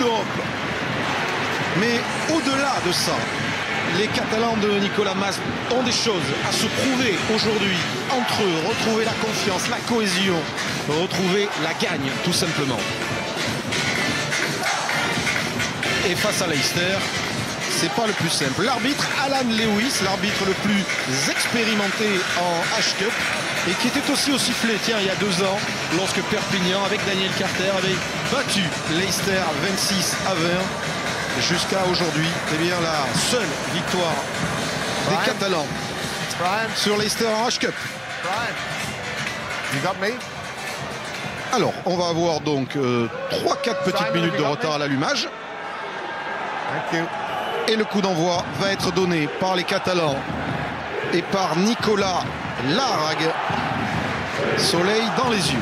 d'Europe. Mais au-delà de ça, les Catalans de Nicolas Mas ont des choses à se prouver aujourd'hui entre eux, retrouver la confiance, la cohésion, retrouver la gagne tout simplement. Et face à Leicester, c'est pas le plus simple. L'arbitre Alan Lewis, l'arbitre le plus expérimenté en H-Cup et qui était aussi au sifflet, tiens, il y a 2 ans, lorsque Perpignan, avec Daniel Carter, avait battu Leicester 26-20. Jusqu'à aujourd'hui, eh bien la seule victoire des Catalans sur Leicester en H-Cup. Alors, on va avoir donc 3-4 petites minutes de retard à l'allumage. Et le coup d'envoi va être donné par les Catalans et par Nicolas Larrague. Soleil dans les yeux.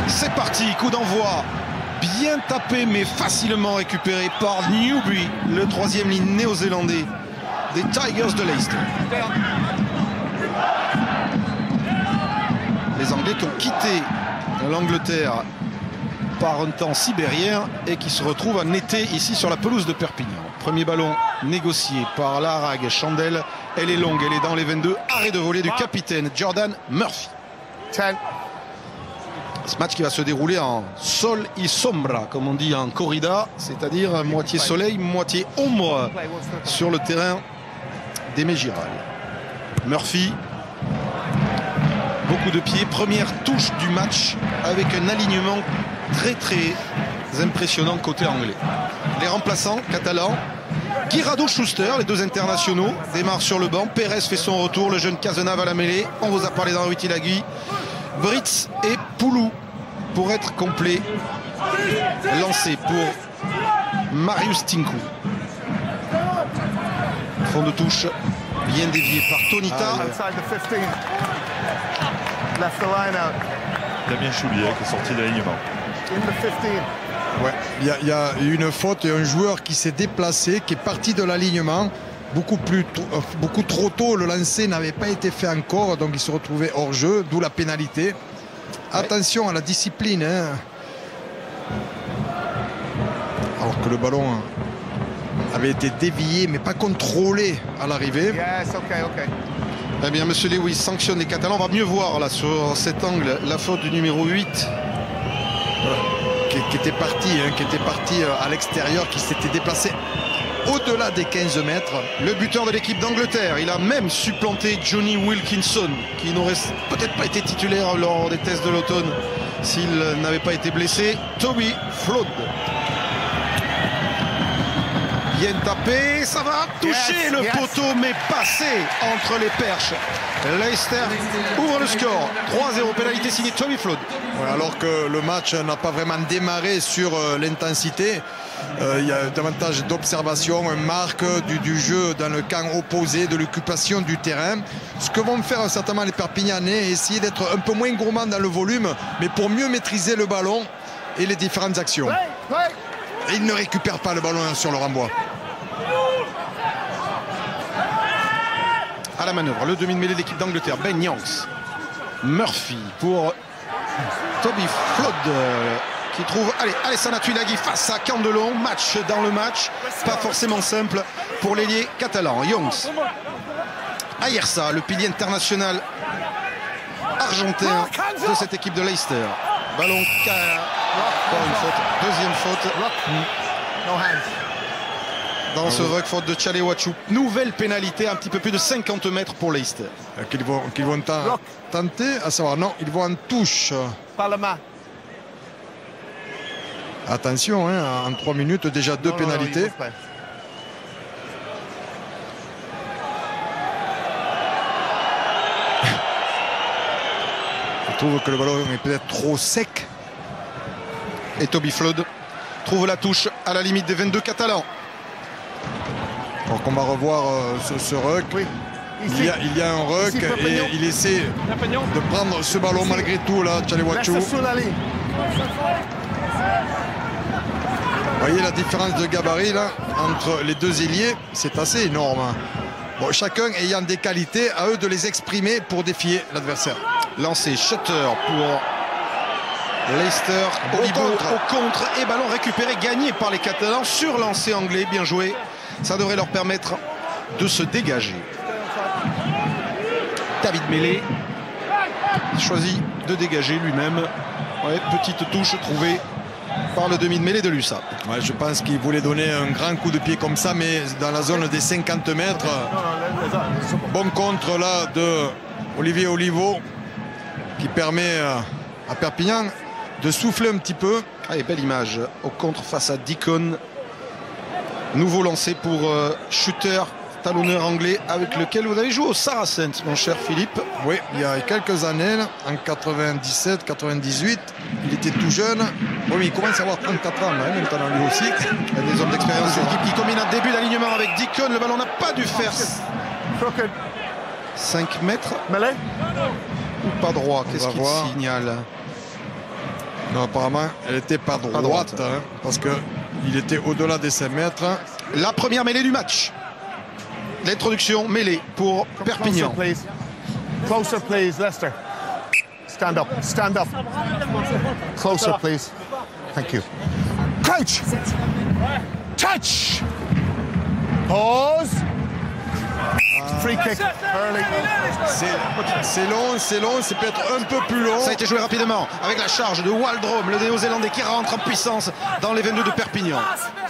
C'est parti, coup d'envoi. Bien tapé mais facilement récupéré par Newby, le 3e ligne néo-zélandais des Tigers de Leicester. Les Anglais qui ont quitté l'Angleterre par un temps sibérien et qui se retrouvent en été ici sur la pelouse de Perpignan. Premier ballon négocié par Larrague, Chandelle, elle est longue, elle est dans les 22. Arrêt de volée du capitaine Jordan Murphy. 10. Ce match qui va se dérouler en sol y sombra, comme on dit en corrida, c'est-à-dire moitié soleil, moitié ombre sur le terrain des Mégirales. Murphy, beaucoup de pieds, première touche du match avec un alignement très impressionnant côté anglais. Les remplaçants catalans, Guirado, Schuster, les 2 internationaux, démarrent sur le banc. Pérez fait son retour, le jeune Cazenave à la mêlée. On vous a parlé d'Henri Tilagui. Britz et Poulou pour être complet. Lancé pour Marius Tinku. Fond de touche bien dévié par Tonita. Damien Choulier qui est sorti de l'alignement. Ouais, il y a une faute et un joueur qui s'est déplacé, qui est parti de l'alignement. Beaucoup trop tôt, le lancer n'avait pas été fait encore, donc il se retrouvait hors jeu, d'où la pénalité. Ouais. Attention à la discipline, hein. Alors que le ballon avait été dévié, mais pas contrôlé à l'arrivée. Yes, okay. Eh bien, monsieur Lewis sanctionne les Catalans. On va mieux voir là sur cet angle la faute du numéro 8. Qui était parti à l'extérieur, qui s'était déplacé au-delà des 15 mètres. Le buteur de l'équipe d'Angleterre, il a même supplanté Johnny Wilkinson, qui n'aurait peut-être pas été titulaire lors des tests de l'automne s'il n'avait pas été blessé. Toby Flood. Bien tapé, ça va toucher le poteau, mais passé entre les perches. Leicester ouvre le score. 3-0, pénalité signée Toby Flood. Ouais, alors que le match n'a pas vraiment démarré sur l'intensité. Il y a davantage d'observation, un marque du jeu dans le camp opposé, de l'occupation du terrain. Ce que vont faire certainement les Perpignanais, essayer d'être un peu moins gourmands dans le volume, mais pour mieux maîtriser le ballon et les différentes actions. Et ils ne récupèrent pas le ballon sur le renvoi. À la manœuvre, le demi de mêlée de l'équipe d'Angleterre, Ben Yanks. Murphy pour Toby Flood qui trouve, allez, Alessandro Tuilagi face à Candelon. Match dans le match, pas forcément simple pour l'ailier catalan. Youngs, Ayersa, le pilier international argentin de cette équipe de Leicester. Ballon encore une faute, deuxième faute dans ce ruck, faute de Chalewachou. Nouvelle pénalité, un petit peu plus de 50 mètres pour Leicester. Qu'ils vont tenter, à savoir, non, ils vont en touche. Par la main. Attention, hein, en 3 minutes, déjà 2 pénalités. Je trouve que le ballon est peut-être trop sec. Et Toby Flood trouve la touche à la limite des 22 Catalans. Donc on va revoir ce ruck. Oui. Il y a un ruck et il essaie de prendre ce ballon malgré tout là, Chalewachou. Vous voyez la différence de gabarit là entre les deux ailiers, c'est assez énorme. Bon, chacun ayant des qualités, à eux de les exprimer pour défier l'adversaire. Lancé, Shutter pour Leicester au contre et ballon récupéré, gagné par les Catalans sur lancer anglais. Bien joué. Ça devrait leur permettre de se dégager. David Mêlé choisit de dégager lui-même. Ouais, petite touche trouvée par le demi de mêlée de l'USAP. Ouais, je pense qu'il voulait donner un grand coup de pied comme ça, mais dans la zone des 50 mètres. Bon contre là de Olivier Olivo qui permet à Perpignan de souffler un petit peu. Allez, belle image au contre face à Deacon. Nouveau lancé pour Schutter, talonneur anglais avec lequel vous avez joué au Saracens, mon cher Philippe. Oui, il y a quelques années, en 97, 98, il était tout jeune. Oui, mais il commence à avoir 34 ans, hein, maintenant lui aussi. Il y a des hommes d'expérience de l'équipe qui combine un début d'alignement avec Deacon. Le ballon n'a pas dû faire 5 mètres. Mêlée. Ou pas droit, qu'est-ce qu'il signale? Non, apparemment, elle n'était pas droite, hein, parce qu'il était au-delà des 5 mètres. La première mêlée du match. L'introduction mêlée pour Perpignan. Closer, please, Leicester. Stand up, stand up. Closer, please. Thank you. Crouch. Touch. Pause. Free kick. Early. C'est long, c'est peut-être un peu plus long. Ça a été joué rapidement avec la charge de Waldrom, le néo-zélandais qui rentre en puissance dans les 22 de Perpignan.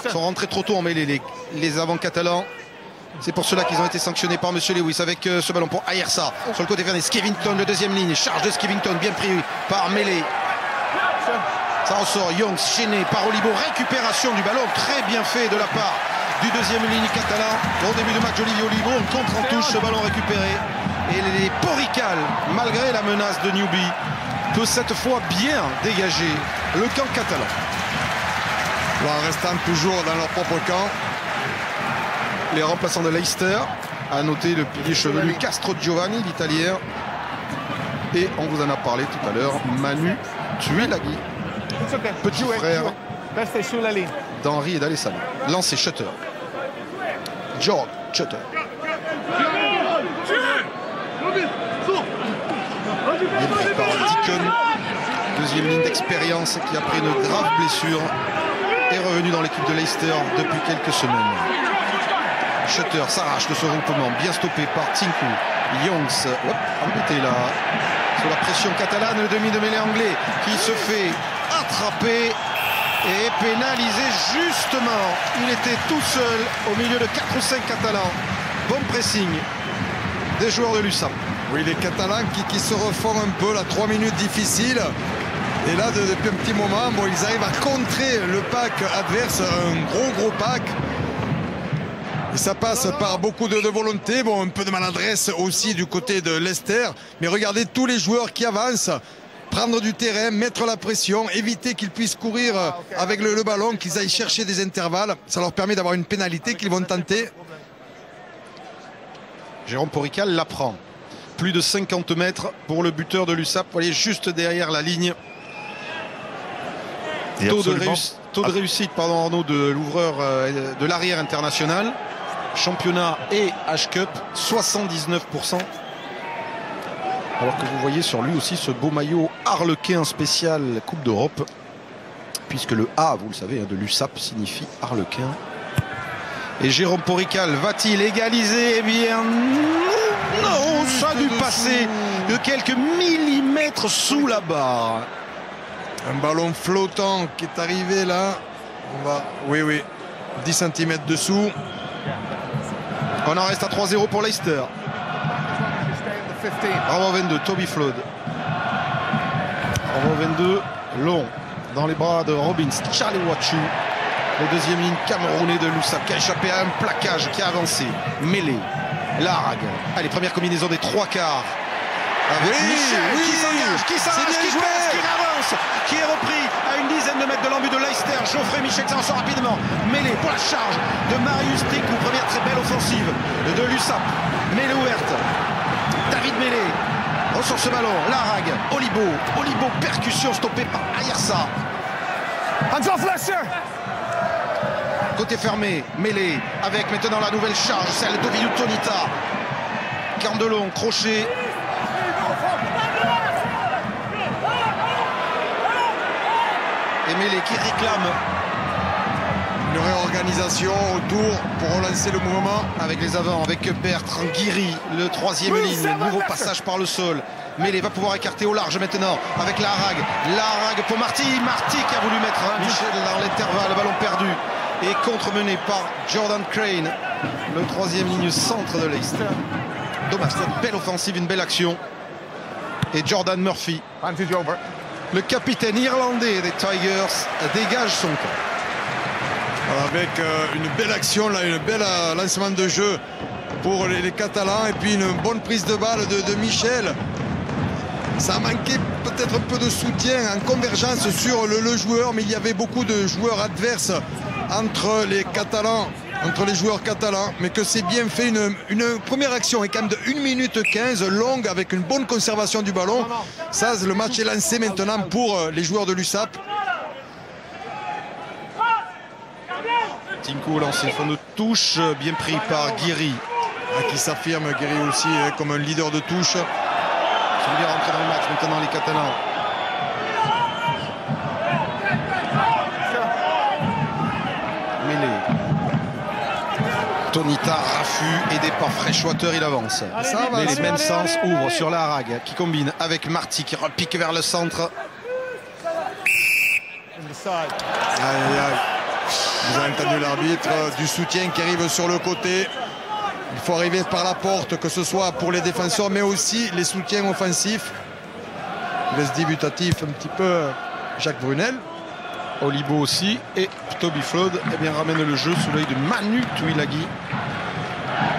Ils sont rentrés trop tôt en mêlée, les avants catalans. C'est pour cela qu'ils ont été sanctionnés par M. Lewis avec ce ballon pour Ayersa. Sur le côté ferné, Skevington, le deuxième ligne. Charge de Skevington, bien pris par Mêlé. Ça ressort, Young, chaîné par Olibo. Récupération du ballon, très bien fait de la part du deuxième ligne catalan. Au début de match, Olivier Olibo, on contre en touche, ce ballon récupéré. Et les Porrical, malgré la menace de Newby, peut cette fois bien dégager le camp catalan. En restant toujours dans leur propre camp. Les remplaçants de Leicester, à noter le pilier chevelu Castro Giovanni, l'italien. Et on vous en a parlé tout à l'heure, Manu Tuilagi, petit frère d'Henri et d'Alessandro. Lancé Schutter. George Schutter. Bien pris par Deacon, deuxième ligne d'expérience qui après une grave blessure est revenu dans l'équipe de Leicester depuis quelques semaines. Schutter s'arrache de ce regroupement, bien stoppé par Tinku. Youngs, embêté là, sous la pression catalane, le demi de mêlée anglais qui se fait attraper et pénalisé justement. Il était tout seul au milieu de 4 ou 5 Catalans. Bon pressing des joueurs de l'USAP. Oui, les Catalans qui se refont un peu, la 3 minutes difficiles. Et là, depuis un petit moment, bon, ils arrivent à contrer le pack adverse, un gros pack. Et ça passe par beaucoup de volonté, bon, un peu de maladresse aussi du côté de Leicester. Mais regardez tous les joueurs qui avancent, prendre du terrain, mettre la pression, éviter qu'ils puissent courir avec le ballon, qu'ils aillent chercher des intervalles. Ça leur permet d'avoir une pénalité qu'ils vont tenter. Jérôme Porrical la prend. Plus de 50 mètres pour le buteur de l'USAP. Vous voyez, juste derrière la ligne. Taux de réussite, pardon, Arnaud, de l'ouvreur de l'arrière international. Championnat et H-Cup, 79%. Alors que vous voyez sur lui aussi ce beau maillot harlequin spécial Coupe d'Europe. Puisque le A, vous le savez, de l'USAP signifie harlequin. Et Jérôme Porrical va-t-il égaliser? Eh bien, non, ça a dû passer de quelques millimètres sous la barre. Un ballon flottant qui est arrivé là. Oui, 10 cm dessous. On en reste à 3-0 pour Leicester. Bravo 22, Toby Flood. Bravo 22, long dans les bras de Robbins. Charlie Wachu, le deuxième ligne camerounais de l'USAP qui a échappé à un plaquage, qui a avancé. Mêlé, Largue. Allez, première combinaison des 3 quarts. Avec Michel qui s'engage, qui s'arrache, qui passe, qui avance, qui est repris à une dizaine de mètres de l'embut de Leicester. Geoffrey Michel s'en sort rapidement. Mêlé pour la charge de Marius Tricou. Première très belle offensive de l'USAP. Mêlée ouverte. David Mêlé ressort ce ballon. Largue, Olibo, percussion stoppée par Ayersa. Hands off Leicester. Côté fermé, Mêlé avec maintenant la nouvelle charge, celle d'Ovidiu Tonita. Candelon, crochet. Et Mêlé qui réclame une réorganisation autour pour relancer le mouvement. avec les avants, avec Bertrand Guiri, le troisième ligne, nouveau passage par le sol. Mêlé va pouvoir écarter au large maintenant avec Larrague pour Marty qui a voulu mettre Michel dans l'intervalle, ballon perdu et contre-mené par Jordan Crane, le troisième ligne centre de Leicester. Dommage, cette belle offensive, une belle action. Et Jordan Murphy, Advantage over. le capitaine irlandais des Tigers, dégage son camp. Avec une belle action, là, une belle lancement de jeu pour les Catalans. Et puis une bonne prise de balle de Michel. Ça a manqué peut-être un peu de soutien en convergence sur le joueur, mais il y avait beaucoup de joueurs adverses entre les Catalans, entre les joueurs catalans, mais que c'est bien fait. Une première action est quand même de 1 minute 15, longue, avec une bonne conservation du ballon. Ça, le match est lancé maintenant pour les joueurs de l'USAP. Tinku au lancer, fond de touche, bien pris par Guiri. Qui s'affirme, Guiri aussi, comme un leader de touche. Ils sont bien rentrés dans le match maintenant, les Catalans. Mêlé. Tonita, Raffut, aidé par Freshwater, il avance. Mais les mêmes sens ouvre sur Larrague qui combine avec Marty qui repique vers le centre. Aïe, aïe, aïe. Vous avez entendu l'arbitre, du soutien qui arrive sur le côté. Il faut arriver par la porte, que ce soit pour les défenseurs, mais aussi les soutiens offensifs. Laisse débutatif un petit peu Jacques Brunel. Olibo aussi. Et Toby Flood ramène le jeu sous l'œil de Manu Tuilagi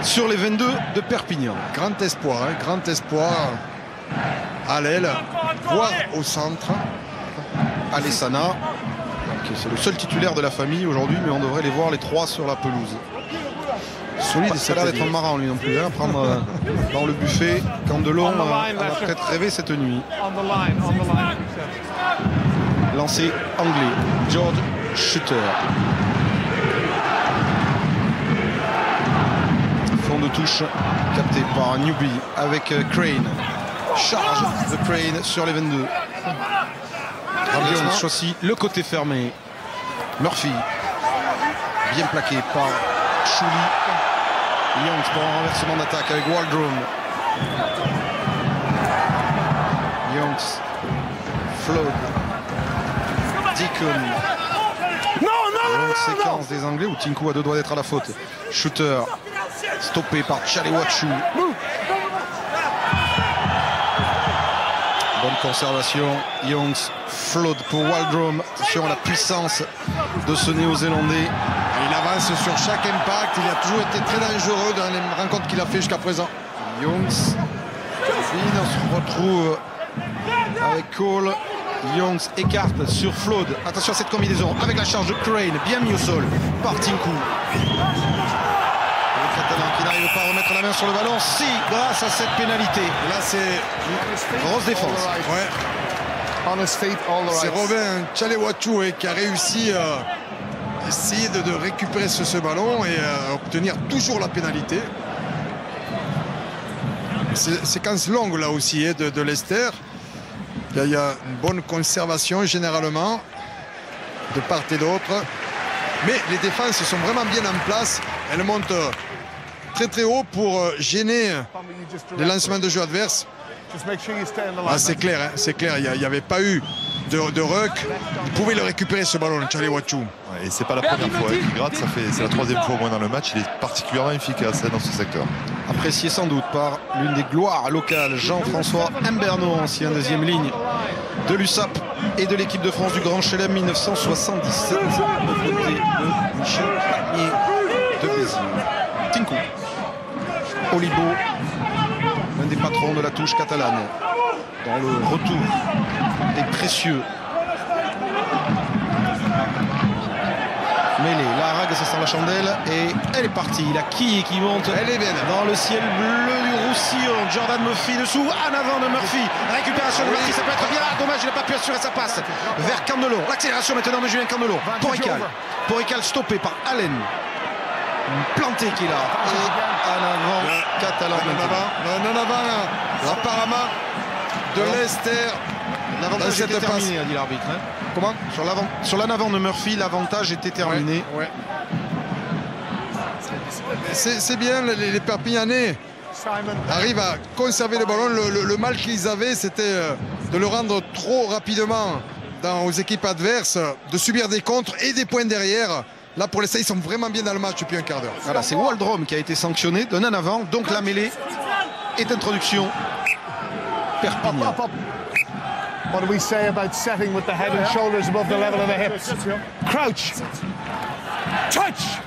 sur les 22 de Perpignan. Grand espoir, hein, grand espoir à l'aile, voire au centre. Alessana, c'est le seul titulaire de la famille aujourd'hui, mais on devrait les voir les trois sur la pelouse. Solide, Ça a l'air d'être marrant lui non plus, hein, prendre dans le buffet. Candelon a peut-être rêvé cette nuit. Lancé anglais, George Shuter. Fond de touche capté par Newby avec Crane. Charge de Crane sur les 22. Jones choisit le côté fermé. Murphy, bien plaqué par Chouli. Young pour un renversement d'attaque avec Waldrum. Youngs, Flood, Deacon. Longue séquence des Anglais où Tinku a deux doigts d'être à la faute. Shooter, stoppé par Chalewachu. Bonne conservation. Youngs, Flood pour Waldrum. Attention à la puissance de ce Néo-Zélandais. Il avance sur chaque impact. Il a toujours été très dangereux dans les rencontres qu'il a fait jusqu'à présent. Youngs, on se retrouve avec Cole. Youngs écarte sur Flood. Attention à cette combinaison avec la charge de Crane, bien mis au sol par Tinku. Le Catalan qui n'arrive pas à remettre la main sur le ballon, si, grâce à cette pénalité. Là, c'est Grosse défense. ouais. On his feet, all the C'est rights. Robin Chalewachu qui a réussi à essayer de récupérer ce ballon et à obtenir toujours la pénalité. Séquence longue là aussi de Leicester. Il y a une bonne conservation généralement de part et d'autre. Mais les défenses sont vraiment bien en place. Elles montent très très haut pour gêner les lancements de jeu adverses. Just make sure you stay in the line. Ah, c'est clair, hein, c'est clair. Il n'y avait pas eu de ruck. Il pouvait le récupérer ce ballon, Chalewachu. Ouais, et c'est pas la première fois qu'il gratte, c'est la troisième fois au moins dans le match. Il est particulièrement efficace dans ce secteur. Apprécié sans doute par l'une des gloires locales, Jean-François Imberno, ancien deuxième ligne de l'USAP et de l'équipe de France du Grand Chelem 1977, aux côtés de Michel Platnier de Béziers. Tinku, Olibo, l'un des patrons de la touche catalane, dans le retour est précieux. Mêlé, Larrague, ça sent la chandelle et elle est partie. La quille qui monte Elle est bien dans le ciel bleu du Roussillon. Jordan Murphy dessous, en avant de Murphy. Récupération de Murphy, ça peut être bien. Dommage, il n'a pas pu assurer sa passe vers Candelon. L'accélération maintenant de Julien Candelon. Porrical stoppé par Allen. Planté qu'il a. Et en avant, Catalan. En avant, apparemment, de Leicester. L'avantage était terminé, a dit l'arbitre. Hein. Comment? Sur l'en avant de Murphy, l'avantage était terminé. Ouais. C'est bien, les Perpignanais arrivent à conserver le ballon. Le mal qu'ils avaient, c'était de le rendre trop rapidement aux équipes adverses, de subir des contres et des points derrière. Là, pour l'instant, ils sont vraiment bien dans le match depuis un quart d'heure. Voilà, c'est Waldrom qui a été sanctionné d'un en avant. Donc la mêlée est introduction. Perpignan. What do we say about setting with the head and shoulders above the level of the hips? Crouch. Touch.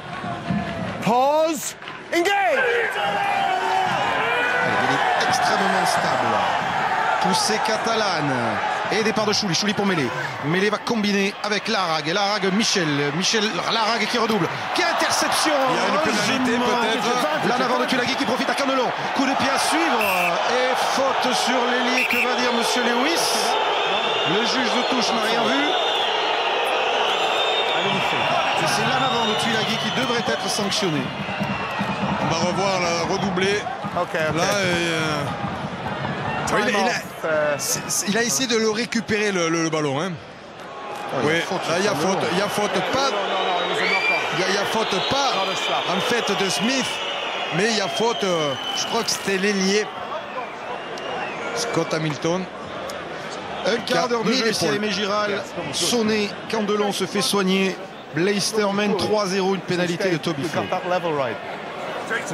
Pause. Engage. Il est extrêmement stable. Poussée catalane. Et départ de Chouli. Chouli pour Mêlée. Mêlée va combiner avec Larag. Et Larag, Michel. Larag qui redouble. Quelle interception. Il y a une pénalité peut-être. Là, en avant de Tulagi qui profite à Candelon. Coup de pied à suivre. Et faute sur l'ailier. Que va dire monsieur Lewis? Le juge de touche n'a rien vu. Et c'est là en avant de Tulagi qui devrait être sanctionné. On va revoir la redoublée. Okay. Là, il a essayé de le récupérer le ballon. Hein. Oui, là il y a faute. Il y a faute pas. Il y a faute pas en fait de Smith, mais il y a faute. Je crois que c'était l'ailier Scott Hamilton. Un quart d'heure de jeu ici à Aimé Giral. Sonné, Candelon se fait soigner. Leicester mène 3-0, une pénalité de Toby Flood.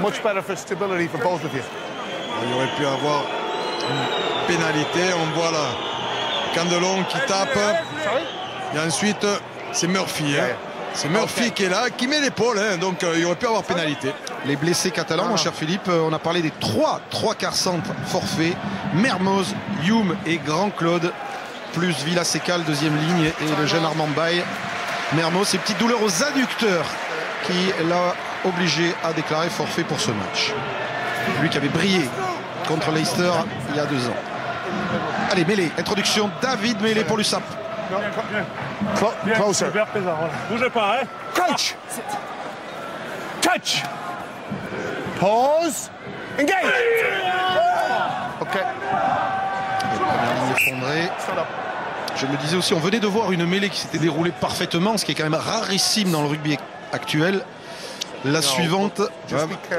Much better for stability for both of you. Il aurait pu avoir une pénalité. On voit là Candelon qui tape. Et ensuite, c'est Murphy. Hein. C'est Murphy qui est là, qui met l'épaule. Hein. Donc, il aurait pu avoir pénalité. Les blessés catalans, mon cher Philippe, on a parlé des trois quarts centres forfaits. Mermoz, Hume et Grand Claude, plus Villaseca, deuxième ligne, et le jeune Armand Baye. Mermoz, ses petites douleurs aux adducteurs qui l'a obligé à déclarer forfait pour ce match. Lui qui avait brillé contre Leicester il y a 2 ans. Allez, Mêlée, introduction, David Mêlée pour l'USAP. Closer. Bougez pas, hein. Crouch. Touch. Pause. Engage. OK. Première ligne effondrée. Je me disais aussi, on venait de voir une mêlée qui s'était déroulée parfaitement, ce qui est quand même rarissime dans le rugby actuel. La suivante.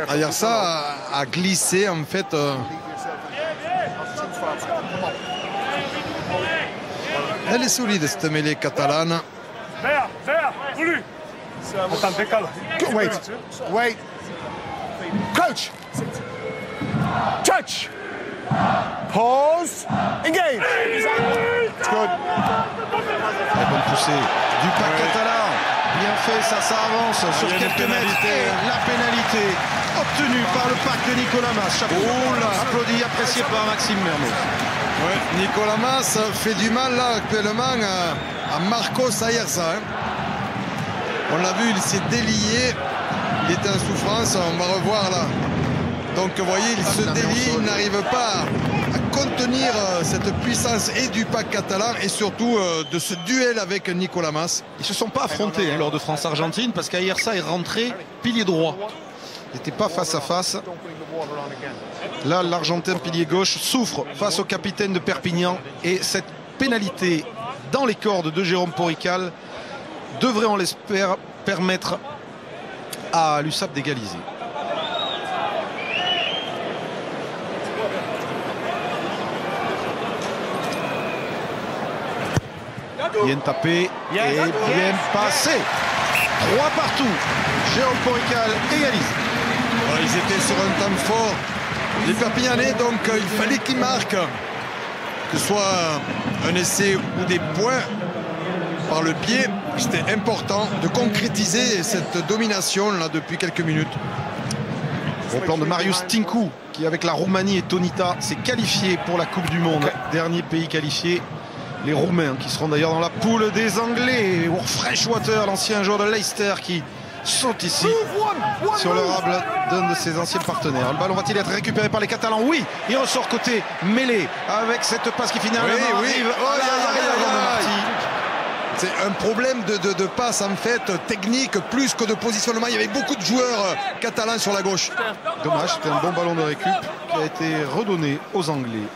Ayerza a glissé en fait. Elle est solide cette mêlée catalane. Vert, voulu. Attends, décale. Wait. Crouch. Touch. Pause. Engage. It's good. La bonne poussée du pack catalan. Bien fait, ça avance sur quelques mètres. Et la pénalité obtenue par le pack de Nicolas Mas. Chapeau. Applaudi, apprécié par Maxime Mermoz. Ouais, Nicolas Mas fait du mal là actuellement à Marcos Ayerza. Hein. On l'a vu, il s'est délié. Il était en souffrance. On va revoir là. Donc vous voyez, il se délie, il n'arrive pas à contenir cette puissance et du pack catalan et surtout de ce duel avec Nicolas Mas. Ils ne se sont pas affrontés lors de France-Argentine parce qu'Ayerza est rentré pilier droit. Ils n'étaient pas face à face. Là, l'Argentin pilier gauche souffre face au capitaine de Perpignan. Et cette pénalité dans les cordes de Jérôme Porrical devrait, on l'espère, permettre à l'USAP d'égaliser. Bien tapé et bien passé. 3 partout. Jérôme Porrical égalise. Voilà, ils étaient sur un temps fort. Les Perpignanais, donc il fallait qu'ils marquent. Que ce soit un essai ou des points par le pied. C'était important de concrétiser cette domination là depuis quelques minutes. Au plan de Marius Tinku, qui avec la Roumanie et Tonita s'est qualifié pour la Coupe du Monde. Dernier pays qualifié. Les Roumains qui seront d'ailleurs dans la poule des Anglais. Ou Freshwater, l'ancien joueur de Leicester qui saute ici sur le rable d'un de ses anciens partenaires. Le ballon va-t-il être récupéré par les Catalans? Oui, il ressort côté Mêlée avec cette passe qui finalement arrive. C'est un problème de passe en fait technique plus que de positionnement. Il y avait beaucoup de joueurs catalans sur la gauche. Dommage, c'était un bon ballon de récup qui a été redonné aux Anglais.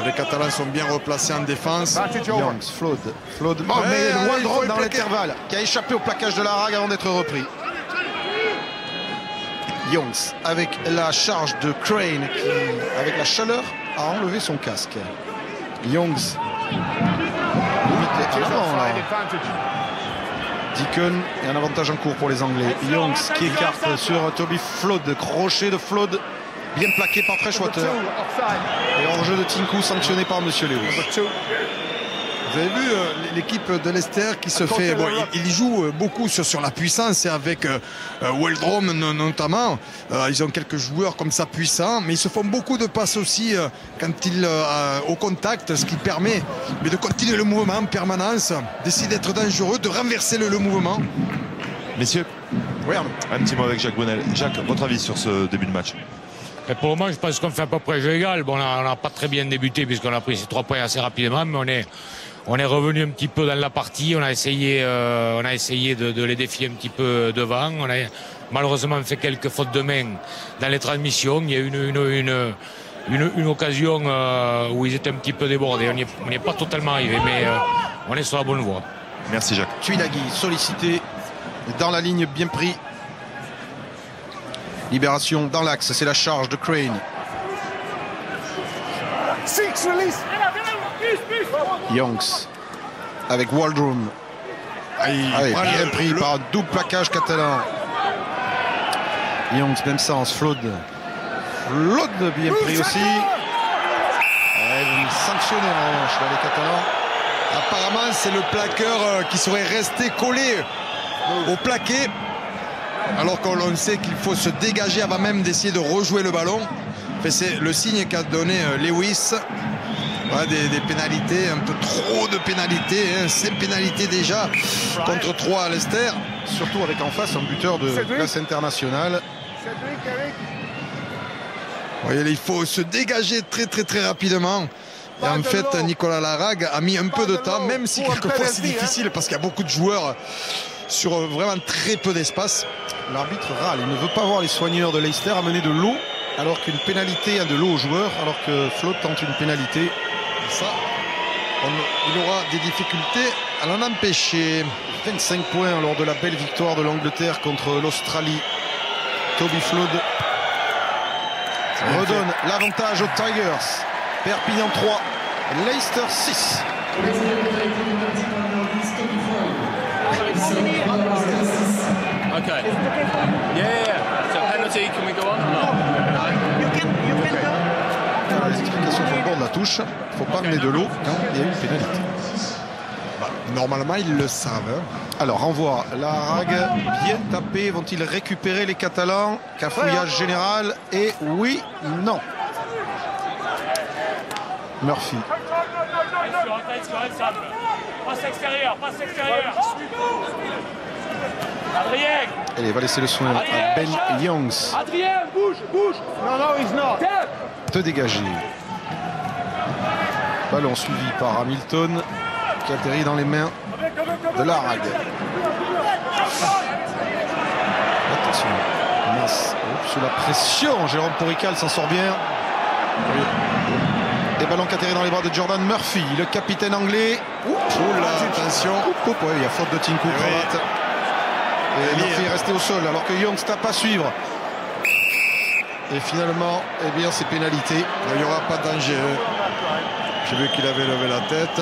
Les Catalans sont bien replacés en défense. Youngs, Flood. Oh, mais Waldron dans l'intervalle, qui a échappé au plaquage de Larrague avant d'être repris. Youngs avec la charge de Crane qui, avec la chaleur, a enlevé son casque. Youngs. Deacon et un avantage en cours pour les Anglais. Youngs qui écarte sur Toby Flood. Crochet de Flood, bien plaqué par Freshwater. Et hors-jeu de Tinku sanctionné par Monsieur Lewis. Vous avez vu l'équipe de Leicester qui se fait... Bon, il joue beaucoup sur la puissance et avec Waldron notamment. Ils ont quelques joueurs comme ça puissants, mais ils se font beaucoup de passes aussi quand ils au contact, ce qui permet de continuer le mouvement en permanence, d'essayer d'être dangereux, de renverser le mouvement. Messieurs, Oui, un petit mot avec Jacques Brunel. Jacques, votre avis sur ce début de match? Et pour le moment, je pense qu'on fait à peu près jeu égal. Bon, on n'a pas très bien débuté puisqu'on a pris ces 3 points assez rapidement, mais on est revenu un petit peu dans la partie. On a essayé de les défier un petit peu devant. On a malheureusement fait quelques fautes de main dans les transmissions. Il y a une occasion où ils étaient un petit peu débordés. On n'y est pas totalement arrivé, mais on est sur la bonne voie. Merci Jacques. Tuilagi sollicité dans la ligne, bien pris. Libération dans l'axe, c'est la charge de Crane. Youngs avec Waldron. Bien pris par un double plaquage catalan. Youngs, même sens. Flood bien pris aussi. Sanctionné en revanche là, les Catalans. Apparemment, c'est le plaqueur qui serait resté collé au plaqué, alors qu'on sait qu'il faut se dégager avant même d'essayer de rejouer le ballon. C'est le signe qu'a donné Lewis. Voilà, des pénalités, un peu trop de pénalités, 5 pénalités déjà contre 3 à Leicester. Surtout avec en face un buteur de classe internationale. Voyez, il faut se dégager très rapidement. Et en fait, Nicolas Larrague a mis un peu de temps, même si quelquefois c'est difficile parce qu'il y a beaucoup de joueurs sur vraiment très peu d'espace. L'arbitre râle, il ne veut pas voir les soigneurs de Leicester amener de l'eau alors qu'une pénalité a de l'eau aux joueurs, alors que Flood tente une pénalité. Ça, il aura des difficultés à l'en empêcher. 25 points lors de la belle victoire de l'Angleterre contre l'Australie. Toby Flood redonne l'avantage aux Tigers. Perpignan 3, Leicester 6. Okay. Yeah. So penalty, can we go on? Les explications sur le bord de la touche. Il ne faut pas amener de l'eau quand il y a une pénalité. Normalement, ils le savent. Alors, renvoi. Larrague bien tapé. Vont-ils récupérer les Catalans? Cafouillage général. Et oui, non. Murphy. Passe extérieur. Adrien. Allez, il va laisser le soin à Ben Youngs Adrien, bouge. No, he's not. de dégager. Ballon suivi par Hamilton qui atterrit dans les mains de Larrague. Attention, Mas sous la pression. Jérôme Porical s'en sort bien. Et ballon qui atterrit dans les bras de Jordan Murphy, le capitaine anglais. Attention. Il y a faute de Tinku Cravate. Et Murphy est resté au sol alors que Youngs tape à suivre. Et finalement, eh bien, c'est pénalité. Il n'y aura pas de danger. J'ai vu qu'il avait levé la tête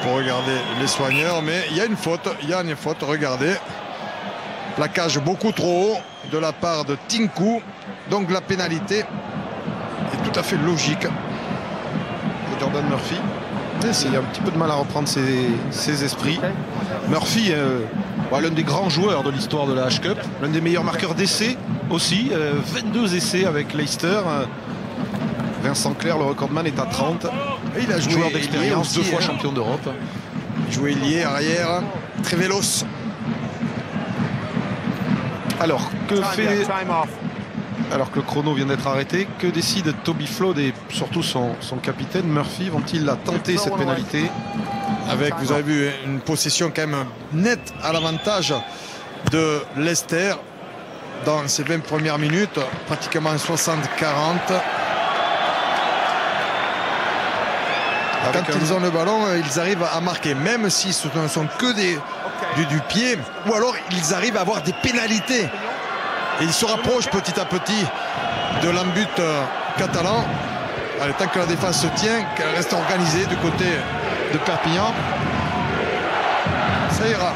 pour regarder les soigneurs, mais il y a une faute. Regardez. Plaquage beaucoup trop haut de la part de Tinku. Donc la pénalité est tout à fait logique. Et Jordan Murphy, il a un petit peu de mal à reprendre ses esprits. Murphy, l'un des grands joueurs de l'histoire de la H-Cup, l'un des meilleurs marqueurs d'essais aussi, 22 essais avec Leicester. Vincent Clerc, le recordman, est à 30. Et il a joué joueur d'expérience, 2 fois hein. champion d'Europe. Joué lié, arrière, très véloce. Alors que le chrono vient d'être arrêté, que décide Toby Flood et surtout son capitaine Murphy? Vont-ils la tenter cette pénalité? Avec, vous avez vu, une possession quand même nette à l'avantage de Leicester dans ces 20 premières minutes, pratiquement 60-40. Quand ils ont le ballon, ils arrivent à marquer, même si ce ne sont que du pied, ou alors ils arrivent à avoir des pénalités. Et ils se rapprochent petit à petit de l'embut catalan. Allez, tant que la défense se tient, qu'elle reste organisée du côté de Perpignan, ça ira.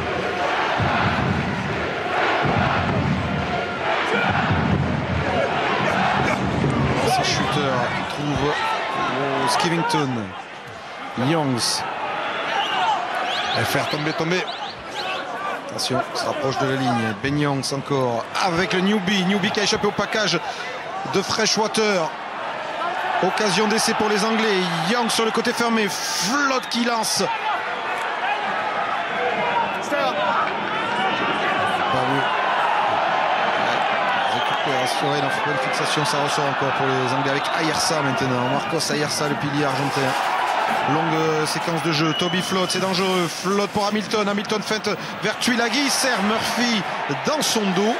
Ces shooters qui trouvent au Skivington. Youngs. Et faire tomber. Attention, se rapproche de la ligne. Ben Youngs encore avec le Newbie. Newbie qui a échappé au package de Freshwater. Occasion d'essai pour les Anglais. Young sur le côté fermé. Flood qui lance. Récupération et une fixation, ça ressort encore pour les Anglais avec Ayersa maintenant. Marcos Ayersa, le pilier argentin. Longue séquence de jeu. Toby Flood, c'est dangereux. Flood pour Hamilton. Hamilton feinte vers Tuilagi. Serre Murphy dans son dos.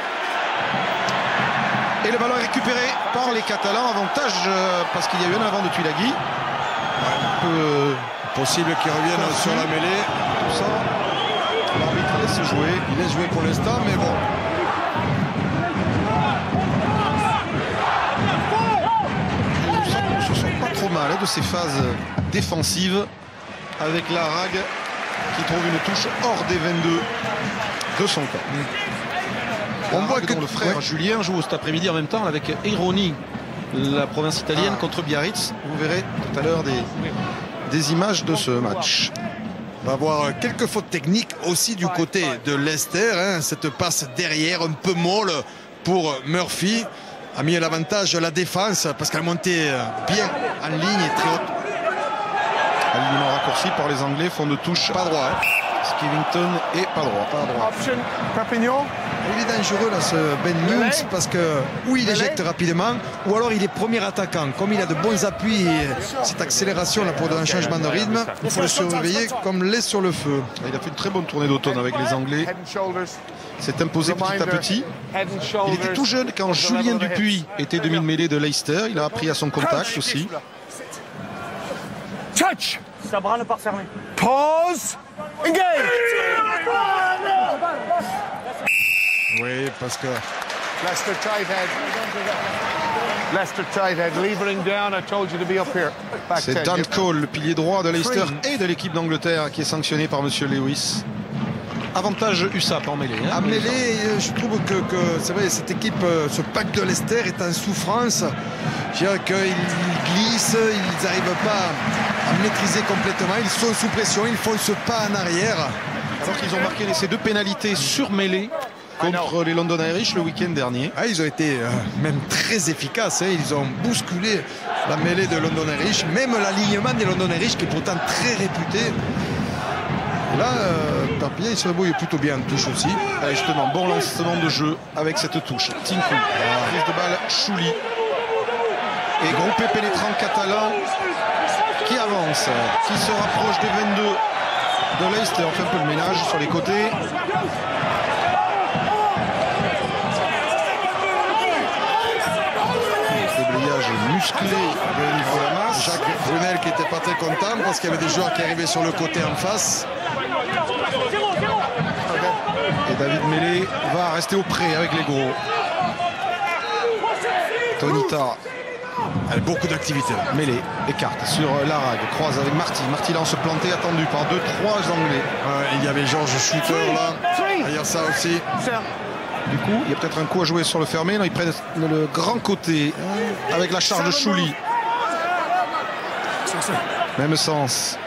Et le ballon est récupéré par les Catalans. Avantage parce qu'il y a eu un avant de Tuilagi. Possible qu'ils reviennent sur la mêlée. Tout ça. L'arbitre laisse jouer. Il laisse jouer pour l'instant, mais bon. Ce ne sont pas trop mal de ces phases défensives avec la Rag qui trouve une touche hors des 22 de son camp. On voit que le frère Julien joue cet après-midi en même temps avec Ironi, la province italienne, contre Biarritz. Vous verrez tout à l'heure des images de ce match. On va avoir quelques fautes techniques aussi du côté de Leicester. Cette passe derrière un peu molle pour Murphy a mis à l'avantage la défense parce qu'elle montait bien en ligne et très haute. Alignement raccourci par les Anglais, fond de touche pas droit. Skivington et pas droit. Option, Perpignan. Il est dangereux là ce Ben Youngs parce que ou il éjecte rapidement ou alors il est premier attaquant. Comme il a de bons appuis et cette accélération là pour un changement de rythme, il faut le surveiller comme l'est sur le feu. Il a fait une très bonne tournée d'automne avec les Anglais. S'est imposé petit à petit. Il était tout jeune quand Julien Dupuis était demi-mêlée de Leicester. Il a appris à son contact aussi. Touch. Sa bras ne pas fermé. Pause. Engage. Oui, parce que Leicester tight head, levering down. I told you to be up here. C'est Dan Cole, le pilier droit de Leicester et de l'équipe d'Angleterre, qui est sanctionné par Monsieur Lewis. Avantage USAP en mêlée. En mêlée, je trouve que c'est vrai, cette équipe, ce pack de Leicester est en souffrance. Je dirais qu'ils glissent, ils n'arrivent pas à maîtriser complètement. Ils sont sous pression, ils font ce pas en arrière. Alors qu'ils ont marqué ces deux pénalités sur mêlée contre les London Irish le week-end dernier. Ils ont été même très efficaces. Ils ont bousculé la mêlée de London Irish, même l'alignement des London Irish qui est pourtant très réputé. Et là, Perpignan, il se débrouille plutôt bien en touche aussi. Allez, justement, bon lancement de jeu avec cette touche. Tinku, prise de balle, Chouli. Et groupé pénétrant catalan qui avance, qui se rapproche des 22 de Leicester. On fait un peu le ménage sur les côtés. Déblayage musclé de niveau de la masse. Jacques Brunel qui n'était pas très content parce qu'il y avait des joueurs qui arrivaient sur le côté en face. Et David Mêlé va rester au pré avec les gros. Tonita. Beaucoup d'activité. Mêlé, écarte sur Larag, croise avec Marty. Marty lance planté, attendu par 2-3 Anglais. Il y avait Georges Shooter là. Il y a ça aussi. Du coup, il y a peut-être un coup à jouer sur le fermé. Non, ils prennent le grand côté avec la charge de Chouli. Même sens.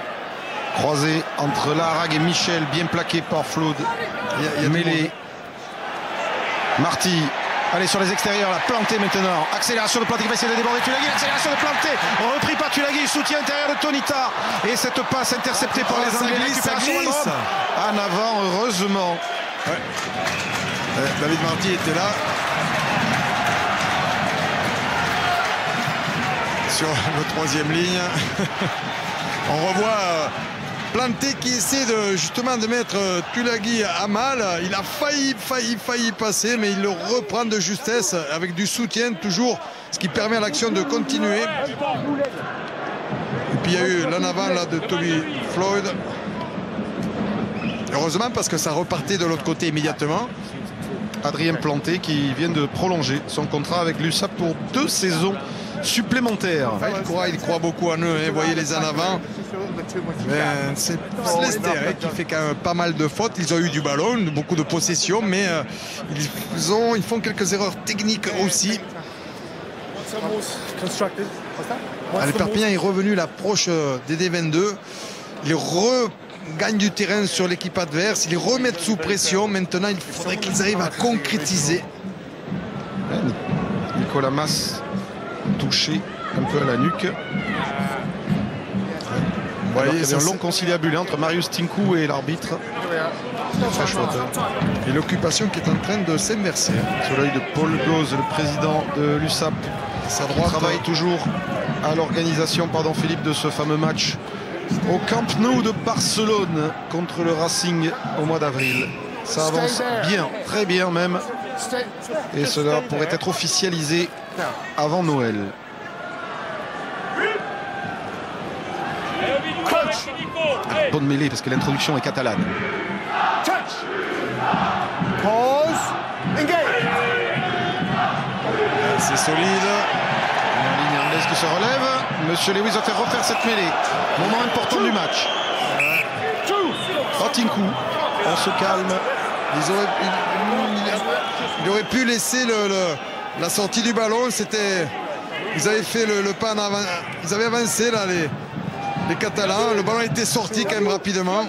Croisé entre Larag et Michel, bien plaqué par Flood. Mêlé. Marty. Allez, sur les extérieurs, la plantée maintenant. Accélération de Planté qui va essayer de déborder Tuilagi. Accélération de Planté. Repris par Tuilagi. Soutien intérieur de Tonita. Et cette passe interceptée par les Anglais. Récupération en avant, heureusement. Ouais. David Marty était là. Sur la troisième ligne. On revoit Planté qui essaie justement de mettre Tuilagi à mal. Il a failli passer, mais il le reprend de justesse avec du soutien toujours, ce qui permet à l'action de continuer. puis il y a eu l'en avant là, de Toby Floyd. Heureusement parce que ça repartait de l'autre côté immédiatement. Adrien Planté qui vient de prolonger son contrat avec l'USAP pour 2 saisons supplémentaires. Il croit beaucoup en eux, hein. Vous voyez les en avant. C'est Leicester qui fait quand même pas mal de fautes. Ils ont eu du ballon, beaucoup de possession, mais ils font quelques erreurs techniques aussi. Allez, Perpignan est revenu l'approche des D22. Ils regagnent du terrain sur l'équipe adverse. Ils les remettent sous pression. Maintenant, il faudrait qu'ils arrivent à concrétiser. Nicolas Mas touché un peu à la nuque. Vous voyez, il y a un long conciliabule entre Marius Tinku et l'arbitre. Très chouette. Et l'occupation qui est en train de s'inverser. Sur l'œil de Paul Gauze, le président de l'USAP. Sa droite travaille toujours à l'organisation, Philippe, de ce fameux match au Camp Nou de Barcelone contre le Racing au mois d'avril. Ça avance bien, très bien même. Et cela pourrait être officialisé avant Noël. Bonne mêlée parce que l'introduction est catalane. C'est solide. La ligne anglaise qui se relève. Monsieur Lewis va faire refaire cette mêlée. Moment important du match. Tinku. On se calme. Il aurait pu laisser la sortie du ballon. Ils avaient fait le pas en avant. Ils avaient avancé là les Catalans. Le ballon était sorti quand même rapidement.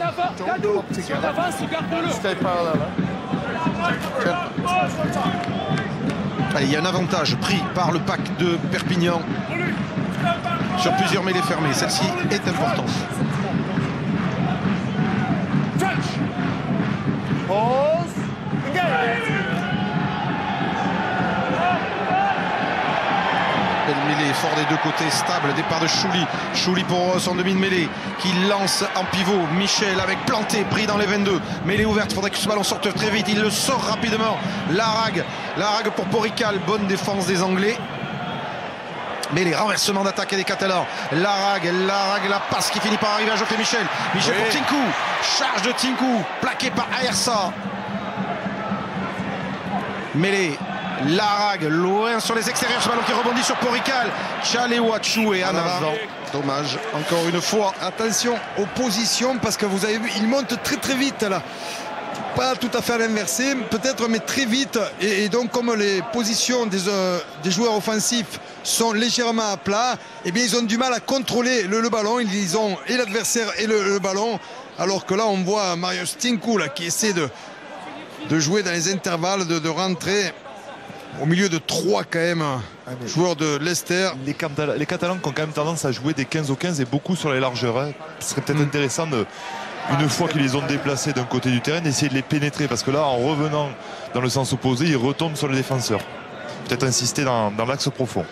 Allez, il y a un avantage pris par le pack de Perpignan sur plusieurs mêlées fermées. Celle-ci est importante. Belle mêlée, fort des deux côtés, stable, départ de Chouli. Chouli pour son demi de mêlée qui lance en pivot. Michel avec Planté, pris dans les 22. Mêlée ouverte, il faudrait que ce ballon sorte très vite. Il le sort rapidement. Larrague pour Porical, bonne défense des Anglais. Mais les renversements d'attaque des Catalans. Larrague, la passe qui finit par arriver à Geoffrey Michel. Michel pour Tinku. Charge de Tinku, plaqué par Aersa. Mêlée. Larrague, loin sur les extérieurs, ce ballon qui rebondit sur Porical. Chalewachou et en avant. Dommage, encore une fois. Attention aux positions parce que vous avez vu, il monte très très vite là. Pas tout à fait à l'inversé, peut-être, mais très vite. Et donc, comme les positions des joueurs offensifs sont légèrement à plat, eh bien, ils ont du mal à contrôler le ballon. Ils ont et l'adversaire et le ballon. Alors que là, on voit Marius Tinku là, qui essaie de jouer dans les intervalles, de rentrer au milieu de 3 quand même joueurs de Leicester. Les Catalans qui ont quand même tendance à jouer des 15 au 15 et beaucoup sur les largeurs. Hein. Ce serait peut-être intéressant une fois qu'ils les ont déplacés d'un côté du terrain, d'essayer de les pénétrer. Parce que là, en revenant dans le sens opposé, ils retombent sur le défenseur. Peut-être insister dans l'axe profond.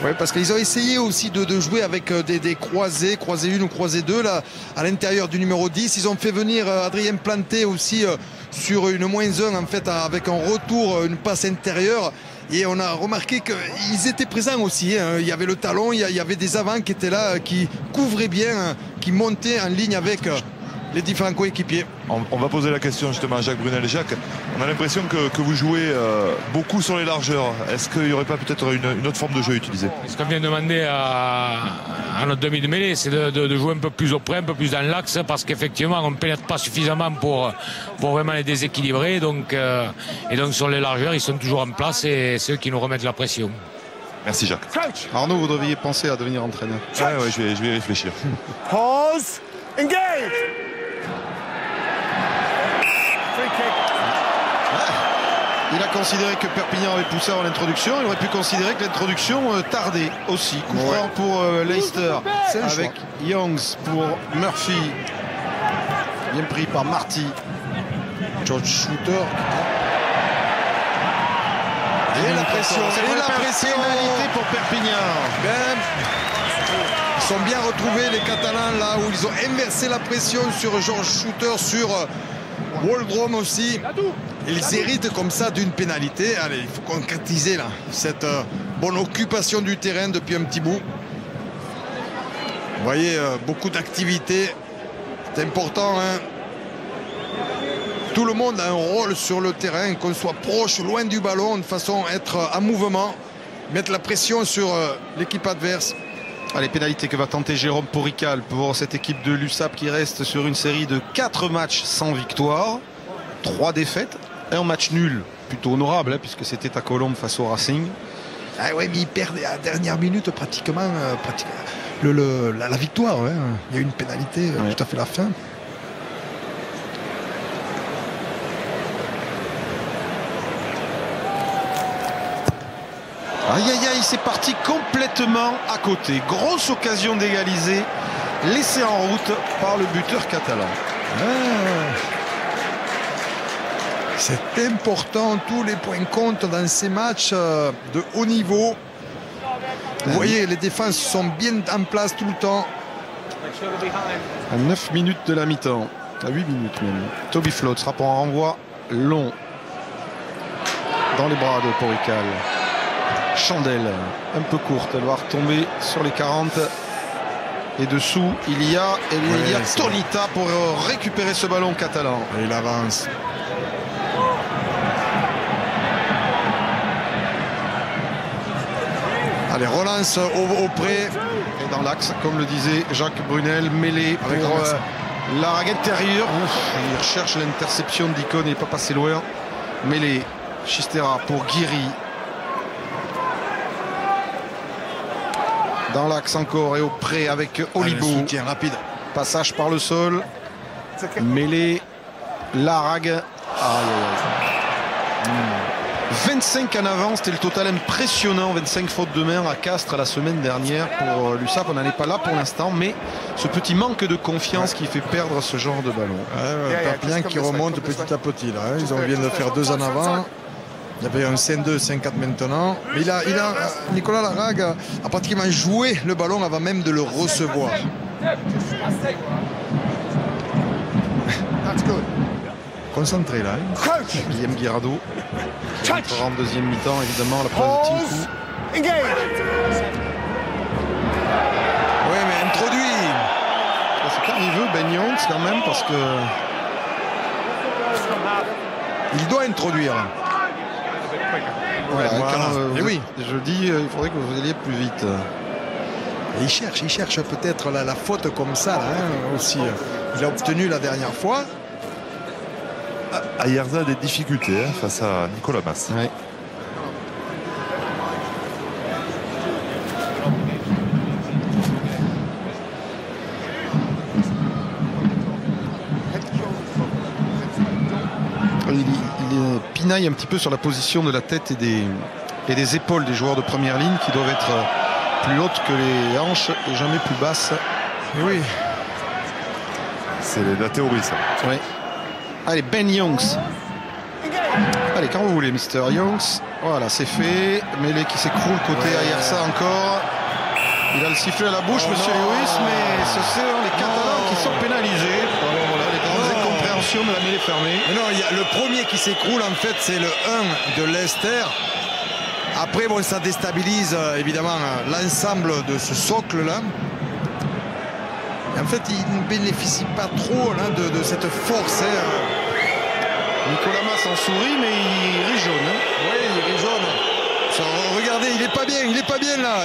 Oui, parce qu'ils ont essayé aussi de jouer avec des croisés, croisé 1 ou croisé 2 là, à l'intérieur du numéro 10. Ils ont fait venir Adrien Planté aussi sur une -1 en fait, avec un retour, une passe intérieure. Et on a remarqué qu'ils étaient présents aussi. Hein. Il y avait le talon, il y avait des avants qui étaient là, qui couvraient bien, qui montaient en ligne avec les différents coéquipiers. On va poser la question justement à Jacques Brunel. Jacques, on a l'impression que vous jouez beaucoup sur les largeurs. Est-ce qu'il n'y aurait pas peut-être une autre forme de jeu utilisée? Ce qu'on vient de demander à notre demi de mêlée, c'est de jouer un peu plus au près, un peu plus dans l'axe, parce qu'effectivement on ne pénètre pas suffisamment pour vraiment les déséquilibrer. Donc, et donc sur les largeurs, ils sont toujours en place et c'est eux qui nous remettent la pression. Merci Jacques. Arnaud, vous devriez penser à devenir entraîneur. Ouais, je vais y réfléchir. Pause, engage. Il a considéré que Perpignan avait poussé avant l'introduction. Il aurait pu considérer que l'introduction tardait aussi. Coup franc pour Leicester avec Youngs pour Murphy. Bien pris par Marty. George Shooter. Et la pression. Pénalité pour Perpignan. Ils sont bien retrouvés les Catalans là où ils ont inversé la pression sur George Shooter, sur Waldrom aussi. Ils héritent comme ça d'une pénalité. Allez, il faut concrétiser là cette bonne occupation du terrain depuis un petit bout. Vous voyez, beaucoup d'activité. C'est important, hein. Tout le monde a un rôle sur le terrain, qu'on soit proche, loin du ballon, de façon à être en mouvement, mettre la pression sur l'équipe adverse. Allez, pénalité que va tenter Jérôme Porrical pour cette équipe de l'USAP qui reste sur une série de 4 matchs sans victoire, 3 défaites et un match nul. Plutôt honorable, hein, puisque c'était à Colombes face au Racing. Ah ouais, mais il perd à la dernière minute pratiquement la victoire. Ouais. Il y a eu une pénalité tout à fait à la fin. Aïe aïe aïe, c'est parti complètement à côté. Grosse occasion d'égaliser, laissée en route par le buteur catalan. C'est important, tous les points comptent dans ces matchs de haut niveau. Vous voyez, les défenses sont bien en place tout le temps. À 9 minutes de la mi-temps, à 8 minutes même. Toby Flood sera pour un renvoi long dans les bras de Porrical. Chandelle, un peu courte, elle va retomber sur les 40. Et dessous, il y a Tonita pour récupérer ce ballon catalan. Et il avance. Allez, relance au près. Et dans l'axe, comme le disait Jacques Brunel, mêlé avec pour la rague intérieure. Il recherche l'interception d'Icon, il n'est pas passé loin. Mêlé, Chistera pour Guiri. Dans l'axe encore et au près avec Olibou. Soutien rapide. Passage par le sol. Mêlé, Larague. Aïe, aïe, aïe. 25 en avant, c'était le total impressionnant. 25 fautes de main à Castres la semaine dernière pour l'USAP. On n'en est pas là pour l'instant, mais ce petit manque de confiance qui fait perdre ce genre de ballon. Perpignan qui remonte petit à petit. Là, hein. Ils viennent de faire 2 en avant. Il y avait un 5-2, 5-4 maintenant. Mais Nicolas Larague a pratiquement joué le ballon avant même de le recevoir. Concentré là. Hein. Guillaume Guirado qui entrera en deuxième mi-temps, évidemment, la place de Tinkou. Oui, mais introduit. C'est quand il veut, Ben Youngs, quand même, parce que... Il doit introduire. Voilà, voilà. Oui. Je dis, il faudrait que vous alliez plus vite. Et il cherche peut-être la faute comme ça, là, hein, aussi. Il a obtenu la dernière fois. Ayerza a des difficultés face à Nicolas Mas. Ouais. Il pinaille un petit peu sur la position de la tête et des épaules des joueurs de première ligne qui doivent être plus hautes que les hanches et jamais plus basses. Et oui. C'est la théorie, ça. Oui. Allez, Ben Youngs. Allez, quand vous voulez, Mister Youngs. Voilà, c'est fait. Mêlé qui s'écroule côté Ayerza encore. Il a le sifflet à la bouche, Monsieur Lewis, mais ce sont les Catalans qui sont pénalisés. Voilà, les grandes incompréhensions de la mêlée fermée. Mais non, il y a le premier qui s'écroule, en fait, c'est le 1 de Leicester. Après, bon, ça déstabilise évidemment l'ensemble de ce socle-là. En fait, il ne bénéficie pas trop là, de cette force. Nicolas Mas en sourit, mais il rit jaune. Hein. Oui, il rit jaune. Regardez, il n'est pas bien là.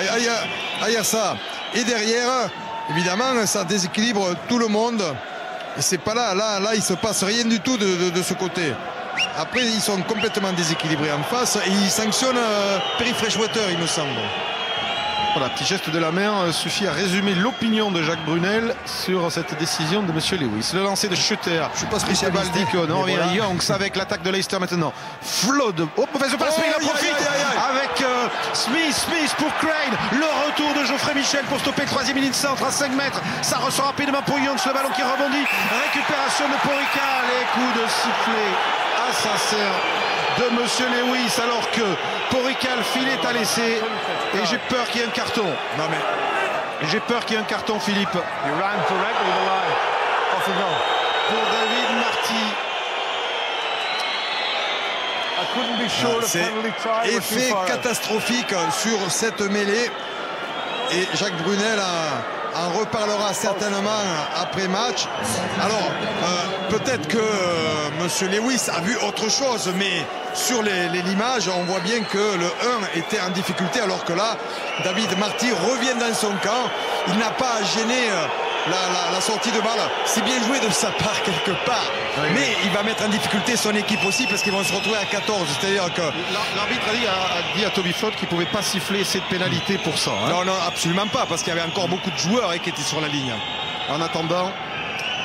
Ayerza. Et derrière, évidemment, ça déséquilibre tout le monde. Et c'est pas là. Là, il se passe rien du tout de ce côté. Après, ils sont complètement déséquilibrés en face. Et ils sanctionnent Perry Freshwater, il me semble. Voilà, petit geste de la main suffit à résumer l'opinion de Jacques Brunel sur cette décision de Monsieur Lewis. Le lancer de Schutter. Je suis pas spécialiste. On revient à Youngs avec l'attaque de Leicester maintenant. Flood. Oh, mauvaise passe, mais il en profite avec Smith pour Crane. Le retour de Geoffrey Michel pour stopper le troisième ligne centre à 5 mètres. Ça ressort rapidement pour Youngs. Le ballon qui rebondit. Récupération de Porrical et coup de sifflet assassin de Monsieur Lewis alors que Porrical filet à laisser et j'ai peur qu'il y ait un carton. Non mais j'ai peur qu'il y ait un carton, Philippe. Pour David Marty. C'est effet catastrophique sur cette mêlée et Jacques Brunel en reparlera certainement après match. Alors, peut-être que Monsieur Lewis a vu autre chose, mais sur l'image, on voit bien que le 1 était en difficulté, alors que là, David Marty revient dans son camp. Il n'a pas à gêner la sortie de balle. C'est bien joué de sa part quelque part, mais il va mettre en difficulté son équipe aussi, parce qu'ils vont se retrouver à 14. C'est-à-dire que l'arbitre a dit à Toby Flood qu'il ne pouvait pas siffler cette pénalité pour ça. Hein. Non, absolument pas, parce qu'il y avait encore beaucoup de joueurs qui étaient sur la ligne. En attendant,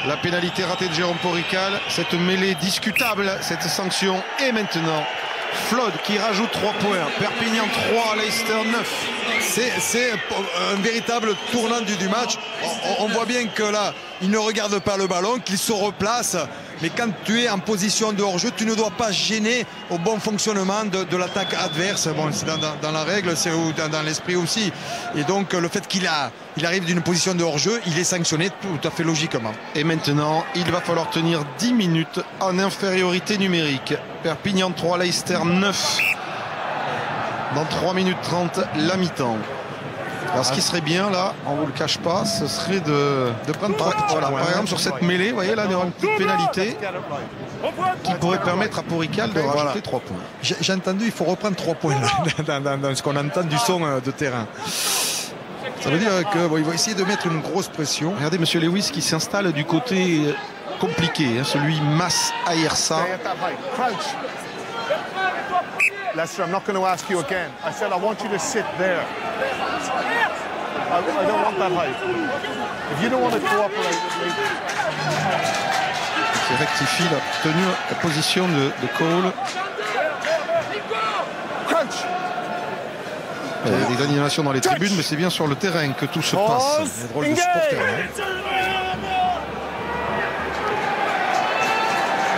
la pénalité ratée de Jérôme Porrical, cette mêlée discutable, cette sanction, et maintenant Flood qui rajoute 3 points. Perpignan 3, Leicester 9. C'est un véritable tournant du match. On voit bien que là, il ne regarde pas le ballon, qu'il se replace. Mais quand tu es en position de hors-jeu, tu ne dois pas gêner au bon fonctionnement de l'attaque adverse. Bon, c'est dans la règle, c'est dans l'esprit aussi. Et donc, le fait qu'il arrive d'une position de hors-jeu, il est sanctionné tout à fait logiquement. Et maintenant, il va falloir tenir 10 minutes en infériorité numérique. Perpignan 3, Leicester 9. Dans 3 minutes 30, la mi-temps. Alors ce qui serait bien là, on ne vous le cache pas, ce serait de prendre voilà, par exemple sur cette mêlée, vous voyez là, il y aura une petite pénalité qui pourrait permettre à Porrical de rajouter 3 points. J'ai entendu, il faut reprendre 3 points là, dans ce qu'on entend du son de terrain. Ça veut dire qu'il va essayer de mettre une grosse pression. Regardez Monsieur Lewis qui s'installe du côté compliqué, hein, celui Mas Ayersa. Lester, I'm not going to ask you again. I said I want you to sit there. I don't want that height. If you don't want to cooperate with me. Il rectifie la tenue, la position de Cole. Crunch. Il y a des animations dans les tribunes, mais c'est bien sur le terrain que tout se passe. Pause. Drôle de supporters, hein.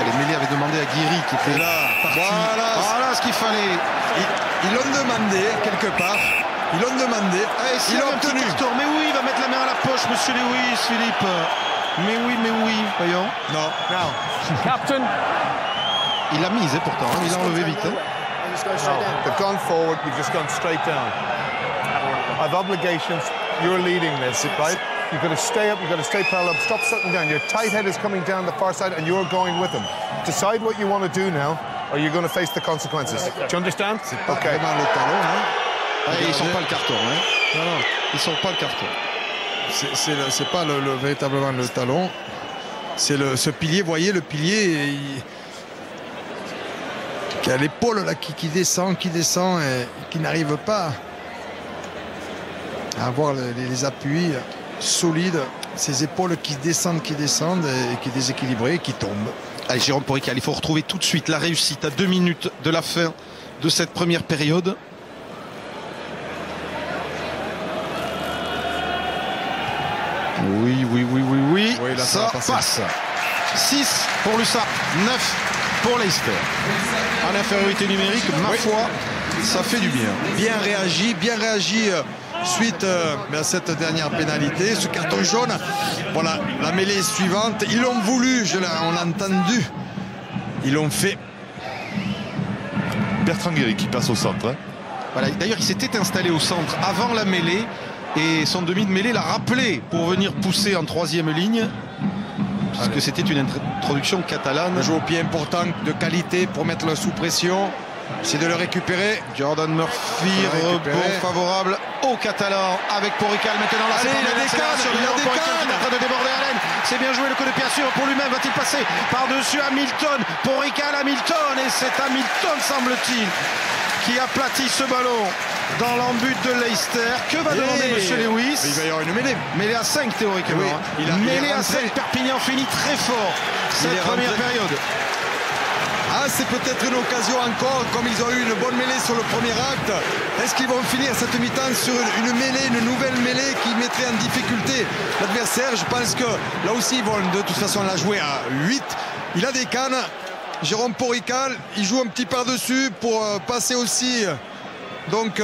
Les mêlés avaient demandé à Guiri qui était là. Voilà ce qu'il fallait. Ils l'ont demandé quelque part. Ils l'ont demandé. Il a obtenu. Mais oui, il va mettre la main à la poche, Monsieur Lewis, Philippe. Mais oui, voyons. Non. Captain. Il a misé pourtant, hein. Il a enlevé vite. Hein. They've gone forward, you've just gone straight down. I've obligations, you're leading this, right? You've got to stay up, you've got to stay parallel, stop sitting down. Your tight head is coming down the far side and you're going with them. Decide what you want to do now or you're going to face the consequences. Do you understand? C'est pas vraiment le talon, hein. Ils sont pas le carton, hein. Non, ils sont pas le carton. C'est pas véritablement le talon. C'est ce pilier, vous voyez, le pilier qui a l'épaule là qui descend et qui n'arrive pas à avoir les appuis solides. Ces épaules qui descendent et qui est déséquilibré et qui tombent. Allez, Jérôme Porrical, il faut retrouver tout de suite la réussite à 2 minutes de la fin de cette première période. Oui, là, ça passe. 6 pour l'USAP, 9 pour Leicester. À l'infériorité numérique, ma foi, ça fait du bien. Bien réagi suite à cette dernière pénalité, ce carton jaune. Voilà, la mêlée suivante. Ils l'ont voulu, on l'a entendu. Ils l'ont fait. Bertrand Guéry qui passe au centre. Hein. Voilà, d'ailleurs, il s'était installé au centre avant la mêlée. Et son demi de mêlée l'a rappelé pour venir pousser en 3e ligne. Puisque c'était une introduction catalane. Un jeu au pied important, de qualité pour mettre le sous pression. C'est de le récupérer. Jordan Murphy, rebond favorable au Catalan avec Porrical maintenant. Là, allez, il a des cannes, qui est en train de déborder Allen. C'est bien joué, le coup de pied sûr pour lui-même. Va-t-il passer par-dessus Hamilton? Porrical, Hamilton. Et c'est Hamilton, semble-t-il, qui aplatit ce ballon dans l'embut de Leicester. Que va demander Monsieur Lewis? Il va y avoir une mêlée. Mêlée à 5 théoriquement. Oui, mêlée à 5. Perpignan finit très fort cette première période. Ah, c'est peut-être une occasion encore, comme ils ont eu une bonne mêlée sur le premier acte. Est-ce qu'ils vont finir cette mi-temps sur une mêlée, une nouvelle mêlée qui mettrait en difficulté l'adversaire? Je pense que là aussi, ils vont de toute façon la jouer à 8. Il a des cannes. Jérôme Porrical, il joue un petit par-dessus pour passer aussi. Donc,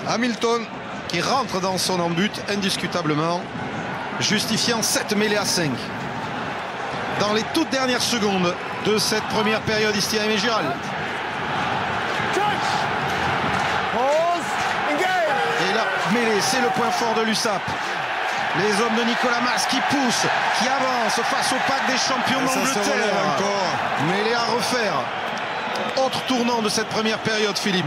Hamilton qui rentre dans son embut indiscutablement, justifiant cette mêlée à 5. Dans les toutes dernières secondes de cette première période ici à Giral. Et la mêlée, c'est le point fort de l'USAP. Les hommes de Nicolas Mas qui poussent, qui avancent face au pack des champions Ça se relève d'Angleterre. encore. Mêlée à refaire. Autre tournant de cette première période, Philippe.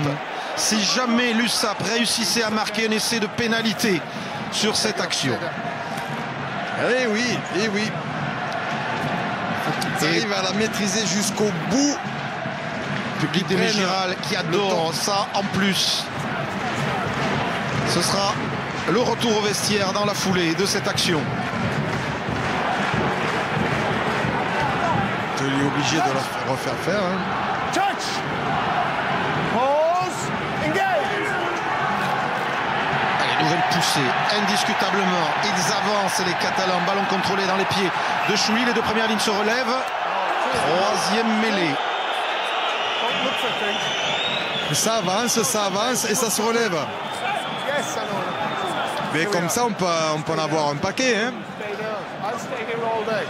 Si jamais l'USAP réussissait à marquer un essai de pénalité sur cette action. Eh oui, eh oui. Ils arrivent à la maîtriser jusqu'au bout. Public des Giral qui adore ça en plus. Ce sera le retour au vestiaire dans la foulée de cette action. Tu es obligé de la refaire faire. Hein. Touch. Pause. Engage. Allez, nouvelle poussée, indiscutablement. Ils avancent, les Catalans. Ballon contrôlé dans les pieds de Chouli. Les deux premières lignes se relèvent. Troisième mêlée. Ça avance et ça se relève. Yes, I know. Mais comme ça, on peut en avoir un paquet. Hein. Stay down. I'll stay here all day.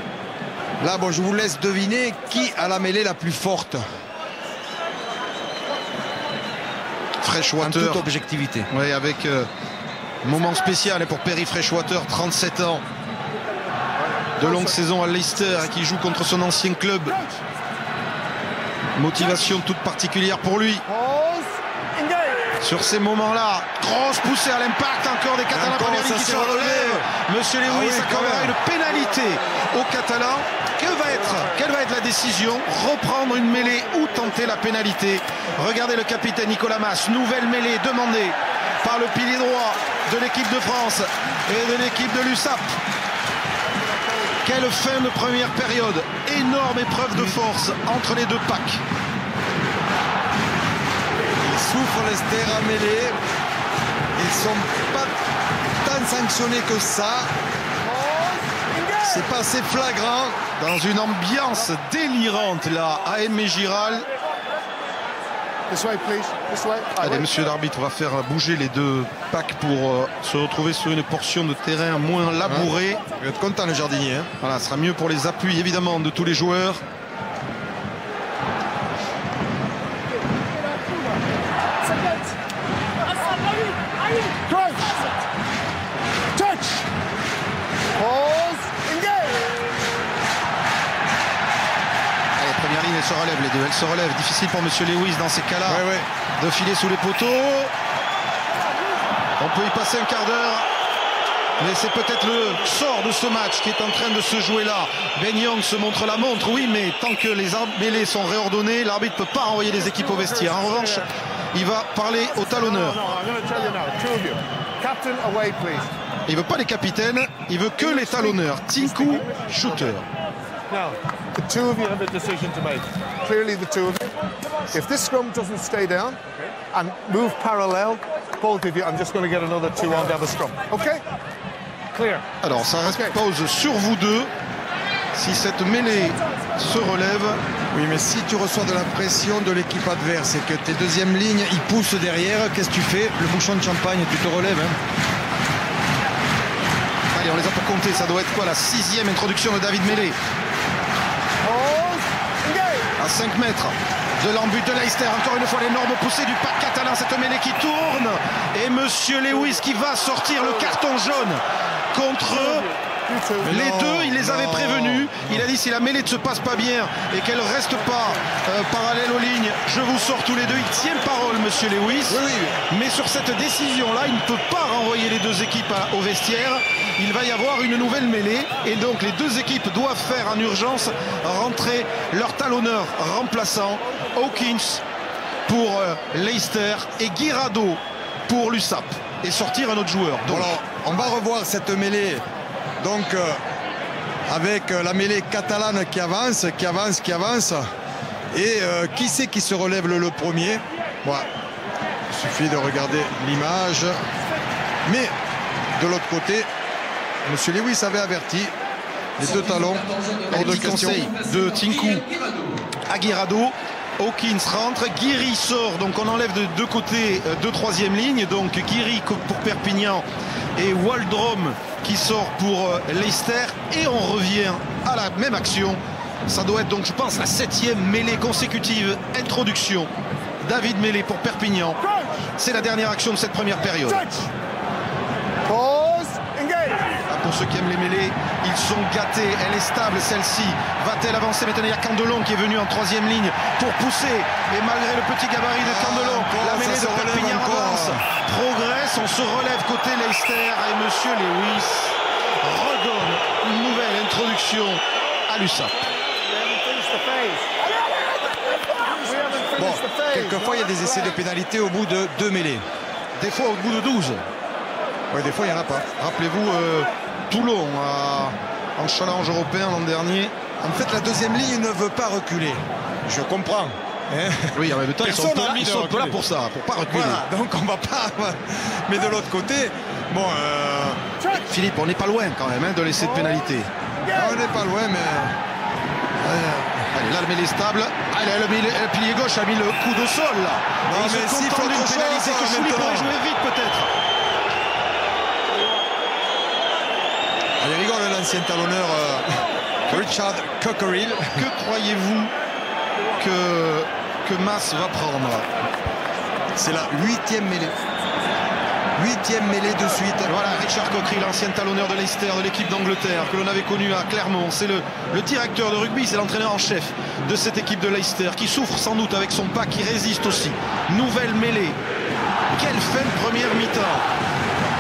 Là, bon, je vous laisse deviner qui a la mêlée la plus forte. En Freshwater. toute objectivité. Oui, avec moment spécial pour Perry Freshwater, 37 ans. De longues saisons à Leicester, qui joue contre son ancien club. Motivation toute particulière pour lui. Pause. Engage. Sur ces moments-là, grosse poussée à l'impact, encore des Catalans, Encore, première ligne ça qui se se relève. relève. Monsieur Ah Lewis oui, quand accordera même. une pénalité aux Catalans. Quelle va être la décision? Reprendre une mêlée ou tenter la pénalité? Regardez le capitaine Nicolas Mas, nouvelle mêlée demandée par le pilier droit de l'équipe de France et de l'équipe de l'USAP. Quelle fin de première période, énorme épreuve de force entre les deux packs. Ils souffrent Leicester à mêlée. Ils sont pas tant sanctionnés que ça. C'est pas assez flagrant. Dans une ambiance délirante là à Aimé Giral. This way, please. This way. Allez, monsieur l'arbitre va faire bouger les deux packs pour se retrouver sur une portion de terrain moins labourée. Il va être content le jardinier. Hein. Voilà, ce sera mieux pour les appuis évidemment de tous les joueurs. Crunch. Touch. Pause. Engage. Allez, première ligne, elle se relève les deux. Elle se relève. Difficile pour monsieur Lewis dans ces cas-là de filer sous les poteaux. On peut y passer un quart d'heure. Mais c'est peut-être le sort de ce match qui est en train de se jouer là. Ben Young se montre la montre, oui, mais tant que les mêlées sont réordonnées, l'arbitre ne peut pas renvoyer les équipes au vestiaire. En revanche, il va parler au talonneur. No, I'm going to tell you now. Two of you. Captain, away, please. Il veut pas les capitaines, il veut que les talonneurs. Tinku, shooter. Now, the two of you have a decision to make. Clearly, the two of you. If this scrum doesn't stay down and move parallel, both of you, I'm just going to get another two on to have a scrum. Okay? Clear. Alors ça repose sur vous deux. Si cette mêlée se relève, Oui, mais si tu reçois de la pression de l'équipe adverse et que tes deuxièmes lignes, ils poussent derrière, qu'est-ce que tu fais? Le bouchon de champagne, tu te relèves. Hein. allez, on les a pour compter. Ça doit être quoi, la 6e introduction de David Mêlée à 5 mètres de l'embut de Leicester. Encore une fois, l'énorme poussée du pack catalan. Cette mêlée qui tourne. Et monsieur Lewis qui va sortir le carton jaune contre les deux. Il les avait prévenus. Il a dit si la mêlée ne se passe pas bien et qu'elle ne reste pas parallèle aux lignes, je vous sors tous les deux. Il tient parole, monsieur Lewis. Oui, oui. Mais sur cette décision-là, il ne peut pas renvoyer les deux équipes au vestiaire. Il va y avoir une nouvelle mêlée et donc les deux équipes doivent faire en urgence rentrer leur talonneur remplaçant, Hawkins pour Leicester et Guirado pour l'USAP, et sortir un autre joueur. Donc, Alors, on va revoir cette mêlée. Donc, avec la mêlée catalane qui avance. Et qui c'est qui se relève le premier? Voilà. Il suffit de regarder l'image. Mais, de l'autre côté, monsieur Lewis avait averti les deux talons hors de petit question. conseil de Tinku à Guirado. Hawkins rentre, Guiri sort, donc on enlève de deux côtés deux troisième lignes, donc Guiri pour Perpignan et Waldrom qui sort pour Leicester, et on revient à la même action. Ça doit être donc, je pense, la 7e mêlée consécutive. Introduction, David Mêlée pour Perpignan. C'est la dernière action de cette première période. Pause, engage. Pour ceux qui aiment les mêlées, ils sont gâtés. Elle est stable, celle-ci. Va-t-elle avancer? Maintenant, il y a Candelon qui est venu en troisième ligne pour pousser. Et malgré le petit gabarit de Candelon, la mêlée de Perpignan avance. Progresse, on se relève côté Leicester. Et Monsieur Lewis redonne une nouvelle introduction à l'USAP. Bon, quelquefois il y a des essais de pénalité au bout de 2 mêlées. Des fois au bout de 12. Oui, des fois il n'y en a pas. Rappelez-vous Toulon en challenge européen l'an dernier. En fait, la deuxième ligne ne veut pas reculer. Je comprends. Hein. Oui, en même temps, ils sont peu là pour ça, pour pas reculer. Voilà, donc on va pas. Mais de l'autre côté, bon. Philippe, on n'est pas loin quand même de l'essai de pénalité. On n'est pas loin, mais. Allez, là, le mêlée stable. Allez, le pilier gauche a mis le coup de sol là. Non, mais s'il faut d'une pénalité que Chouli pourrait jouer vite peut-être. Il rigole l'ancien talonneur Richard Cockerill. Que croyez-vous que Mas va prendre? C'est la 8e mêlée. 8e mêlée de suite. Voilà, Richard Cockerill, l'ancien talonneur de Leicester, de l'équipe d'Angleterre, que l'on avait connu à Clermont. C'est le directeur de rugby, c'est l'entraîneur en chef de cette équipe de Leicester, qui souffre sans doute avec son pas, qui résiste aussi. Nouvelle mêlée. Quelle fin de première mi-temps.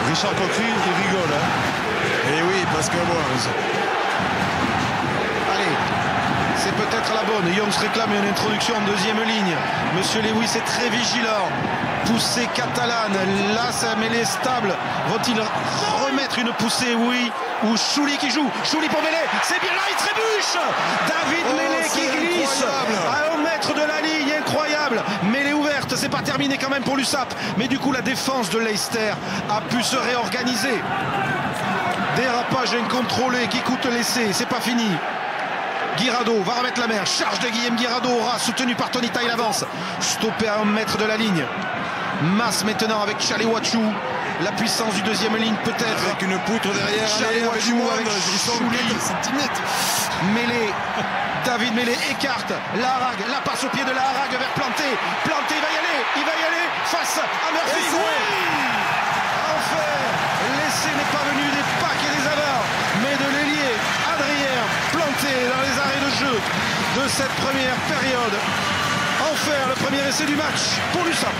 Richard Cockerill, il rigole. Et oui, parce que bon. Allez, c'est peut-être la bonne. Youngs réclame une introduction en deuxième ligne. Monsieur Lewis est très vigilant. Poussée catalane. Là, sa mêlée stable. Vont-ils remettre une poussée? Oui. Ou Chouli qui joue. Chouli pour mêler. C'est bien là, il trébuche. David Mêlée qui glisse à 1 mètre de la ligne. Incroyable. Mêlée ouverte. C'est pas terminé quand même pour l'USAP. Mais du coup, la défense de Leicester a pu se réorganiser. Dérapage incontrôlé qui coûte l'essai. C'est pas fini. Guirado va remettre la mer. Charge de Guillaume Guirado. Aura soutenu par Tony Taille avance. Stoppé à 1 mètre de la ligne. Mas maintenant avec Chalewachou. La puissance du deuxième ligne peut-être. Avec une poutre derrière. Chalewachou avec Chouli. Mêlée. David Mêlée écarte la Harag. La passe au pied de la Harag vers Planté. Planté va y aller. Il va y aller face à Murphy. Oui. Enfin, l'essai n'est pas venu des packs et des avars, mais de l'ailier Adrien Planté dans les arrêts de jeu de cette première période. Enfin, le premier essai du match pour l'USAP.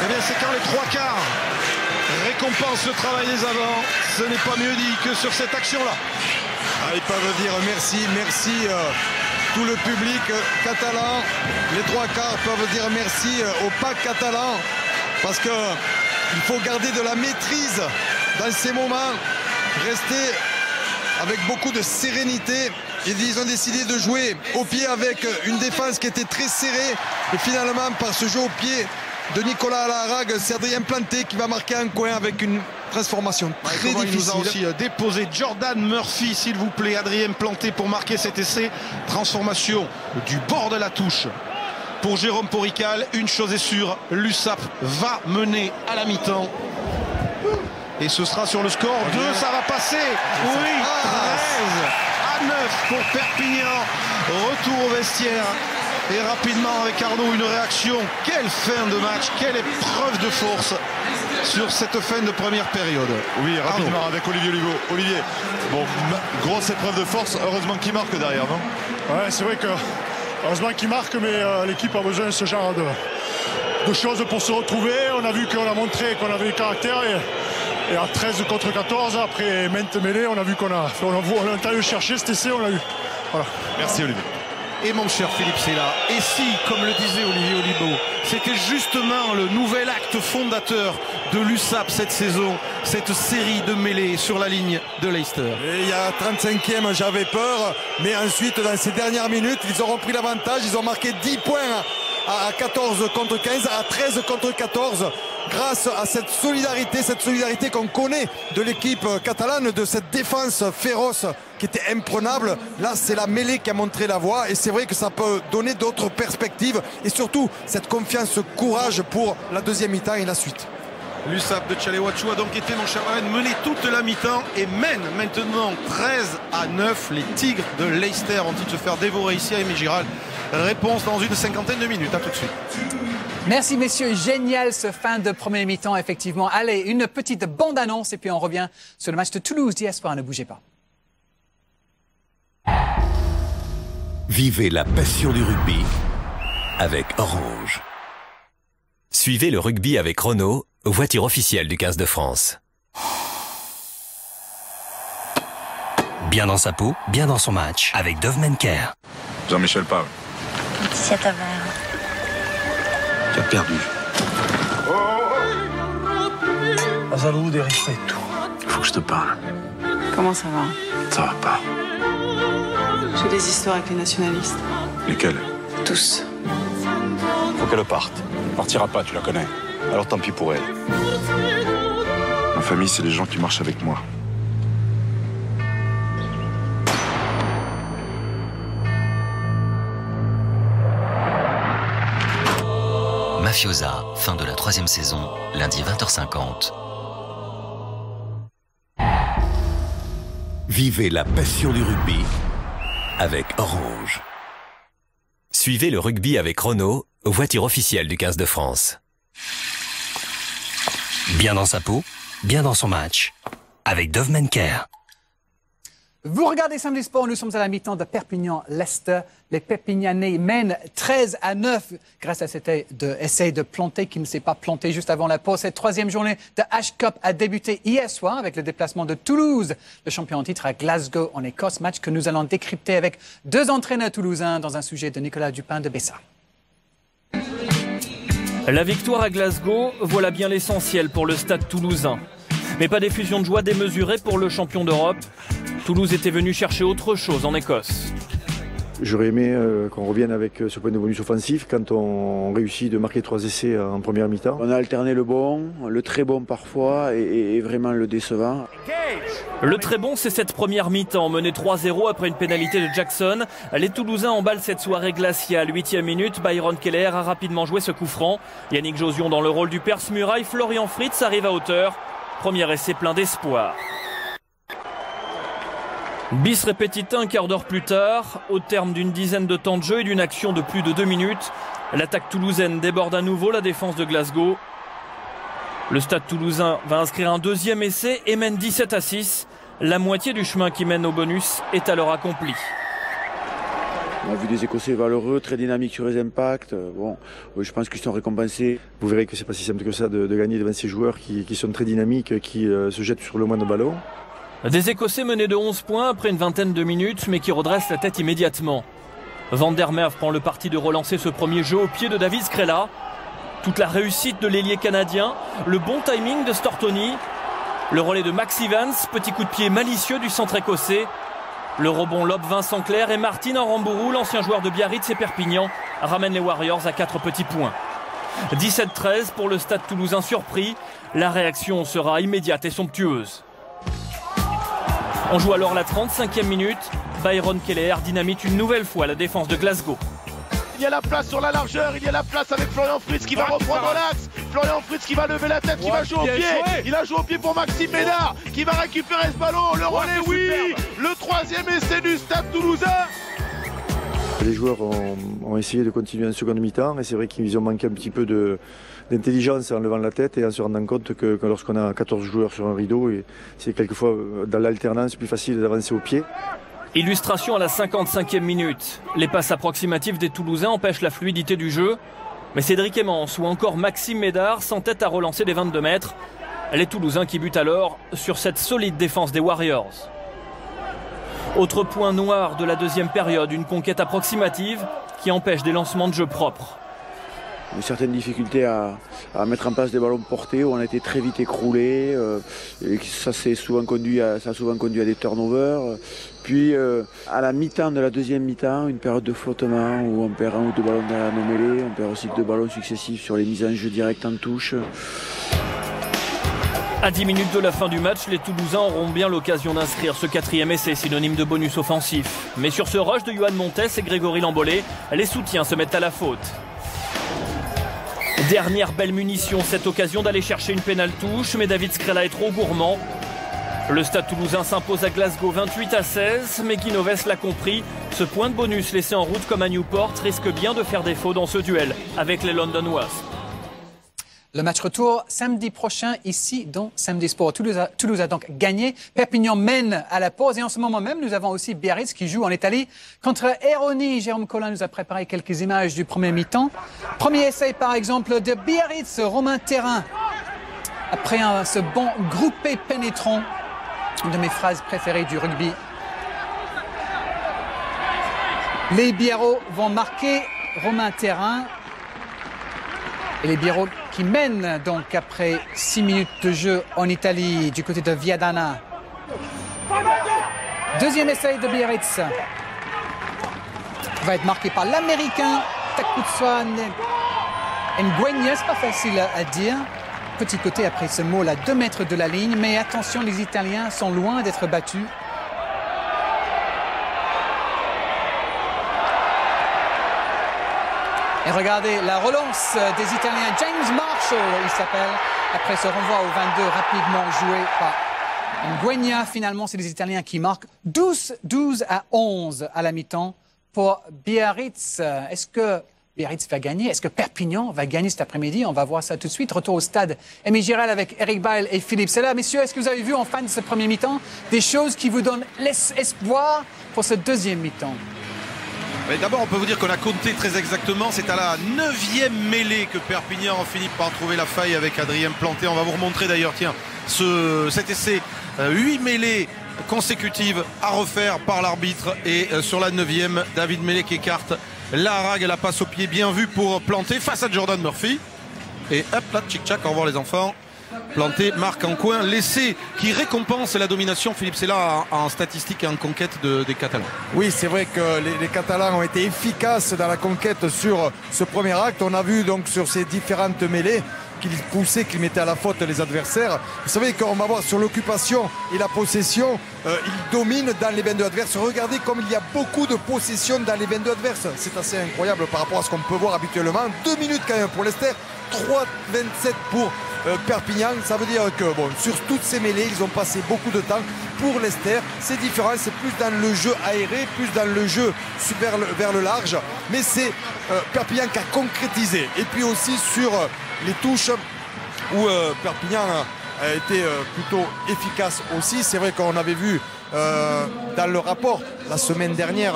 Eh bien, c'est quand les 3/4 récompensent le travail des avants. Ce n'est pas mieux dit que sur cette action-là. Ils peuvent dire merci, merci. Tout le public catalan, les 3/4 peuvent dire merci au pack catalan. Parce qu'il faut garder de la maîtrise dans ces moments, rester avec beaucoup de sérénité. Ils ont décidé de jouer au pied avec une défense qui était très serrée. Et finalement, par ce jeu au pied de Nicolas Alaharag, c'est Adrien Planté qui va marquer un coin avec une transformation très difficile. Il nous a aussi déposé Jordan Murphy, s'il vous plaît. Adrien Planté pour marquer cet essai. Transformation du bord de la touche. Pour Jérôme Porical, une chose est sûre, l'USAP va mener à la mi-temps. Et ce sera sur le score 2, ça va passer. Oui, 13/9 pour Perpignan. Retour au vestiaire. Et rapidement avec Arnaud, une réaction. Quelle fin de match, quelle épreuve de force sur cette fin de première période. Oui, rapidement avec Olivier Lugo. Olivier, bon, grosse épreuve de force. Heureusement qu'il marque derrière, non? Ouais, c'est vrai que heureusement qu'il marque, mais l'équipe a besoin de ce genre de choses pour se retrouver. On a vu qu'on a montré qu'on avait du caractère et à 13 contre 14, après maintes mêlées, on a vu qu'on a entendu le chercher cet essai, on l'a eu. Voilà. Merci Olivier. Et mon cher Philippe, c'est là. Et si, comme le disait Olivier Olibo, c'était justement le nouvel acte fondateur de l'USAP cette saison, cette série de mêlées sur la ligne de Leicester. Et il y a 35e, j'avais peur, mais ensuite, dans ces dernières minutes, ils auront pris l'avantage, ils ont marqué 10 points à 14 contre 15, à 13 contre 14, grâce à cette solidarité qu'on connaît de l'équipe catalane, de cette défense féroce qui était imprenable. Là, c'est la mêlée qui a montré la voie, et c'est vrai que ça peut donner d'autres perspectives, et surtout cette confiance, ce courage pour la deuxième mi-temps et la suite. L'USAP de Chalewachou a donc été, mon cher Alain, mené toute la mi-temps et mène maintenant 13/9. Les Tigres de Leicester vont-ils se faire dévorer ici à Aimé Giral? Réponse dans une cinquantaine de minutes. À tout de suite. Merci messieurs, génial ce fin de premier mi-temps effectivement. Allez, une petite bande-annonce et puis on revient sur le match de Toulouse d'hier soir, ne bougez pas. Vivez la passion du rugby avec Orange. Suivez le rugby avec Renault, voiture officielle du 15 de France. Bien dans sa peau, bien dans son match, avec Dove Men Care. Jean-Michel Paul. Laetitia Taverne. Tu as perdu. Saludo e rispetto. Il faut que je te parle. Comment ça va? Ça va pas. J'ai des histoires avec les nationalistes. Lesquelles? Tous. Faut qu'elle parte. Elle partira pas, tu la connais. Alors tant pis pour elle. Ma famille, c'est les gens qui marchent avec moi. Mafiosa, fin de la 3e saison, lundi 20h50. Vivez la passion du rugby avec Orange. Suivez le rugby avec Renault, voiture officielle du 15 de France. Bien dans sa peau, bien dans son match, avec Dove Men Care. Vous regardez Samedi Sport, nous sommes à la mi-temps de Perpignan-Leicester. Les Perpignanais mènent 13-9 grâce à cet essai de planter qui ne s'est pas planté juste avant la pause. Cette 3e journée de H-Cup a débuté hier soir avec le déplacement de Toulouse, le champion en titre à Glasgow en Écosse. Match que nous allons décrypter avec 2 entraîneurs toulousains dans un sujet de Nicolas Dupin de Bessa. La victoire à Glasgow, voilà bien l'essentiel pour le stade toulousain. Mais pas d'effusion de joie démesurée pour le champion d'Europe. Toulouse était venu chercher autre chose en Écosse. J'aurais aimé qu'on revienne avec ce point de bonus offensif quand on réussit de marquer 3 essais en première mi-temps. On a alterné le bon, le très bon parfois et vraiment le décevant. Le très bon, c'est cette première mi-temps, menée 3-0 après une pénalité de Jackson. Les Toulousains emballent cette soirée glaciale. 8e minute, Byron Keller a rapidement joué ce coup franc. Yannick Josion dans le rôle du perce-muraille. Florian Fritz arrive à hauteur. Premier essai plein d'espoir. Bis repetita un quart d'heure plus tard, au terme d'une dizaine de temps de jeu et d'une action de plus de 2 minutes, l'attaque toulousaine déborde à nouveau la défense de Glasgow. Le stade toulousain va inscrire un 2e essai et mène 17-6. La moitié du chemin qui mène au bonus est alors accomplie. On a vu des Écossais valeureux, très dynamiques sur les impacts. Bon, je pense qu'ils sont récompensés. Vous verrez que c'est pas si simple que ça de gagner devant ces joueurs qui sont très dynamiques, qui se jettent sur le moindre ballon. Des Écossais menés de 11 points après une vingtaine de minutes, mais qui redressent la tête immédiatement. Van der Merwe prend le parti de relancer ce premier jeu au pied de David Skrela. Toute la réussite de l'ailier canadien, le bon timing de Stortoni, le relais de Max Evans, petit coup de pied malicieux du centre écossais. Le rebond lobe Vincent Clerc et Martin Arambourou, l'ancien joueur de Biarritz et Perpignan, ramène les Warriors à 4 petits points. 17-13 pour le stade toulousain surpris. La réaction sera immédiate et somptueuse. On joue alors la 35e minute. Byron Keller dynamite une nouvelle fois la défense de Glasgow. Il y a la place sur la largeur, il y a la place avec Florian Fritz qui va reprendre l'axe. Florian Fritz qui va lever la tête, qui va jouer au pied. Il a joué au pied pour Maxime Ménard qui va récupérer ce ballon. Le relais, oui. Le 3e essai du stade toulousain. Les joueurs ont essayé de continuer en seconde mi-temps et c'est vrai qu'ils ont manqué un petit peu d'intelligence en levant la tête et en se rendant compte que lorsqu'on a 14 joueurs sur un rideau, c'est quelquefois dans l'alternance plus facile d'avancer au pied. Illustration à la 55e minute. Les passes approximatives des Toulousains empêchent la fluidité du jeu. Mais Cédric Emmans ou encore Maxime Médard s'entêtent à relancer des 22 mètres. Les Toulousains qui butent alors sur cette solide défense des Warriors. Autre point noir de la 2e période, une conquête approximative qui empêche des lancements de jeu propres. Une certaine difficulté à mettre en place des ballons portés où on a été très vite écroulé. Et ça a souvent conduit à des turnovers. Puis à la mi-temps de la 2e mi-temps, une période de flottement où on perd 1 ou 2 ballons derrière nos mêlées. On perd aussi 2 ballons successifs sur les mises en jeu directes en touche. À 10 minutes de la fin du match, les Toulousains auront bien l'occasion d'inscrire ce 4e essai, synonyme de bonus offensif. Mais sur ce rush de Yohan Montes et Grégory Lambolé, les soutiens se mettent à la faute. Dernière belle munition, cette occasion d'aller chercher une pénale touche, mais David Skrela est trop gourmand. Le stade toulousain s'impose à Glasgow 28-16, mais Guinoves l'a compris. Ce point de bonus laissé en route comme à Newport risque bien de faire défaut dans ce duel avec les London Wasps. Le match retour samedi prochain ici dans Samedi Sport. Toulouse a donc gagné. Perpignan mène à la pause et en ce moment même nous avons aussi Biarritz qui joue en Italie contre Eroni. Jérôme Collin nous a préparé quelques images du premier mi-temps. Premier essai par exemple de Biarritz, Romain Thérin. Après ce bon groupé pénétrant, une de mes phrases préférées du rugby. Les Biarros vont marquer Romain Thérin. Et les Biarros qui mènent donc après 6 minutes de jeu en Italie du côté de Viadana. Deuxième essai de Biarritz. Va être marqué par l'Américain Takutsuan Ngwenya. C'est pas facile à dire. Petit côté après ce mot là, 2 mètres de la ligne. Mais attention, les Italiens sont loin d'être battus. Et regardez la relance des Italiens. James Marshall, il s'appelle. Après ce renvoi au 22 rapidement joué par Ngwenya. Finalement, c'est les Italiens qui marquent 12-11 à la mi-temps pour Biarritz. Est-ce que Biarritz va gagner? Est-ce que Perpignan va gagner cet après-midi? On va voir ça tout de suite. Retour au stade Aimé Giral avec Eric Bail et Philippe Sella. Messieurs, est-ce que vous avez vu en fin de ce premier mi-temps des choses qui vous donnent l'espoir pour ce deuxième mi-temps? D'abord, on peut vous dire qu'on a compté très exactement. C'est à la 9e mêlée que Perpignan finit par trouver la faille avec Adrien Planté. On va vous remontrer d'ailleurs, tiens, cet essai. 8 mêlées consécutives à refaire par l'arbitre. Et sur la 9e, David Mellé qui écarte la harague, la passe au pied bien vue pour Planté face à Jordan Murphy. Et hop là, tchic-tchac, au revoir les enfants. Planté marque en coin, l'essai qui récompense la domination, Philippe Sella, en statistique et en conquête des Catalans. Oui, c'est vrai que les Catalans ont été efficaces dans la conquête sur ce premier acte. On a vu donc sur ces différentes mêlées qu'ils poussaient, qu'ils mettaient à la faute les adversaires. Vous savez qu'on va voir sur l'occupation et la possession, ils dominent dans les 22 adverses. Regardez comme il y a beaucoup de possession dans les 22 adverses. C'est assez incroyable par rapport à ce qu'on peut voir habituellement. 2 minutes quand même pour Leicester, 3,27 pour Perpignan. Ça veut dire que bon, sur toutes ces mêlées, ils ont passé beaucoup de temps. Pour Leicester, c'est différent, c'est plus dans le jeu aéré, plus dans le jeu vers le large. Mais c'est Perpignan qui a concrétisé. Et puis aussi sur les touches où Perpignan a été plutôt efficace aussi. C'est vrai qu'on avait vu dans le rapport la semaine dernière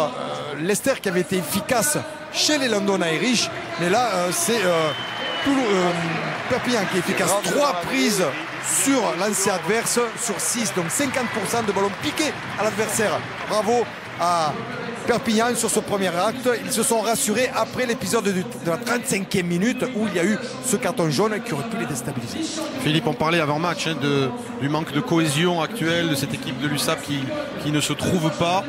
Leicester qui avait été efficace chez les London Irish. Mais là, c'est Perpignan qui est efficace. 3 prises sur lancer adverse sur 6, donc 50% de ballons piqués à l'adversaire. Bravo à Perpignan sur ce premier acte. Ils se sont rassurés après l'épisode de la 35e minute où il y a eu ce carton jaune qui aurait pu les déstabiliser. Philippe, on parlait avant match du manque de cohésion actuelle de cette équipe de l'USAP qui ne se trouve pas.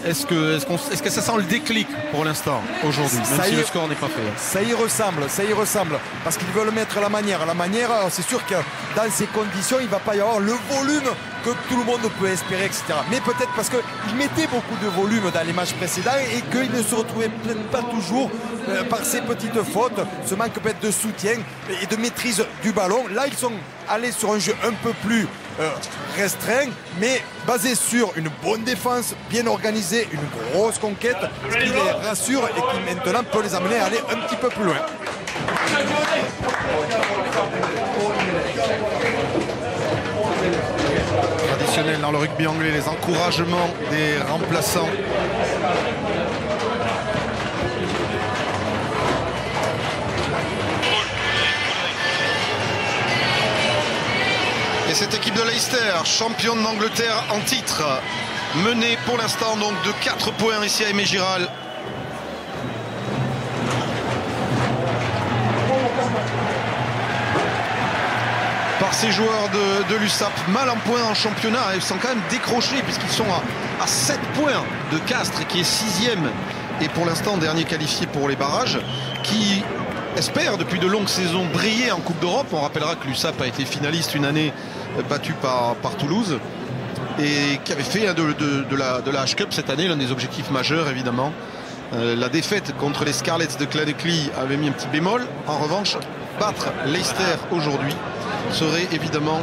Est-ce que ça sent le déclic pour l'instant aujourd'hui, même si le score n'est pas fait? Ça y ressemble, parce qu'ils veulent mettre la manière. La manière, c'est sûr que dans ces conditions, il ne va pas y avoir le volume que tout le monde peut espérer, etc. Mais peut-être parce qu'ils mettaient beaucoup de volume dans les matchs précédents et qu'ils ne se retrouvaient peut-être pas toujours par ces petites fautes, ce manque peut-être de soutien et de maîtrise du ballon. Là, ils sont allés sur un jeu un peu plus restreint, mais basé sur une bonne défense, bien organisée, une grosse conquête, ce qui les rassure et qui maintenant peut les amener à aller un petit peu plus loin. Traditionnel dans le rugby anglais, les encouragements des remplaçants. Et cette équipe de Leicester, championne d'Angleterre en titre, menée pour l'instant donc de 4 points ici à Aimé Giral. Par ces joueurs de l'USAP, mal en point en championnat, ils sont quand même décrochés puisqu'ils sont à 7 points de Castres qui est 6e et pour l'instant dernier qualifié pour les barrages, qui espère depuis de longues saisons briller en Coupe d'Europe. On rappellera que l'USAP a été finaliste une année battu par Toulouse et qui avait fait de la H-Cup cette année l'un des objectifs majeurs évidemment. La défaite contre les Scarlets de Clanecly avait mis un petit bémol. En revanche, battre Leicester aujourd'hui serait évidemment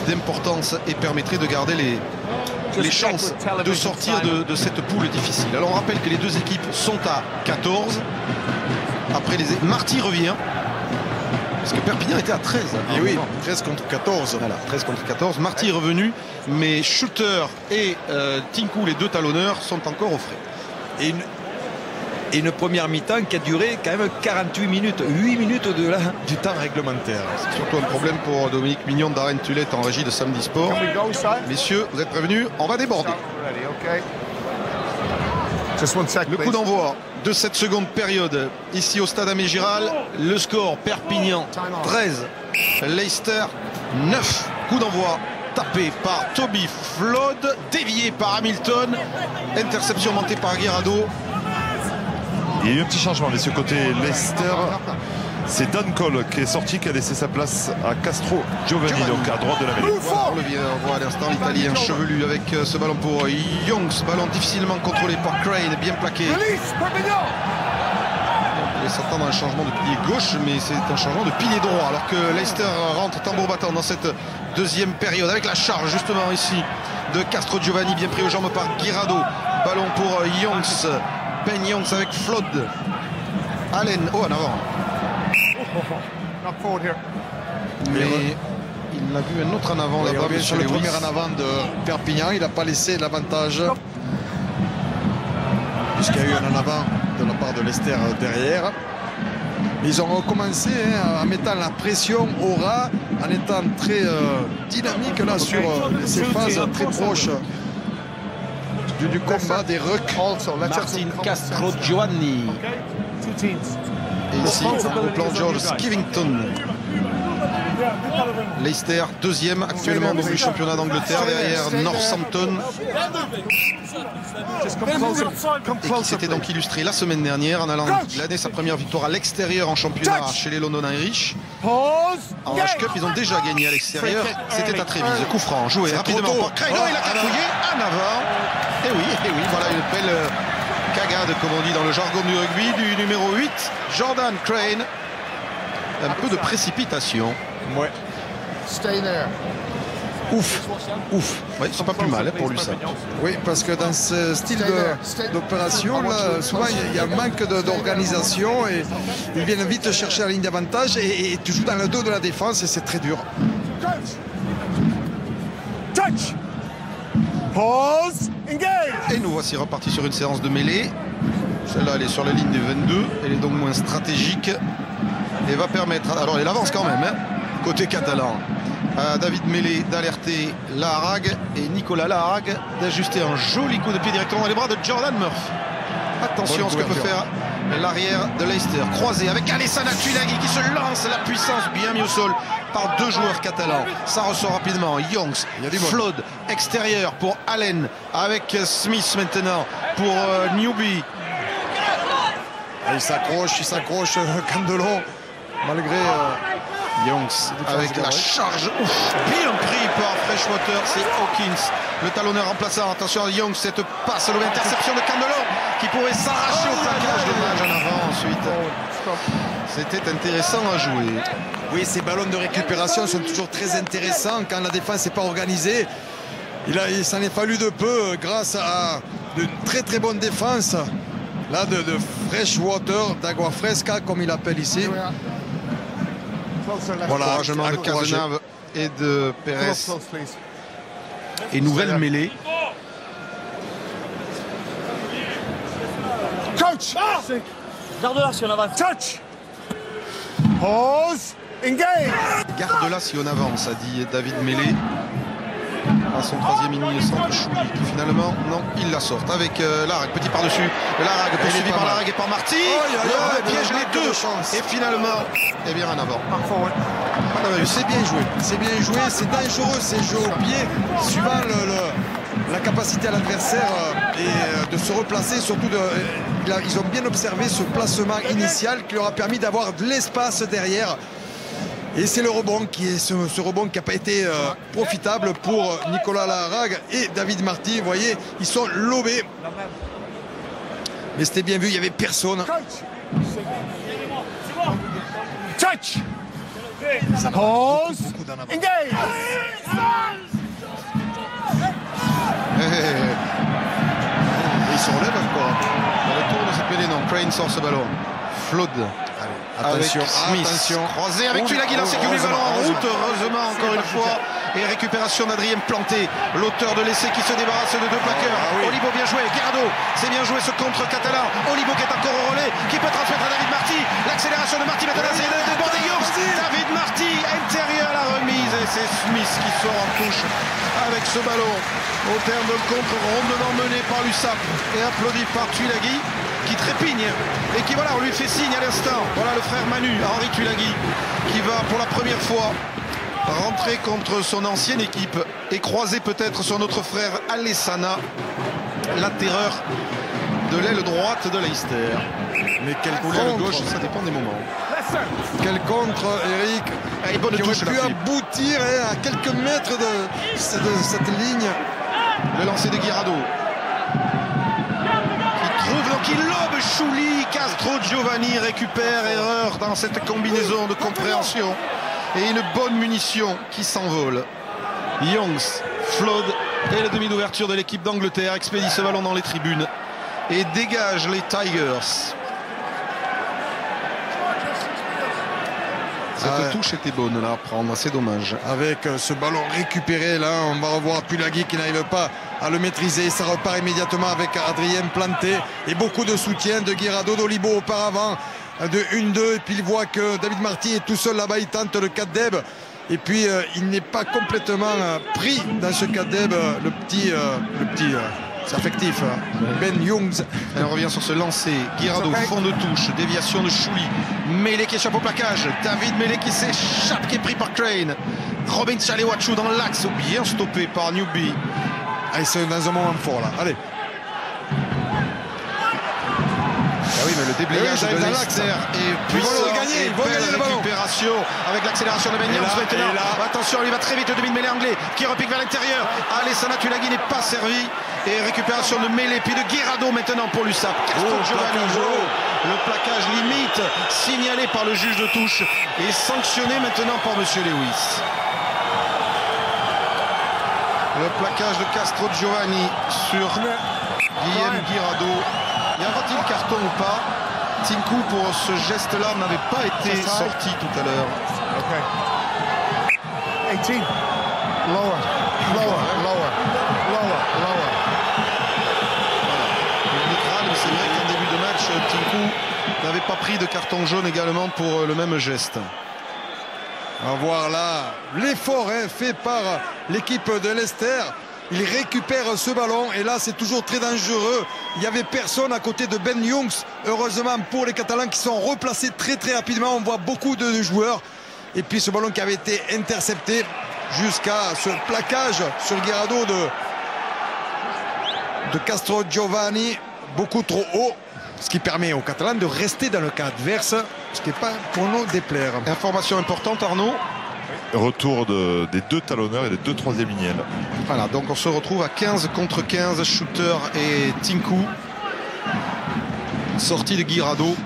d'importance et permettrait de garder les chances de sortir de cette poule difficile. Alors on rappelle que les deux équipes sont à 14. Après Marty revient. Parce que Perpignan était à 13. Et oui, 13 contre 14. Voilà, 13 contre 14. Marty est revenu, mais Shooter et Tinku, les deux talonneurs, sont encore au frais. Et une première mi-temps qui a duré quand même 48 minutes, 8 minutes au-delà du temps réglementaire. C'est surtout un problème pour Dominique Mignon, Darren Tulette en régie de Samedi Sport. Messieurs, vous êtes prévenus, on va déborder. Le coup d'envoi de cette seconde période ici au stade Aimé Giral. Le score Perpignan 13, Leicester 9. Coup d'envoi tapé par Toby Flood, dévié par Hamilton. Interception montée par Guirado. Il y a eu un petit changement de ce côté Leicester. C'est Dan Cole qui est sorti, qui a laissé sa place à Castro Giovanni, donc à droite de la mêlée. Voilà, on voit à l'instant l'Italien chevelu avec ce ballon pour Young. Ce ballon difficilement contrôlé par Crane, bien plaqué. On pouvait s'attendre à un changement de pilier gauche, mais c'est un changement de pilier droit. Alors que Leicester rentre tambour battant dans cette deuxième période avec la charge justement ici de Castro Giovanni, bien pris aux jambes par Guirado. Ballon pour Youngs. Ben Youngs avec Flood. Allen, en avant. Mais il a vu un autre en avant là-bas. Sur le premier en avant de Perpignan, il n'a pas laissé l'avantage. Puisqu'il y a eu un en avant de la part de Leicester derrière. Ils ont recommencé en mettant la pression au ras, en étant très dynamique là sur ces phases très proches du combat des rucks. Martin Castro Giovanni. Et ici, au plan George Skivington. Leicester, deuxième actuellement du championnat d'Angleterre, derrière Northampton. Et qui s'était donc illustré la semaine dernière en allant glaner sa première victoire à l'extérieur en championnat chez les London Irish. En H Cup, ils ont déjà gagné à l'extérieur. C'était à Trévise. Coup franc, joué rapidement par Craig. Il a cafouillé en avant. Et oui, voilà une belle cagade, comme on dit dans le jargon du rugby, du numéro 8, Jordan Crane. Un peu de précipitation. Ouais. Ouf. Ouais, c'est pas plus mal pour lui ça. Oui, parce que dans ce style d'opération, là, souvent il y a un manque d'organisation et ils viennent vite chercher la ligne d'avantage et tu joues dans le dos de la défense et c'est très dur. Touch. Pause. Engage. Et nous voici repartis sur une séance de mêlée. Celle-là, elle est sur la ligne des 22. Elle est donc moins stratégique. Et va permettre... Alors, elle avance quand même, côté catalan. À David Mêlé d'alerter Laharag et Nicolas Laharag d'ajuster un joli coup de pied directement dans les bras de Jordan Murphy. Attention à ce que peut faire l'arrière de Leicester. Croisé avec Alessandro Tulagi qui se lance, la puissance bien mis au sol par deux joueurs catalans. Ça ressort rapidement. Youngs, Flood, extérieur pour Allen avec Smith maintenant pour Newby. Il s'accroche Candelon malgré Youngs avec la charge. Bien pris par Freshwater, c'est Hawkins, le talonneur remplaçant. Attention à Youngs, cette passe, l'interception de Candelon qui pourrait s'arracher au plaquage. Dommage en avant ensuite. C'était intéressant à jouer. Oui, ces ballons de récupération sont toujours très intéressants quand la défense n'est pas organisée. Il s'en est fallu de peu grâce à de très très bonnes défenses. Là, de Freshwater, d'Agua Fresca, comme il appelle ici. Voilà, encouragement de Cazenave et de Pérez. Et nouvelle mêlée. Coach. Garde-la si on avance. Touch. Pause. Engage. Garde-la si on avance, a dit David Mêlé. À son troisième ligne centre, Chouli qui finalement, non, il la sort avec Laharag, petit par-dessus. Laharag poursuivi par Laharag et par Marty. Le piège les deux. Et finalement, eh bien en avant. C'est bien joué, c'est dangereux ces jeux au pied, suivant la capacité à l'adversaire et de se replacer. Surtout, ils ont bien observé ce placement initial qui leur a permis d'avoir de l'espace derrière. Et c'est le rebond ce rebond qui n'a pas été profitable pour Nicolas Laharag et David Marty. Vous voyez, ils sont lobés. Mais c'était bien vu, il n'y avait personne. Touch. Pause. Engage. Et il se relève encore. Le retour de cette mêlée, non. Crane sort ce ballon. Flood. Allez. Attention, avec Smith. attention. Croisé avec Tulagi, là c'est le ballon en route. Heureusement, encore une fois. Et récupération d'Adrien Planté, l'auteur de l'essai qui se débarrasse de deux plaqueurs. Olibo bien joué, Guirado, c'est bien joué ce contre catalan. Olibo qui est encore au relais, qui peut transmettre à David Marty. L'accélération de Marty maintenant, c'est le débord des Yours. David Marty, intérieur à la remise. Et c'est Smith qui sort en touche avec ce ballon. Au terme de contre rondement mené par l'USAP et applaudi par Tulagi, qui trépigne et qui, voilà, on lui fait signe à l'instant. Voilà le frère Manu, Henri Tulagi, qui va pour la première fois rentrer contre son ancienne équipe et croiser peut-être son autre frère Alessana, la terreur de l'aile droite de Leicester. Mais quel Ou l'aile contre, gauche, ça dépend des moments. quel contre, Eric, Et bonne qui aurait touche, pu la Philippe. aboutir à quelques mètres de cette ligne. Le lancer de Guirado. Qui trouve, donc il lobe Chouli. Castro Giovanni récupère, erreur dans cette combinaison de compréhension. Et une bonne munition qui s'envole. Youngs, Flood et le demi d'ouverture de l'équipe d'Angleterre expédie ce ballon dans les tribunes et dégage les Tigers. Cette touche était bonne là à prendre, c'est dommage. Avec ce ballon récupéré là, on va revoir Tulagi qui n'arrive pas à le maîtriser. Ça repart immédiatement avec Adrien Planté et beaucoup de soutien de Guirado, d'Olibo auparavant de 1-2. Et puis il voit que David Marty est tout seul là-bas, il tente le 4 Deb. Et puis il n'est pas complètement pris dans ce 4 Deb, le petit c'est affectif, Ben Youngs. Elle revient sur ce lancer. Guirado, fond de touche, déviation de Chouli. Mele qui échappe au plaquage. David Mele qui s'échappe, qui est pris par Crane. Robin Chalewachou dans l'axe, bien stoppé par Newby. Allez, c'est dans un moment fort là. Allez. Ah oui, mais le déblayage de Leicester est puissant. Ils vont gagner le ballon. Récupération avec l'accélération de Ben Youngs maintenant. Attention, il va très vite, David Mele anglais qui repique vers l'intérieur. Alessana Tulagi n'est pas servi. Et récupération de Mele, puis de Guirado maintenant pour l'USAP. Le plaquage limite, signalé par le juge de touche et sanctionné maintenant par Monsieur Lewis. Le plaquage de Castro Giovanni sur Guillaume Guirado. Y aura-t-il carton ou pas? Tinku pour ce geste-là n'avait pas été sorti tout à l'heure. 18. Lower. C'est vrai qu'en début de match, Tinku n'avait pas pris de carton jaune également pour le même geste. On va voir là l'effort fait par l'équipe de Leicester. Il récupère ce ballon et là c'est toujours très dangereux. Il n'y avait personne à côté de Ben Youngs. Heureusement pour les Catalans qui sont replacés très rapidement. On voit beaucoup de joueurs. Et puis ce ballon qui avait été intercepté jusqu'à ce plaquage sur Guirado de Castro Giovanni. Beaucoup trop haut, ce qui permet aux Catalans de rester dans le camp adverse, ce qui n'est pas pour nous déplaire. Information importante, Arnaud. Retour des deux talonneurs et des deux troisième lignels. Voilà, donc on se retrouve à 15 contre 15, Shooter et Tinku. Sortie de Guirado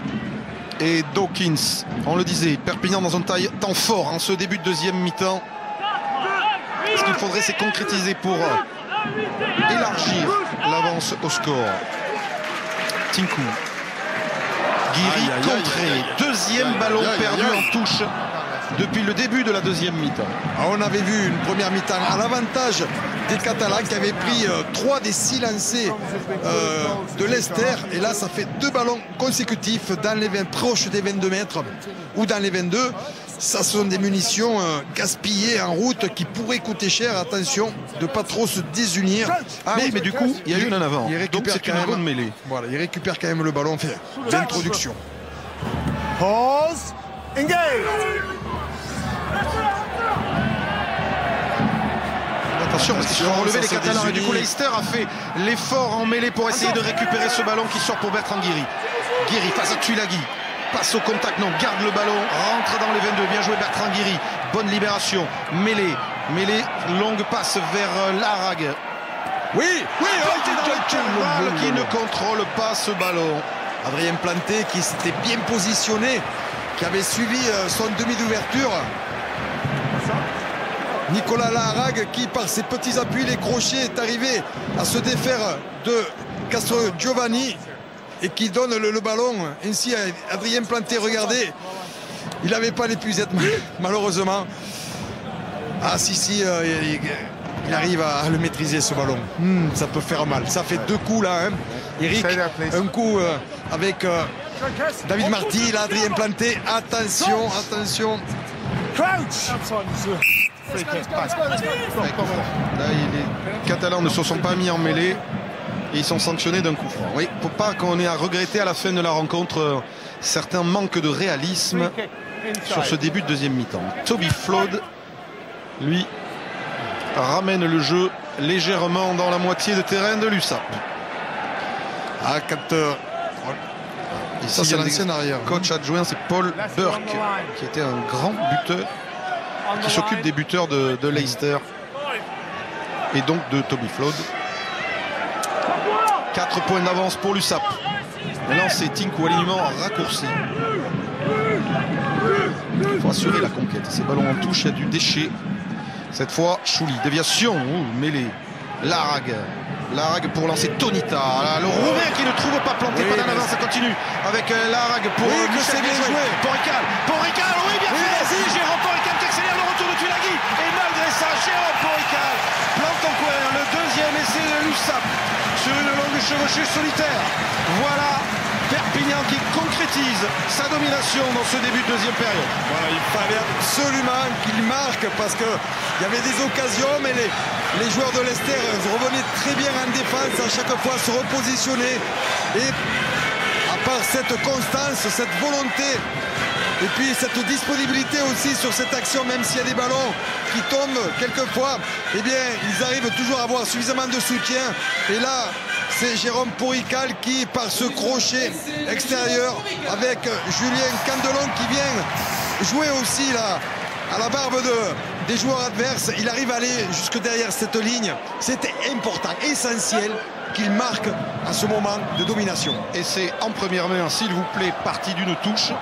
et Dawkins. On le disait, Perpignan dans un temps fort en ce début de deuxième mi-temps. Ce qu'il faudrait, c'est concrétiser pour élargir l'avance au score. Tinku. Guiri contré. Deuxième ballon perdu en touche depuis le début de la deuxième mi-temps. On avait vu une première mi-temps à l'avantage des Catalans qui avaient pris 3 des 6 lancers de Leicester. Et là, ça fait 2 ballons consécutifs dans les 20, proches des 22 mètres ou dans les 22. Ça sont des munitions gaspillées en route qui pourraient coûter cher. Attention de ne pas trop se désunir. Mais du coup, il y a eu un avant. Donc c'est une bonne mêlée. Voilà, il récupère quand même le ballon d'introduction. Pause. Engage. Attention, parce qu'ils vont relever les Catalans. Et du coup, Leicester a fait l'effort en mêlée pour essayer de récupérer ce ballon qui sort pour Bertrand Guiri. Guiri face à Tulagi. Passe au contact, non, garde le ballon, rentre dans les 22, bien joué Bertrand Guiri, bonne libération, mêlée, longue passe vers Larag. Oui, qui ne contrôle pas ce ballon. Adrien Planté qui s'était bien positionné, qui avait suivi son demi d'ouverture. Nicolas Larag qui par ses petits appuis, les crochets, est arrivé à se défaire de Castro Giovanni et qui donne le ballon ainsi à Adrien Planté. Regardez, Il n'avait pas l'épuisette, malheureusement. Ah si, il arrive à le maîtriser, ce ballon. Ça peut faire mal. Ça fait 2 coups là, hein. Eric, un coup avec David Marty, là, Adrien Planté. Attention. Là, les Catalans ne se sont pas mis en mêlée et ils sont sanctionnés d'un coup franc. Oui, faut pas qu'on ait à regretter à la fin de la rencontre certains manques de réalisme sur ce début de deuxième mi-temps. Toby Flood, lui, ramène le jeu légèrement dans la moitié de terrain de l'USAP. Ah, quand ici, c'est l'ancien arrière. Coach adjoint, c'est Paul Burke, qui était un grand buteur, qui s'occupe des buteurs de Leicester et donc de Toby Flood. 4 points d'avance pour l'USAP. Maintenant, c'est Tinku, alignement raccourci. Il faut assurer la conquête. Ces ballons en touche, il y a du déchet. Cette fois, Chouli, déviation, mêlée. Larag pour lancer Tonita. Là, le Roumain qui ne trouve pas planté. Pas d'en avant, ça continue avec Larag pour c'est bien joué. Porrical, oui, bien fait. Jérôme Porrical qui accélère le retour de Tuilagi. Et malgré ça, Jérôme Porrical plante en coin le deuxième essai de l'USAP sur une longue chevauchée solitaire. Voilà Perpignan qui concrétise sa domination dans ce début de deuxième période. Voilà, il fallait absolument qu'il marque parce qu'il y avait des occasions, mais les joueurs de Leicester revenaient très bien en défense, à chaque fois se repositionner. Et à part cette constance, cette volonté, et puis cette disponibilité aussi sur cette action, même s'il y a des ballons qui tombent quelquefois, eh bien, ils arrivent toujours à avoir suffisamment de soutien. Et là, c'est Jérôme Porrical qui, par ce crochet extérieur, avec Julien Candelon qui vient jouer aussi là, à la barbe des joueurs adverses, il arrive à aller jusque derrière cette ligne. C'était important, essentiel qu'il marque à ce moment de domination. Et c'est en première main, s'il vous plaît, parti d'une touche.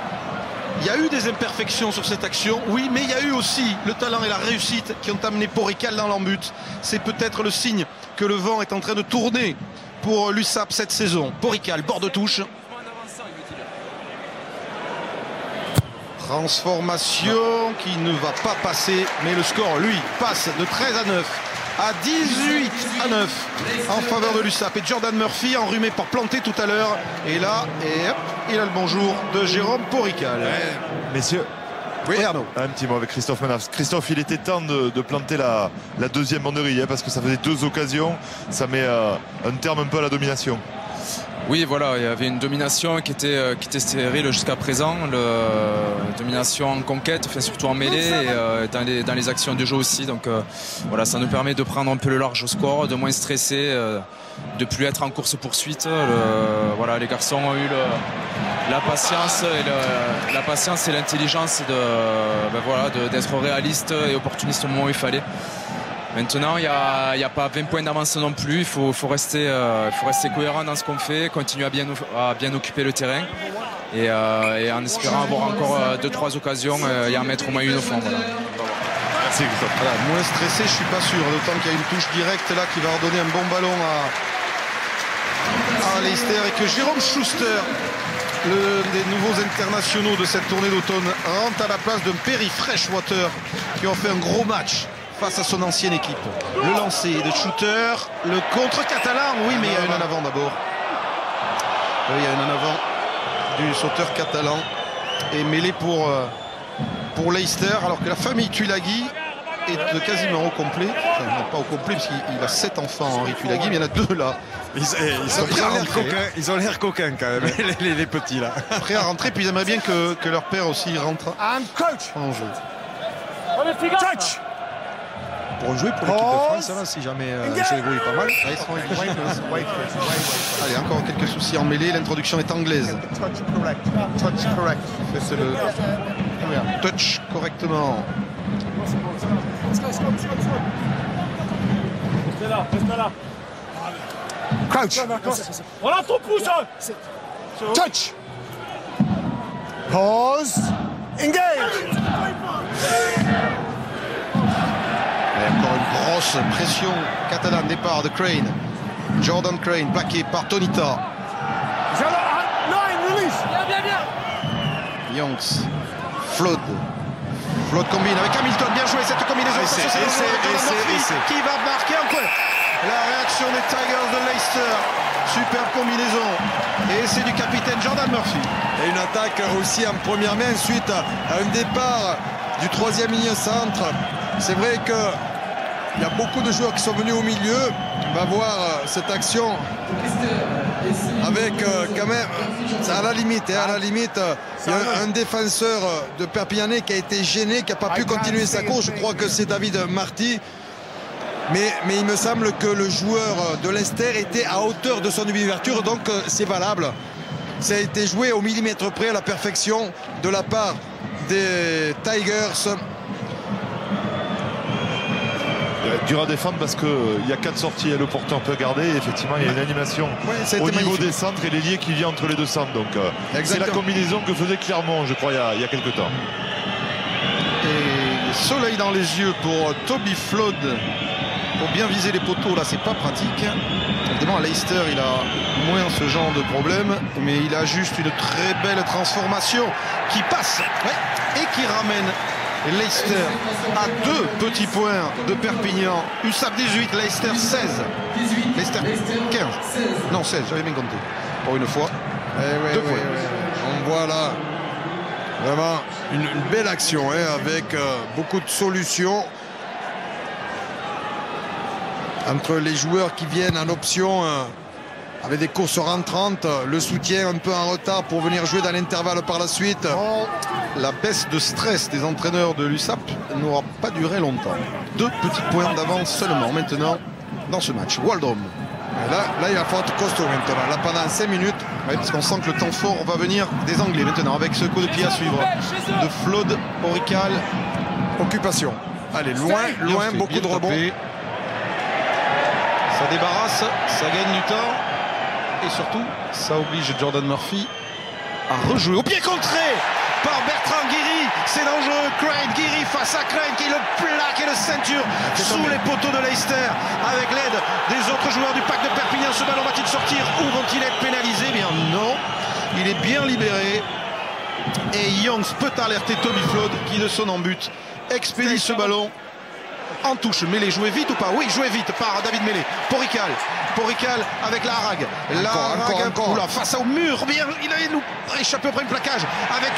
Il y a eu des imperfections sur cette action, oui, mais il y a eu aussi le talent et la réussite qui ont amené Porrical dans l'embut. C'est peut-être le signe que le vent est en train de tourner pour l'USAP cette saison. Porrical, bord de touche. Transformation qui ne va pas passer, mais le score, lui, passe de 13 à 9 à 18 à 9 en faveur de l'USAP. Et Jordan Murphy, enrhumé par planter tout à l'heure. Et là, et hop, il a le bonjour de Jérôme Porrical. Messieurs, oui, Arnaud. Un petit mot avec Christophe Menard. Christophe, il était temps de planter la deuxième banderie, parce que ça faisait 2 occasions. Ça met un terme un peu à la domination. Oui, voilà, il y avait une domination qui était stérile jusqu'à présent. Domination en conquête, surtout en mêlée et dans les actions de jeu aussi. Donc voilà, ça nous permet de prendre un peu le large au score, de moins stresser, de plus être en course-poursuite. Voilà, les garçons ont eu la patience et l'intelligence d'être réaliste et opportuniste au moment où il fallait. Maintenant, il n'y a pas 20 points d'avance non plus. Il faut rester cohérent dans ce qu'on fait, continuer à bien occuper le terrain et en espérant avoir encore 2-3 occasions et en mettre au moins une au fond. Voilà. Merci Christophe. Voilà, moins stressé, je ne suis pas sûr. D'autant qu'il y a une touche directe là qui va redonner un bon ballon à Leicester et que Jérôme Schuster, l'un des nouveaux internationaux de cette tournée d'automne, rentre à la place de Perry Freshwater qui ont fait un gros match face à son ancienne équipe. Le lancer de Shooter, le contre catalan, oui, mais il y a une en avant d'abord. Oui, il y a une en avant du sauteur catalan et mêlé pour Leicester, alors que la famille Tuilagi est quasiment au complet. Enfin, non, pas au complet, parce qu'il a 7 enfants, Henri Tuilagi, mais il y en a 2 là. Ils ont l'air coquins quand même, les petits là. Prêts à rentrer, puis ils aimeraient bien que leur père aussi rentre en jeu. Pour jouer pour l'équipe de France, là, si jamais ils se débrouillent pas mal. Là, ils seront éligibles. Allez, encore quelques soucis en mêlée. L'introduction est anglaise. C'est le touch correctement. Crouch. Voilà ton pouce. Touch. Pause. Engage. Et encore une grosse pression catalane. Départ de Crane. Jordan Crane, plaqué par Tonita. Youngs, Flood, Flood combine avec Hamilton, bien joué cette combinaison. Qui va marquer un point. La réaction des Tigers de Leicester. Superbe combinaison. Et c'est du capitaine Jordan Murphy. Et une attaque aussi en première main suite à un départ du troisième ligne centre. C'est vrai qu'il y a beaucoup de joueurs qui sont venus au milieu. On va voir cette action avec quand même, à la limite, il y a un défenseur de Perpignanais qui a été gêné, qui n'a pas pu continuer sa course. Je crois que c'est David Marty. Mais il me semble que le joueur de Leicester était à hauteur de son ouverture, donc c'est valable. Ça a été joué au millimètre près à la perfection de la part des Tigers. Dur à défendre parce qu'il y a 4 sorties et le porteur peut garder. Et effectivement, il y a une animation au niveau des centres et l'ailier qui vient entre les deux centres. Donc c'est la combinaison que faisait Clermont, je crois, il y a quelques temps. Et soleil dans les yeux pour Toby Flood. Pour bien viser les poteaux, là, c'est pas pratique. Évidemment, à Leicester, il a moins ce genre de problème, mais il a juste une très belle transformation qui passe et qui ramène Leicester à 2 petits points de Perpignan. USAP 18, Leicester 16. Leicester 15. Non, 16, j'avais bien compté. Pour une fois. 2 points. On voit là vraiment une belle action avec beaucoup de solutions. Entre les joueurs qui viennent en option avec des courses rentrantes, le soutien un peu en retard pour venir jouer dans l'intervalle par la suite. La baisse de stress des entraîneurs de l'USAP n'aura pas duré longtemps. 2 petits points d'avance seulement maintenant dans ce match. Waldrom. Là, il va falloir être costaud maintenant. Là, pendant 5 minutes. Oui, parce qu'on sent que le temps fort va venir des Anglais maintenant avec ce coup de pied à suivre de Flood, Orical. Occupation. Allez, loin, beaucoup de rebonds. Ça débarrasse, ça gagne du temps et surtout ça oblige Jordan Murphy à rejouer au pied contré par Bertrand Guiri. C'est dangereux. Crane, Guiri face à Crane qui le plaque et le ceinture sous les poteaux de Leicester avec l'aide des autres joueurs du pack de Perpignan. Ce ballon va-t-il sortir ou vont-ils être pénalisés? Bien non, il est bien libéré et Youngs peut alerter Toby Flood qui de son but expédie ce ballon en touche. Mêlé, joué vite ou pas? Oui, joué vite par David Mêlé. Porical avec la Harag. Oula, face au mur. Bien, il a échappé après le plaquage avec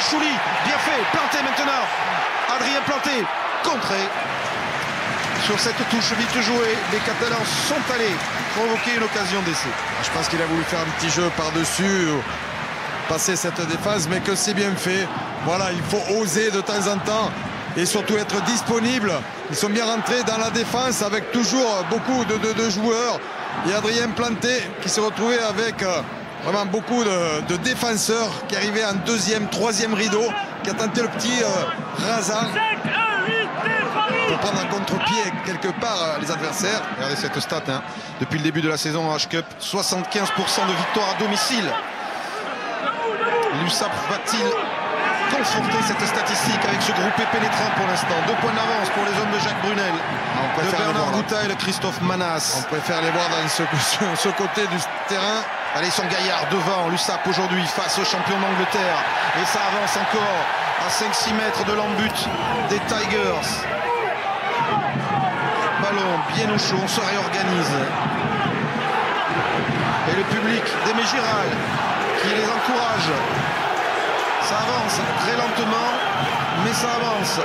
Chouli. Bien fait, planté maintenant. Adrien Planté, contré. Sur cette touche vite jouée, les Catalans sont allés provoquer une occasion d'essai. Je pense qu'il a voulu faire un petit jeu par-dessus, passer cette défense, mais que c'est bien fait. Voilà, il faut oser de temps en temps et surtout être disponible. Ils sont bien rentrés dans la défense avec toujours beaucoup de joueurs. Et Adrien Planté qui s'est retrouvé avec vraiment beaucoup de défenseurs qui arrivaient en 2e, 3e rideau, qui a tenté le petit rasant pour prendre un contre-pied quelque part les adversaires. Regardez cette stat, depuis le début de la saison en H-Cup, 75% de victoires à domicile. L'USAP va-t-il conforter cette statistique avec ce groupé pénétrant pour l'instant? 2 points d'avance pour les hommes de Jacques Brunel, de Bernard Goutail, Christophe Manas. On préfère les voir dans ce côté du terrain. Allez, son gaillard devant l'USAP aujourd'hui face aux champions d'Angleterre. Et ça avance encore à 5-6 mètres de l'embut des Tigers. Ballon bien au chaud, on se réorganise. Et le public d'Aimé Giral qui les encourage. Ça avance très lentement, mais ça avance.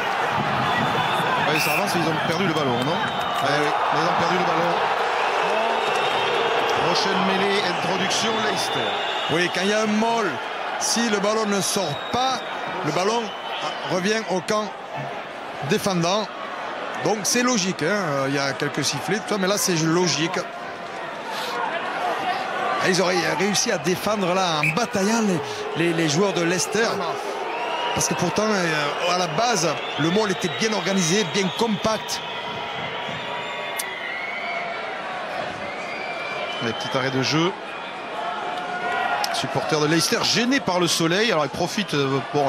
Oui, ça avance, ils ont perdu le ballon, non? Oui, ils ont perdu le ballon. Prochaine mêlée, introduction, Leicester. Oui, quand il y a un molle, si le ballon ne sort pas, le ballon revient au camp défendant. Donc c'est logique, il y a quelques sifflets, tout ça, mais là c'est logique. Ils auraient réussi à défendre là en bataillant les joueurs de Leicester. Parce que pourtant, à la base, le môle était bien organisé, bien compact. Les petits arrêts de jeu. Supporters de Leicester gênés par le soleil. Alors ils profitent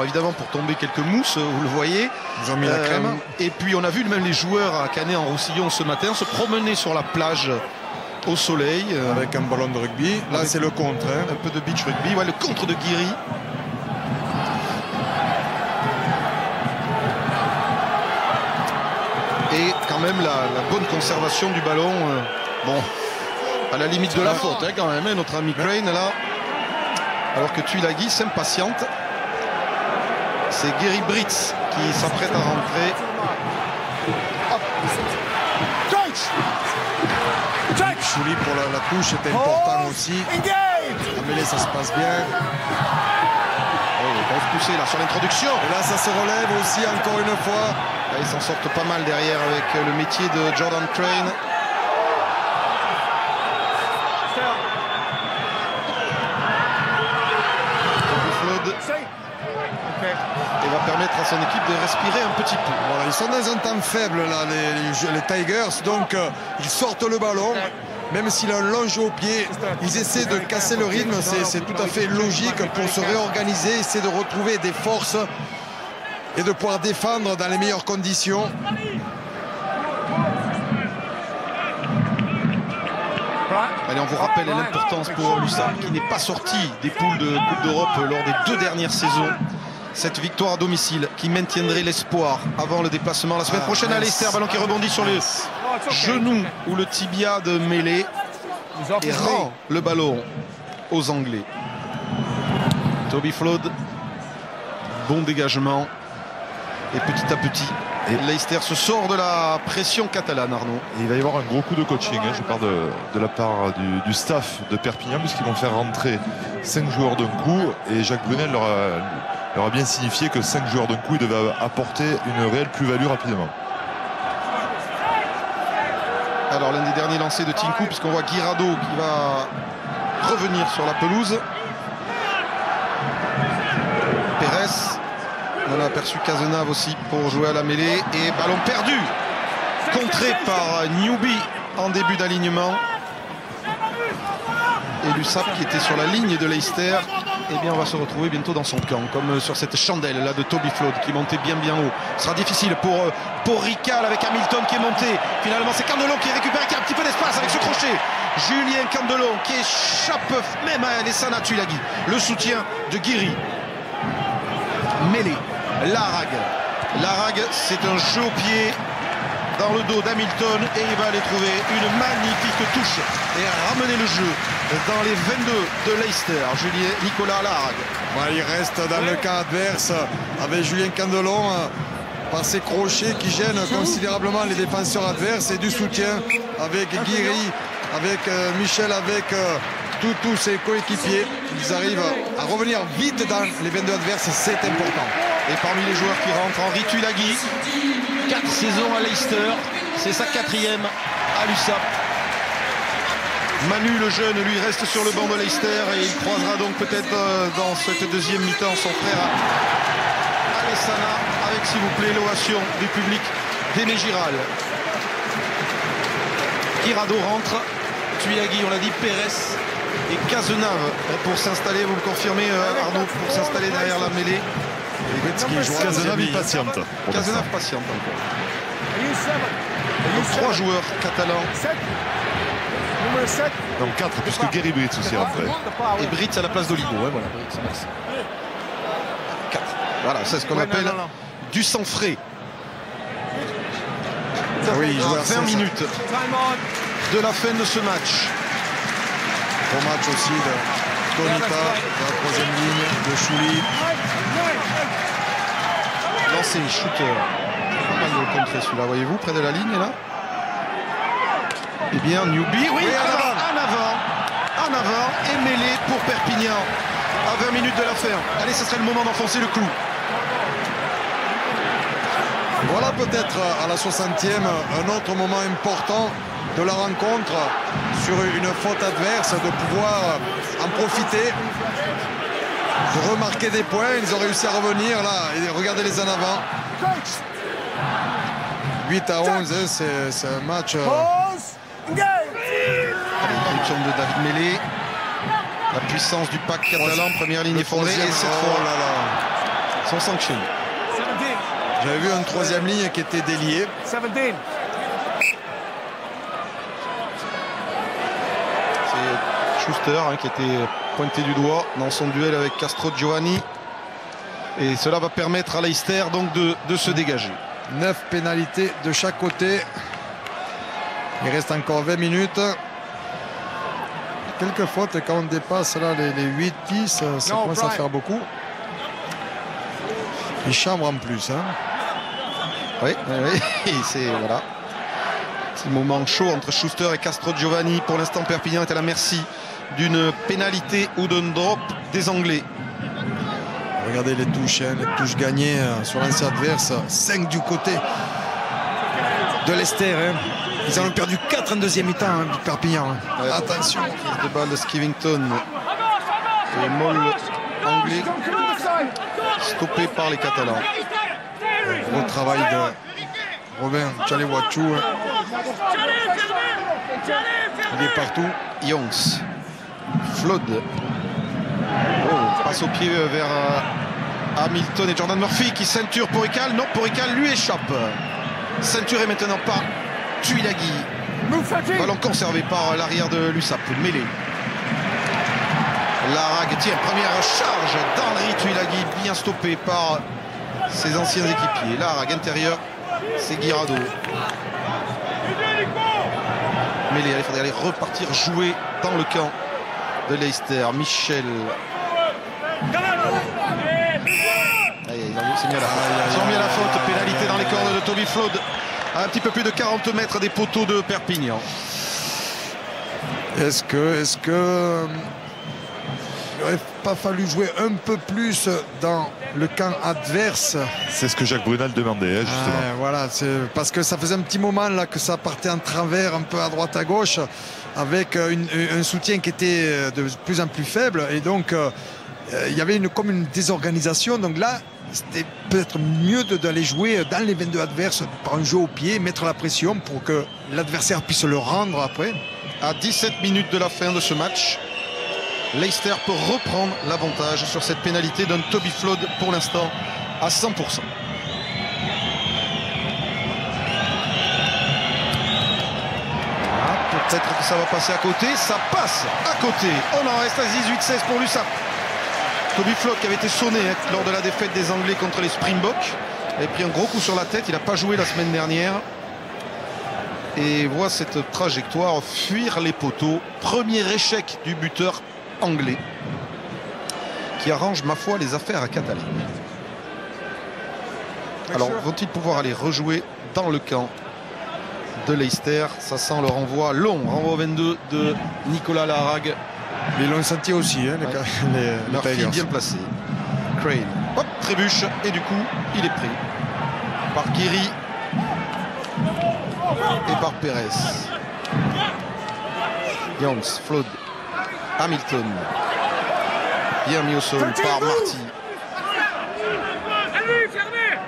évidemment pour tomber quelques mousses, vous le voyez. Ils ont mis la crème. Et puis on a vu même les joueurs à Canet-en-Roussillon ce matin se promener sur la plage au soleil. Avec un ballon de rugby. Là c'est le contre. Un peu de beach rugby. Ouais, le contre de Guiri. même la bonne conservation du ballon. Bon, à la limite de la faute quand même, notre ami Crane là. Alors que Tuilagi s'impatiente. C'est Gary Britz qui s'apprête à rentrer. Chouli pour la touche était important aussi. La mêlée, ça se passe bien. Grosse poussée là sur l'introduction. Et là, ça se relève aussi encore une fois. Là, ils s'en sortent pas mal derrière avec le métier de Jordan Crane. Et va permettre à son équipe de respirer un petit peu. Voilà, ils sont dans un temps faible là, les Tigers, donc ils sortent le ballon. Même s'il a un long jeu au pied, ils essaient de casser le rythme, c'est tout à fait logique pour se réorganiser, essayer de retrouver des forces et de pouvoir défendre dans les meilleures conditions. Allez, on vous rappelle l'importance pour l'USAP qui n'est pas sorti des poules de Coupe d'Europe lors des 2 dernières saisons. Cette victoire à domicile qui maintiendrait l'espoir avant le déplacement la semaine prochaine à Leicester. Ballon qui rebondit sur le genou ou le tibia de Mêlée et rend le ballon aux Anglais. Toby Flood, bon dégagement et petit à petit Leicester se sort de la pression catalane, Arnaud. Et il va y avoir un gros coup de coaching, je parle de la part du staff de Perpignan, puisqu'ils vont faire rentrer 5 joueurs d'un coup et Jacques Brunel leur a bien signifié que 5 joueurs d'un coup, il devait apporter une réelle plus-value rapidement. Alors l'un des derniers lancers de Tinku, puisqu'on voit Guirado qui va revenir sur la pelouse. Pérez. On a aperçu Cazenave aussi pour jouer à la mêlée. Et ballon perdu. Contré par Newby en début d'alignement. Et l'USAP qui était sur la ligne de Leicester. Eh bien, on va se retrouver bientôt dans son camp, comme sur cette chandelle là de Toby Flood qui montait bien haut. Ce sera difficile pour Rical avec Hamilton qui est monté. Finalement, c'est Candelon qui est récupéré, qui a un petit peu d'espace avec ce crochet. Julien Candelon qui échappe même à Alessana Tuilagi. Le soutien de Guiri. Mêlée. Larag, c'est un jeu au pied dans le dos d'Hamilton et il va aller trouver une magnifique touche et ramener le jeu dans les 22 de Leicester. Nicolas Larag. Il reste dans le camp adverse avec Julien Candelon par ses crochets qui gênent considérablement les défenseurs adverses et du soutien avec Guiri, avec Michel, avec tous ses coéquipiers. Ils arrivent à revenir vite dans les 22 adverses, c'est important. Et parmi les joueurs qui rentrent, Henri Tuilagi, 4 saisons à Leicester, c'est sa 4e à l'USAP. Manu le jeune, lui, reste sur le banc de Leicester et il croisera donc peut-être dans cette deuxième mi-temps son frère Alessana avec, s'il vous plaît, l'ovation du public d'Aimé Giral. Guirado rentre, Tuilagi, on l'a dit, Pérez et Cazenave pour s'installer, vous me confirmez Arnaud, pour s'installer derrière la mêlée. Cazenave patiente. Cazenave patiente encore. Donc 3 joueurs catalans. Donc 4, puisque Gary Britz aussi après. Et Britz à la place d'Oligo. Ouais, voilà. 4. Voilà, c'est ce qu'on appelle du sang frais. Oui, il joue à 20 minutes de la fin de ce match. Bon match aussi de Tonita, de la 3e ligne, de Chouli. Lancé, shooter. Pas mal de contrée celui-là, voyez-vous, près de la ligne là. Eh bien, Newby, oui, en avant, et mêlé pour Perpignan. À 20 minutes de la fin. Allez, ce serait le moment d'enfoncer le clou. Voilà peut-être à la 60e un autre moment important de la rencontre sur une faute adverse, de pouvoir en profiter, de remarquer des points. Ils ont réussi à revenir là et regardez les en avant. 8 à 11, c'est un match. Interruption de David Mêlé. La puissance du pack catalan, première ligne effondrée et cette fois sont sanctionnés. J'avais vu une 3e ligne qui était déliée. C'est Schuster qui était pointé du doigt dans son duel avec Castro Giovanni. Et cela va permettre à Leicester donc de se dégager. 9 pénalités de chaque côté. Il reste encore 20 minutes. Quelques fautes et quand on dépasse là les 8-10, ça commence à faire beaucoup. Il chambre en plus. Hein. Oui, c'est voilà. Petit moment chaud entre Schuster et Castro Giovanni. Pour l'instant, Perpignan est à la merci d'une pénalité ou d'un drop des Anglais. Regardez les touches gagnées sur l'ancien adverse. 5 du côté de Leicester. Hein. Ils en ont perdu 4 en deuxième mi-temps, hein, Perpignan. Hein. Ouais, attention, prise de balle de Skivington. Et Moll anglais stoppé par les Catalans. Gros travail de Robin Tchalewachou. Il est partout. Youngs. Flood. Oh, passe au pied vers Hamilton et Jordan Murphy qui ceinture Porrical. Non, Porrical lui échappe. Ceinturé maintenant par Tuilagi. Ballon conservé par l'arrière de l'USAP. Mêlé. Larag tire première charge d'Henri Tuilagi, bien stoppé par ses anciens équipiers. Larag intérieur, c'est Guirado. Mêlé, il faudrait aller repartir jouer dans le camp de Leicester. Michel. Ils ont mis à la faute, pénalité dans les cordes de Toby Flood, à un petit peu plus de 40 mètres des poteaux de Perpignan. Est-ce que il n'aurait pas fallu jouer un peu plus dans le camp adverse? C'est ce que Jacques Brunel demandait, justement. Voilà, parce que ça faisait un petit moment là que ça partait en travers, un peu à droite à gauche, avec un soutien qui était de plus en plus faible, et donc il y avait comme une désorganisation. Donc là, c'était peut-être mieux d'aller jouer dans les 22 adverses par un jeu au pied, mettre la pression pour que l'adversaire puisse le rendre après. À 17 minutes de la fin de ce match, Leicester peut reprendre l'avantage sur cette pénalité d'un Toby Flood pour l'instant à 100%. Peut-être que ça va passer à côté. Ça passe à côté. On en reste à 18-16 pour l'USAP. Toby Flood qui avait été sonné lors de la défaite des Anglais contre les Springboks. Il avait pris un gros coup sur la tête. Il n'a pas joué la semaine dernière. Et voit cette trajectoire fuir les poteaux. Premier échec du buteur anglais qui arrange, ma foi, les affaires à Catalan. Alors, vont-ils pouvoir aller rejouer dans le camp de Leicester? Ça sent le renvoi long, renvoi 22 de Nicolas Larag. Ils l'ont senti aussi, hein, leur fille bien placée. Crane, hop, trébuche, et du coup, il est pris par Guiri et par Pérez. Youngs, Flood, Hamilton, bien mis au sol par Marty.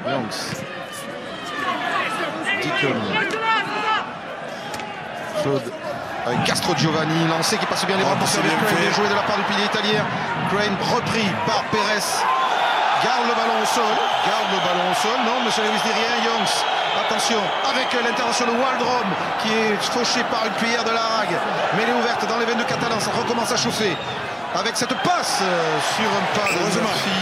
Youngs, Deacon, Flood avec Castro Giovanni, lancé qui passe bien les bras pour servir Crane, bien joué de la part du pilier italien. Crane repris par Pérez, garde le ballon au sol, non, monsieur Lewis dit rien. Youngs, attention, avec l'intervention de Waldrom qui est fauché par une cuillère de Larag. Mêlée ouverte dans les veines de Catalan, ça recommence à chauffer. Avec cette passe sur un pas de Murphy.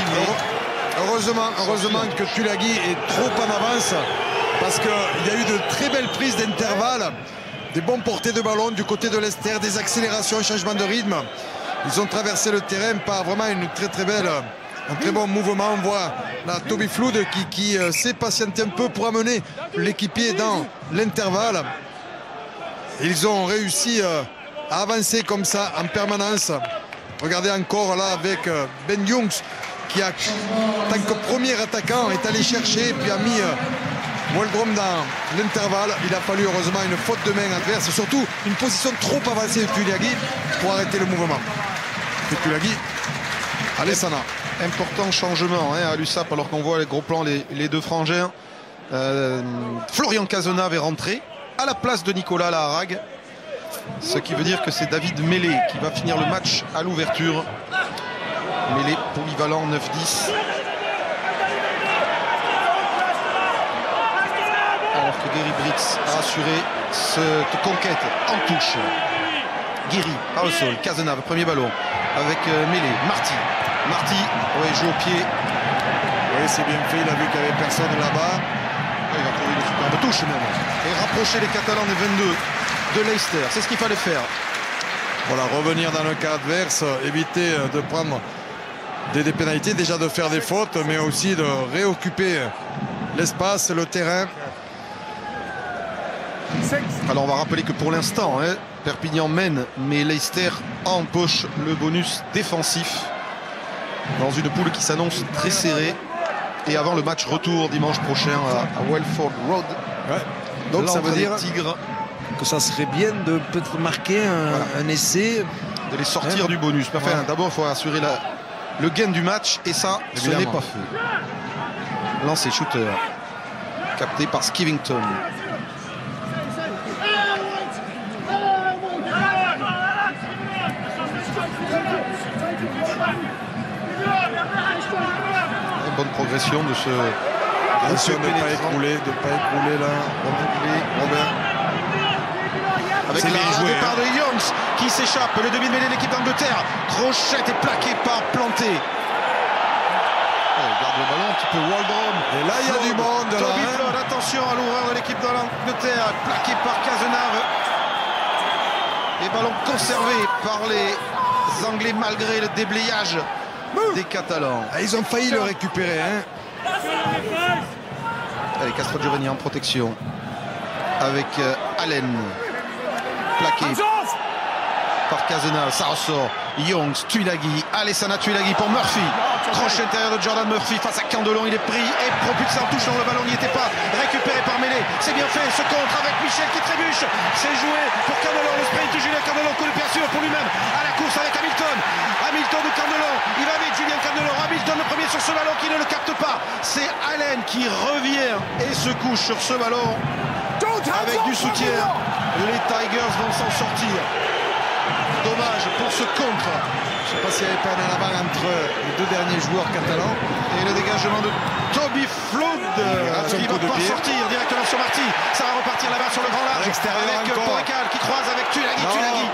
Heureusement que Tuilagi est trop en avance, parce qu'il y a eu de très belles prises d'intervalle, des bons portées de ballon du côté de Leicester, des accélérations, changement de rythme. Ils ont traversé le terrain par vraiment un très bon mouvement. On voit là Toby Flood qui s'est patienté un peu pour amener l'équipier dans l'intervalle. Ils ont réussi à avancer comme ça en permanence. Regardez encore là avec Ben Youngs qui, en tant que premier attaquant, est allé chercher et puis a mis Waldrom dans l'intervalle. Il a fallu heureusement une faute de main adverse, surtout une position trop avancée de Tuilagi pour arrêter le mouvement. Et Tuilagi, allez Sana. Important changement à l'USAP, alors qu'on voit les gros plans, les deux frangins. Florian Cazenave est rentré à la place de Nicolas Larag, ce qui veut dire que c'est David Mêlé qui va finir le match à l'ouverture. Mêlé polyvalent 9-10. Alors que Gary Brits a assuré cette conquête en touche. Guiri par le sol, Cazenave, premier ballon avec Mêlé, Marty, ouais, joue au pied. Oui, c'est bien fait, il a vu qu'il n'y avait personne là-bas. Il va trouver une superbe touche même. Et rapprocher les Catalans des 22. de Leicester. C'est ce qu'il fallait faire. Voilà, revenir dans le cas adverse, éviter de prendre des pénalités, déjà de faire des fautes, mais aussi de réoccuper l'espace, le terrain. Alors on va rappeler que pour l'instant, hein, Perpignan mène, mais Leicester empoche le bonus défensif dans une poule qui s'annonce très serrée. Et avant le match retour dimanche prochain à Welford Road. Ouais. Donc ça veut dire Tigres, que ça serait bien de peut-être marquer un essai. De les sortir du bonus. Enfin, d'abord, il faut assurer le gain du match. Et ça, ce n'est pas fait. Lancé shooter. Capté par Skivington. Bonne progression de ce... Attention de ne pas écrouler, là. Robert. Avec le départ de Youngs qui s'échappe, le demi-mêlée de l'équipe d'Angleterre. Crochet est plaqué par Planté. Garde le ballon un petit peu Waldron. Et là, il y a du monde. Toby Flood, attention à l'ouvreur de l'équipe de l'Angleterre. Plaqué par Cazenave. Et ballon conservé par les Anglais malgré le déblayage des Catalans. Ils ont failli le récupérer. Allez, Castrogiovanni en protection. Avec Allen. Plaqué par Cazenave, ça ressort. Youngs, Tuilagi, Alessandra Tuilagi pour Murphy. Crochet intérieur de Jordan Murphy face à Candelon, il est pris et propulsé en touchant le ballon, n'y était pas. Récupéré par Mêlé, c'est bien fait, ce contre avec Michel qui trébuche. C'est joué pour Candelon, le sprint de Julien Candelon, coup de pied sûr pour lui-même. À la course avec Hamilton. Hamilton de Candelon, il va vite Julien Candelon. Hamilton le premier sur ce ballon qui ne le capte pas. C'est Allen qui revient et se couche sur ce ballon. Avec du soutien, les Tigers vont s'en sortir. Dommage pour ce contre. Je ne sais pas s'il n'y avait pas un avant entre les deux derniers joueurs catalans. Et le dégagement de Toby Flood qui va pas sortir directement sur Marty. Ça va repartir là-bas sur le grand large avec Porical qui croise avec Tuilagi. Tuilagi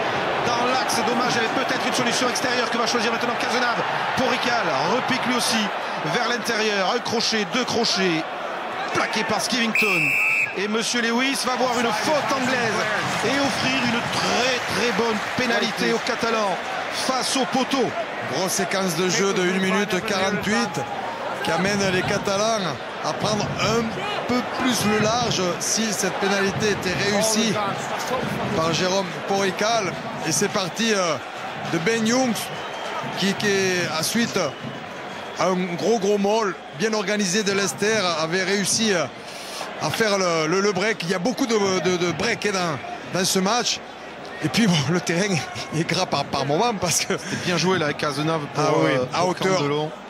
dans l'axe. Dommage, il y avait peut-être une solution extérieure que va choisir maintenant Cazenave. Porical repique lui aussi vers l'intérieur. Un crochet, deux crochets. Plaqué par Skivington. Et Monsieur Lewis va voir une faute anglaise et offrir une très bonne pénalité aux Catalans face au poteau. Grosse séquence de jeu de 1 minute 48 qui amène les Catalans à prendre un peu plus le large si cette pénalité était réussie par Jérôme Porical. Et c'est parti de Ben Youngs qui est à suite à un gros maul bien organisé de Leicester avait réussi à faire le break. Il y a beaucoup de break dans ce match. Et puis bon, le terrain est gras par moment parce que... C'était bien joué là avec Cazenave à hauteur.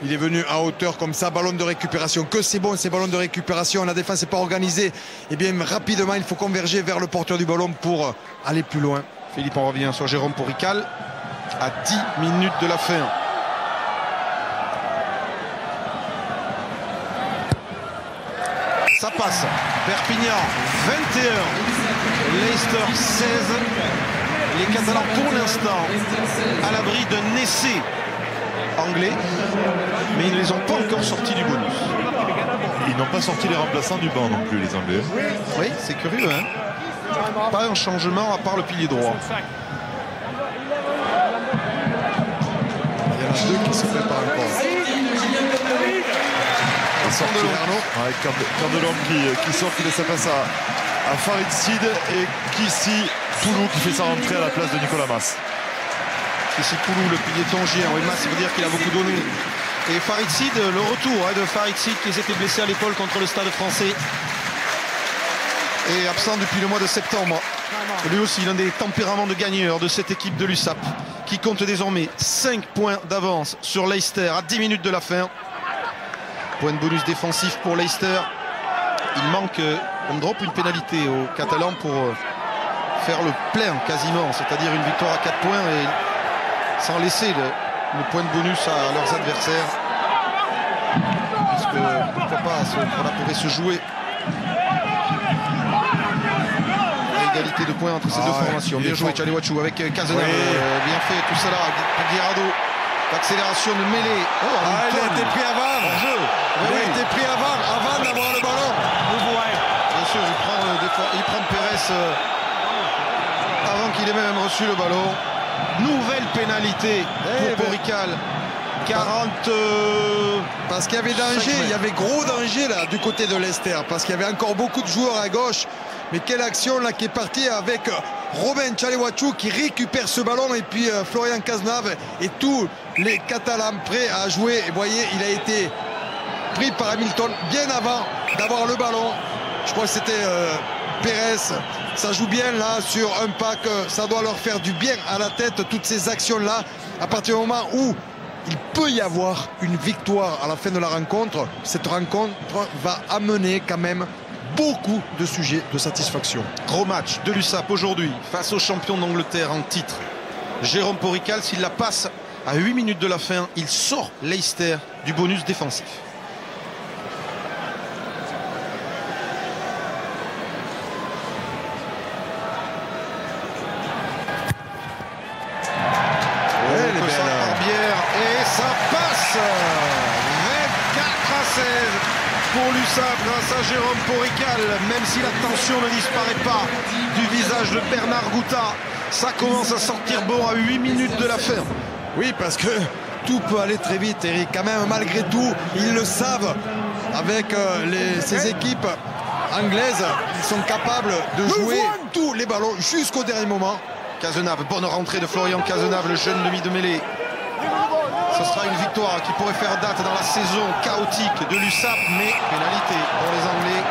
Il est venu à hauteur comme ça, ballon de récupération. Que c'est bon ces ballons de récupération. La défense n'est pas organisée. Et bien rapidement, il faut converger vers le porteur du ballon pour aller plus loin. Philippe, on revient sur Jérôme Porical à 10 minutes de la fin. Ça passe. Perpignan 21, Leicester 16. Les Catalans pour l'instant à l'abri d'un essai anglais, mais ils ne les ont pas encore sortis du bonus. Ils n'ont pas sorti les remplaçants du banc non plus, les Anglais. Oui, c'est curieux, hein. Pas un changement à part le pilier droit. Il y en a deux qui se préparent encore. Avec Candelon qui sort, qui laisse sa place à Farid Sid et Kissi Poulou qui fait sa rentrée à la place de Nicolas Mas. Kissi Poulou, le pilier tongien. Oui, Mas, ça veut dire qu'il a beaucoup donné. Et Farid Sid, le retour de Farid Sid qui s'était blessé à l'épaule contre le Stade français. Et absent depuis le mois de septembre. Lui aussi, l'un des tempéraments de gagneurs de cette équipe de l'USAP qui compte désormais 5 points d'avance sur Leicester à 10 minutes de la fin. Point de bonus défensif pour Leicester. Il manque, on drop une pénalité aux Catalans pour faire le plein quasiment, c'est-à-dire une victoire à 4 points et sans laisser le point de bonus à leurs adversaires. Puisque pourquoi pas, cela pourrait se jouer à égalité de points entre ces deux formations. Bien joué Chaliwachou avec Cazenave, bien fait tout ça là, Guirado. L'accélération de Mêlée. Il a été pris avant. Il a été pris avant d'avoir le ballon. Bien sûr, il prend Pérez il ait même reçu le ballon. Nouvelle pénalité pour Porical. 40. Parce qu'il y avait danger, il y avait gros danger là du côté de Leicester, parce qu'il y avait encore beaucoup de joueurs à gauche. Mais quelle action là qui est partie avec Robin Chalewachou qui récupère ce ballon, et puis Florian Cazenave et tous les Catalans prêts à jouer. Et vous voyez, il a été pris par Hamilton bien avant d'avoir le ballon. Je crois que c'était Pérez. Ça joue bien là sur un pack, ça doit leur faire du bien à la tête, toutes ces actions là, à partir du moment où il peut y avoir une victoire à la fin de la rencontre. Cette rencontre va amener quand même beaucoup de sujets de satisfaction. Gros match de l'USAP aujourd'hui face au champion d'Angleterre en titre. Jérôme Porical, s'il la passe à 8 minutes de la fin, il sort Leicester du bonus défensif. Pour l'USAP grâce à Jérôme Porical, même si la tension ne disparaît pas du visage de Bernard Gouta, ça commence à sortir bon à 8 minutes de la fin. Oui, parce que tout peut aller très vite, Eric. Quand même, malgré tout, ils le savent. Avec ces équipes anglaises, ils sont capables de jouer tous les ballons jusqu'au dernier moment. Cazenave, bonne rentrée de Florian Cazenave, le jeune demi de mêlée. Ce sera une victoire qui pourrait faire date dans la saison chaotique de l'USAP, mais pénalité pour les Anglais.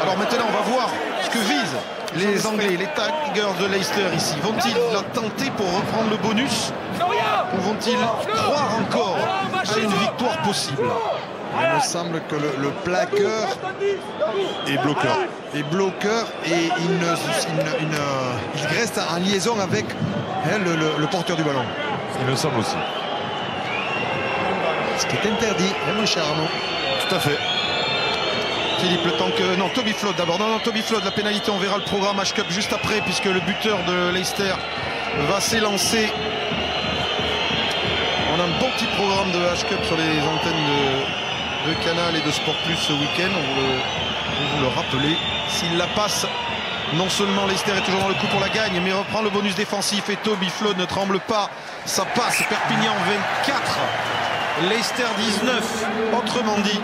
Alors maintenant, on va voir ce que visent les Anglais, les Tigers de Leicester ici. Vont-ils la tenter pour reprendre le bonus ou vont-ils croire encore à une victoire possible? Il me semble que le plaqueur est bloqueur. Et il reste en liaison avec le porteur du ballon. Il me semble aussi. Ce qui est interdit, mon cher Arnaud. Tout à fait. Philippe, le temps que... Non, Toby Flood d'abord. Non, Toby Flood, la pénalité, on verra le programme H-Cup juste après, puisque le buteur de Leicester va s'élancer. On a un bon petit programme de H-Cup sur les antennes de Canal et de Sport Plus ce week-end. On vous le rappeler. S'il la passe, non seulement Leicester est toujours dans le coup pour la gagne, mais reprend le bonus défensif et Toby Flood ne tremble pas. Ça passe. Perpignan 24. Leicester 19, autrement dit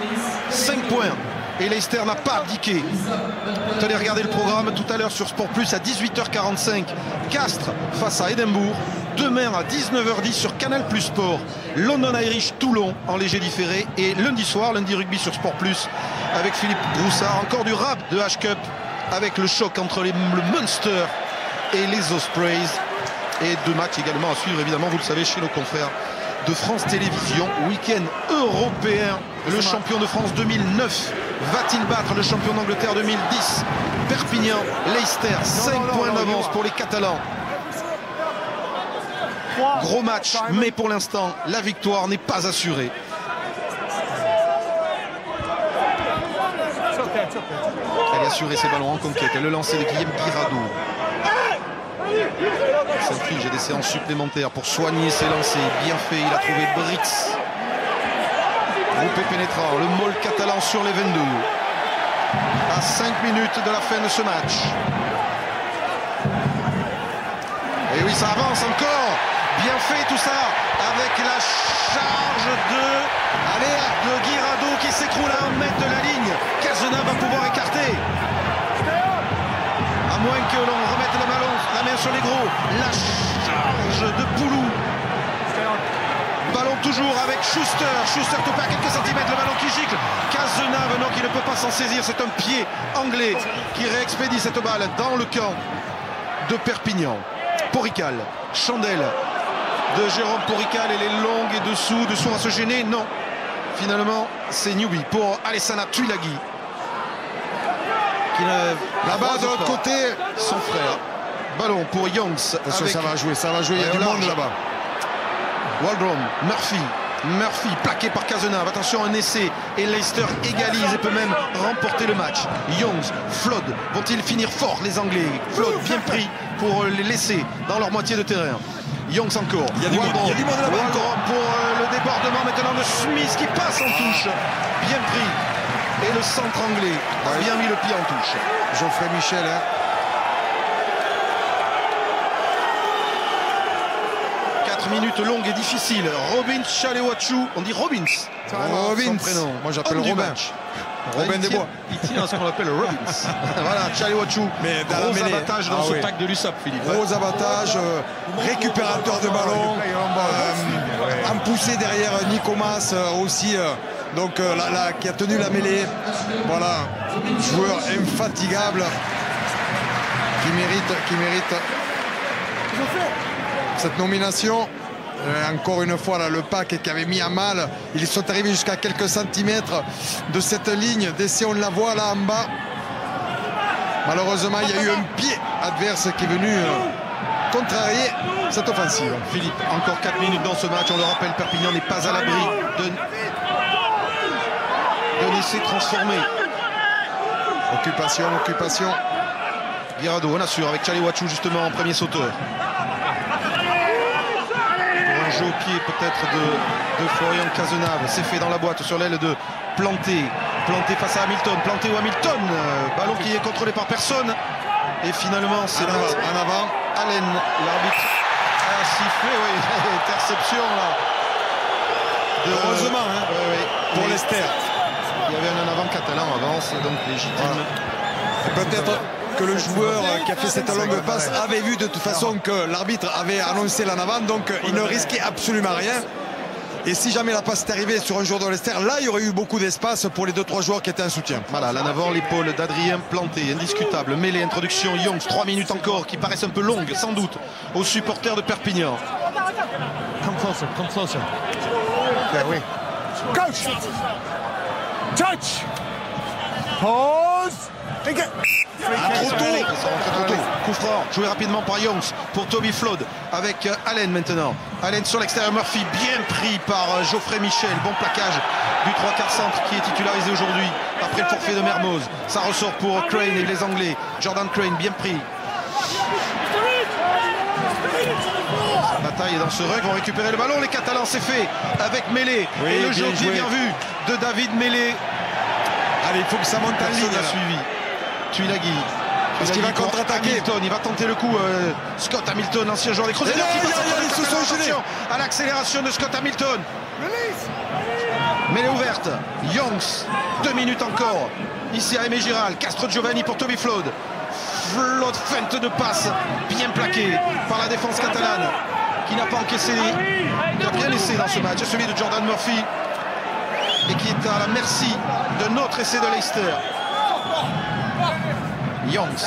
5 points, et Leicester n'a pas abdiqué. Vous allez regarder le programme tout à l'heure sur Sport Plus à 18h45, Castres face à Édimbourg. Demain à 19h10 sur Canal Plus Sport, London Irish Toulon en léger différé, et lundi soir, lundi rugby sur Sport Plus avec Philippe Broussard. Encore du rap de H-Cup avec le choc entre le Munster et les Ospreys, et 2 matchs également à suivre évidemment, vous le savez, chez nos confrères de France Télévisions. Week-end européen, le champion de France 2009 va-t-il battre le champion d'Angleterre 2010? Perpignan, Leicester, 5 points d'avance pour les Catalans. Gros match, mais pour l'instant la victoire n'est pas assurée. Elle est assurée, ses ballons en conquête, et le lancer de Guillaume Guirado. S'inflige des séances supplémentaires pour soigner ses lancers. Bien fait, il a trouvé Brix. Groupé pénétrant, le Mol catalan sur les 22. À 5 minutes de la fin de ce match. Et oui, ça avance encore. Bien fait tout ça, avec la charge de Guirado qui s'écroule à 1 mètre de la ligne. Cazenave va pouvoir écarter. À moins que l'on remette la main sur les gros. La charge de Poulou. Ballon toujours avec Schuster. Schuster tout à quelques centimètres, le ballon qui gicle. Cazenave, non, qui ne peut pas s'en saisir. C'est un pied anglais qui réexpédie cette balle dans le camp de Perpignan. Porical, chandelle de Jérôme Porical, elle est longue et dessous à se gêner. Non, finalement, c'est Newby pour Alessana Tuilagi. Là-bas, de l'autre côté, son frère. Ballon pour Youngs. Avec... Ça va jouer, il y a du monde là-bas. Waldron, Murphy plaqué par Cazenave. Attention, un essai et Leicester égalise et peut même remporter le match. Youngs, Flood, vont-ils finir fort les Anglais? Flood bien pris pour les laisser dans leur moitié de terrain. Youngs encore. Il y a du monde là-bas encore. Pour le débordement maintenant de Smith qui passe en touche. Bien pris. Et le centre anglais a bien mis le pied en touche. Geoffrey Michel. 4 minutes longues et difficiles. Robin Chalewachu, on dit Robbins. Robin, moi j'appelle Robin. Robin des Bois. Il tient à ce qu'on appelle Robbins. Voilà, Chalewachu. Mais gros abattage dans ce pack de l'USAP, Philippe. Gros abattage, récupérateur de ballon, en poussée derrière Nikomas aussi. Donc là, qui a tenu la mêlée. Voilà, joueur infatigable qui mérite cette nomination. Encore une fois, là, le pack qui avait mis à mal, ils sont arrivés jusqu'à quelques centimètres de cette ligne d'essai, on la voit là en bas. Malheureusement, il y a eu un pied adverse qui est venu contrarier cette offensive. Philippe, encore 4 minutes dans ce match, on le rappelle, Perpignan n'est pas à l'abri d'un essai transformé. Occupation. Guirado, on assure avec Chalewachu justement en premier sauteur. Jeu au pied peut-être de Florian Cazenave. C'est fait dans la boîte sur l'aile de Planté face à Hamilton. Planté ou Hamilton, ballon qui est contrôlé par personne. Et finalement c'est en avant. Allen, l'arbitre a sifflé, oui, interception là. Heureusement pour Leicester. Il y avait un en avant catalan avant, c'est donc légitime. Voilà. Peut-être que le joueur qui a fait cette longue passe avait vu de toute façon que l'arbitre avait annoncé l'en avant, donc il ne risquait absolument rien. Et si jamais la passe est arrivée sur un joueur de Leicester, là il y aurait eu beaucoup d'espace pour les 2-3 joueurs qui étaient en soutien. Voilà, l'en avant, l'épaule d'Adrien Planté, indiscutable. Mêlée, introduction, Young, 3 minutes encore, qui paraissent un peu longues, sans doute, aux supporters de Perpignan. Come closer. Yeah, oui. Coach! Touch! Pause! Trop tôt. Coup franc, joué rapidement par Youngs pour Toby Flood avec Allen maintenant. Allen sur l'extérieur, Murphy bien pris par Geoffrey Michel. Bon plaquage du 3/4 centre qui est titularisé aujourd'hui après le forfait de Mermoz. Ça ressort pour Crane et les Anglais. Jordan Crane bien pris. La bataille est dans ce rug, vont récupérer le ballon. Les Catalans, c'est fait avec Mêlée. Et le jeu qui est bien vu de David Mêlée. Allez, il faut que ça monte en ligne. A suivi. Tuilagi. Parce qu'il va contre-attaquer. Il va tenter le coup. Scott Hamilton, l'ancien joueur des Crusaders, qui passe à l'accélération de Scott Hamilton. Mêlée ouverte. Youngs, 2 minutes encore. Ici à Aimé Giral. Castro Giovanni pour Toby Flood. Flood, feinte de passe. Bien plaqué par la défense catalane. Qui n'a pas encaissé. Qui a bien laissé dans ce match. C'est celui de Jordan Murphy. Et qui est à la merci de notre essai de Leicester. Youngs,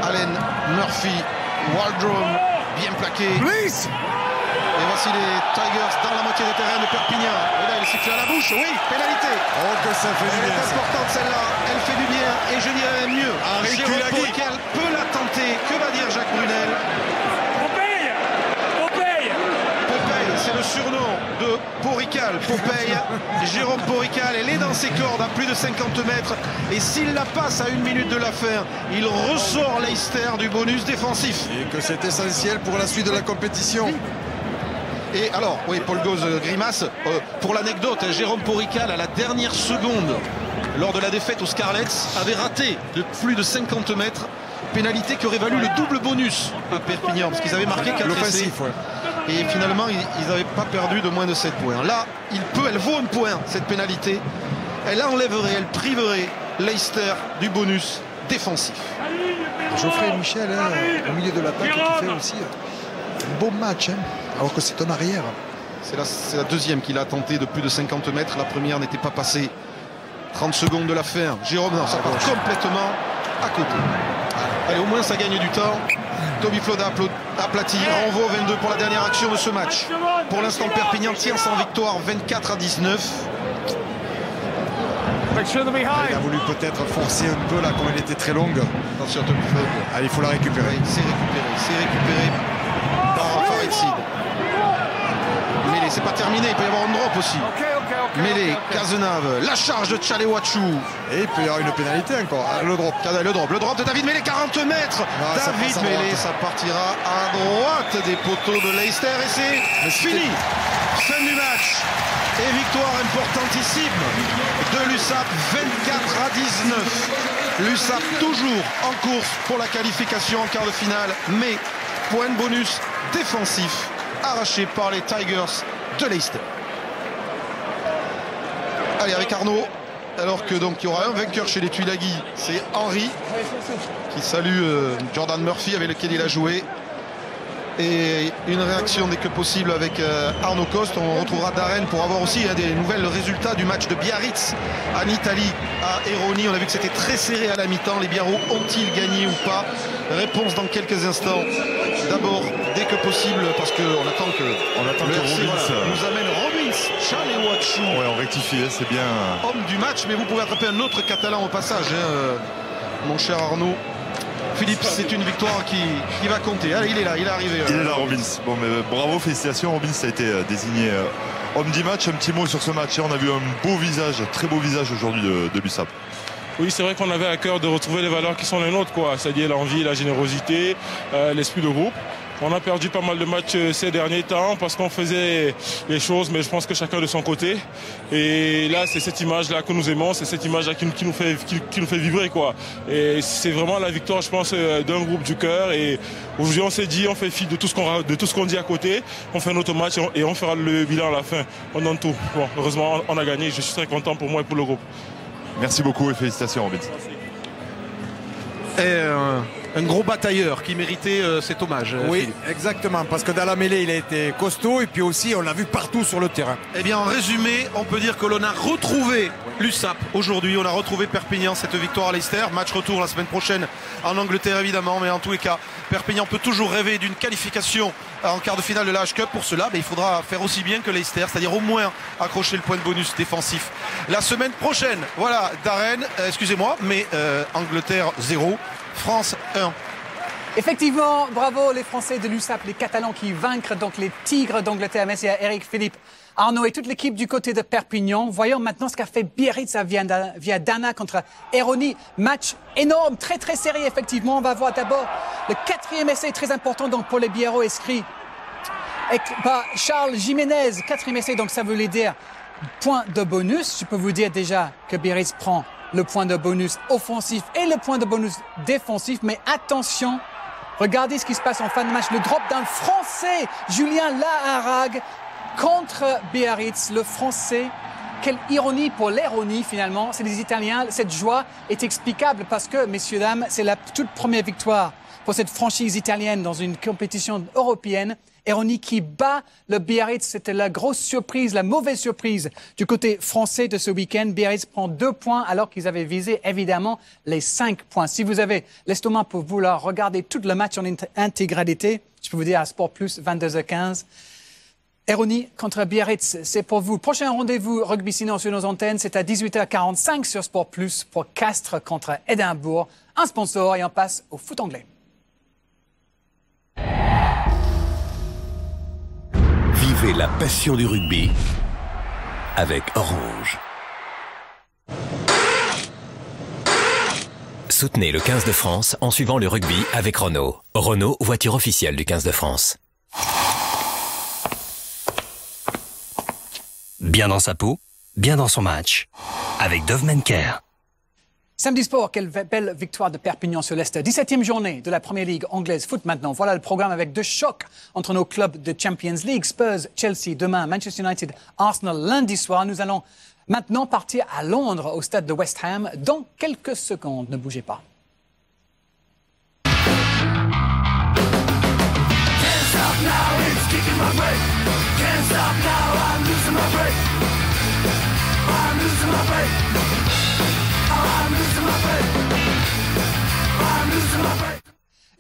Allen, Murphy, Waldron, bien plaqué. Et voici les Tigers dans la moitié de terrain de Perpignan. Et là, il siffle à la bouche. Oui, pénalité. Oh, que ça fait du bien. Elle est importante celle-là. Elle fait du bien. Et je dirais même mieux. Jérôme Porical peut la tenter. Que va dire Jacques Brunel? C'est le surnom de Porical, Popeye. Jérôme Porical, elle est dans ses cordes à plus de 50 mètres. Et s'il la passe à 1 minute de la fin, il ressort Leicester du bonus défensif. Et que c'est essentiel pour la suite de la compétition. Et alors, oui, Paul Gauze grimace. Pour l'anecdote, Jérôme Porical, à la dernière seconde, lors de la défaite aux Scarlets, avait raté de plus de 50 mètres. Pénalité qui aurait valu le double bonus à Perpignan, parce qu'ils avaient marqué 4 essais. Et finalement, ils n'avaient pas perdu de moins de 7 points. Là, elle vaut un point, cette pénalité. Elle enlèverait, elle priverait Leicester du bonus défensif. Geoffrey Michel, au milieu de l'attaque, qui fait aussi un beau match, alors que c'est un arrière. C'est la deuxième qu'il a tenté de plus de 50 mètres. La première n'était pas passée. 30 secondes de la fin. Jérôme, non, ça part complètement à côté. Allez, au moins ça gagne du temps. Toby Flood aplati, renvoi 22 pour la dernière action de ce match. Pour l'instant, Perpignan tient sans victoire 24-19. Il a voulu peut-être forcer un peu là, comme elle était très longue. Attention, Toby Flood. Allez, il faut la récupérer. C'est récupéré par Farid Sid. Mêlée, c'est pas terminé, il peut y avoir un drop aussi. Mêlée, Cazenave, la charge de Chalewachu. Et il peut y avoir une pénalité encore. Le drop de David Mêlée, 40 mètres. David Mêlée, ça partira à droite des poteaux de Leicester. Et c'est fini. Fin du match. Et victoire importantissime de l'USAP, 24-19. L'USAP toujours en course pour la qualification en quart de finale. Mais point de bonus défensif arraché par les Tigers de Leicester. Allez, avec Arnaud, alors que donc il y aura un vainqueur chez les Tuilagi, c'est Henry qui salue Jordan Murphy avec lequel il a joué. Et une réaction dès que possible avec Arnaud Coste. On retrouvera Darren pour avoir aussi des nouvelles résultats du match de Biarritz en Italie à Eroni. On a vu que c'était très serré à la mi-temps. Les Biarros ont-ils gagné ou pas? Réponse dans quelques instants. D'abord, dès que possible, parce qu'on attend que le RC nous amène Robbins, Chalewatchou. Ouais, on rectifie, c'est bien. Homme du match, mais vous pouvez attraper un autre Catalan au passage, mon cher Arnaud. Philippe, c'est une victoire qui va compter. Allez, il est là, il est arrivé. Il est là, Robbins. Bon, mais bravo, félicitations. Robbins a été désigné homme du match. Un petit mot sur ce match. On a vu un beau visage, très beau visage aujourd'hui de l'USAP. Oui, c'est vrai qu'on avait à cœur de retrouver les valeurs qui sont les nôtres, quoi. C'est-à-dire l'envie, la générosité, l'esprit de groupe. On a perdu pas mal de matchs ces derniers temps parce qu'on faisait les choses, mais je pense que chacun de son côté. Et là, c'est cette image-là que nous aimons, c'est cette image-là qui nous fait vibrer, quoi. Et c'est vraiment la victoire, je pense, d'un groupe du cœur. Et aujourd'hui, on s'est dit, on fait fi de tout ce qu'on dit à côté. On fait notre match et on fera le bilan à la fin. On donne tout. Bon, heureusement, on a gagné. Je suis très content pour moi et pour le groupe. Merci beaucoup et félicitations, Robin. Un gros batailleur qui méritait cet hommage. Oui, Philippe. exactement, parce que dans la mêlée, il a été costaud et puis aussi, on l'a vu partout sur le terrain. Eh bien, en résumé, on peut dire que l'on a retrouvé l'USAP aujourd'hui. On a retrouvé Perpignan, cette victoire à Leicester. Match retour la semaine prochaine en Angleterre, évidemment. Mais en tous les cas, Perpignan peut toujours rêver d'une qualification en quart de finale de la H-Cup. Pour cela, il faudra faire aussi bien que Leicester, c'est-à-dire au moins accrocher le point de bonus défensif. La semaine prochaine, voilà, Darren, excusez-moi, mais Angleterre 0. France 1. Effectivement, bravo les Français de l'USAP, les Catalans qui vaincrent donc les Tigres d'Angleterre. Merci à Eric, Philippe, Arnaud et toute l'équipe du côté de Perpignan. Voyons maintenant ce qu'a fait Biarritz via Dana contre Eroni. Match énorme, très très serré effectivement. On va voir d'abord le 4e essai très important donc pour les Biarros inscrits par Charles Jiménez. 4e essai, donc ça veut dire point de bonus. Je peux vous dire déjà que Biarritz prend le point de bonus offensif et le point de bonus défensif. Mais attention, regardez ce qui se passe en fin de match. Le drop d'un Français, Julien Laharag, contre Biarritz. Le Français, quelle ironie pour l'ironie finalement. C'est les Italiens. Cette joie est explicable parce que, messieurs, dames, c'est la toute première victoire pour cette franchise italienne dans une compétition européenne. Eroni qui bat le Biarritz, c'était la grosse surprise, la mauvaise surprise du côté français de ce week-end. Biarritz prend 2 points alors qu'ils avaient visé évidemment les 5 points. Si vous avez l'estomac pour vouloir regarder tout le match en intégralité, je peux vous dire à Sport Plus, 22h15. Eroni contre Biarritz, c'est pour vous. Prochain rendez-vous rugby sinon sur nos antennes, c'est à 18h45 sur Sport Plus pour Castres contre Édimbourg. Un sponsor et on passe au foot anglais. Vivez la passion du rugby avec Orange. Soutenez le 15 de France en suivant le rugby avec Renault. Renault, voiture officielle du 15 de France. Bien dans sa peau, bien dans son match. Avec Dove Men Care. Samedi Sport, quelle belle victoire de Perpignan sur Leicester. 17e journée de la Première Ligue anglaise foot maintenant. Voilà le programme avec 2 chocs entre nos clubs de Champions League. Spurs, Chelsea demain, Manchester United, Arsenal lundi soir. Nous allons maintenant partir à Londres au stade de West Ham dans quelques secondes. Ne bougez pas.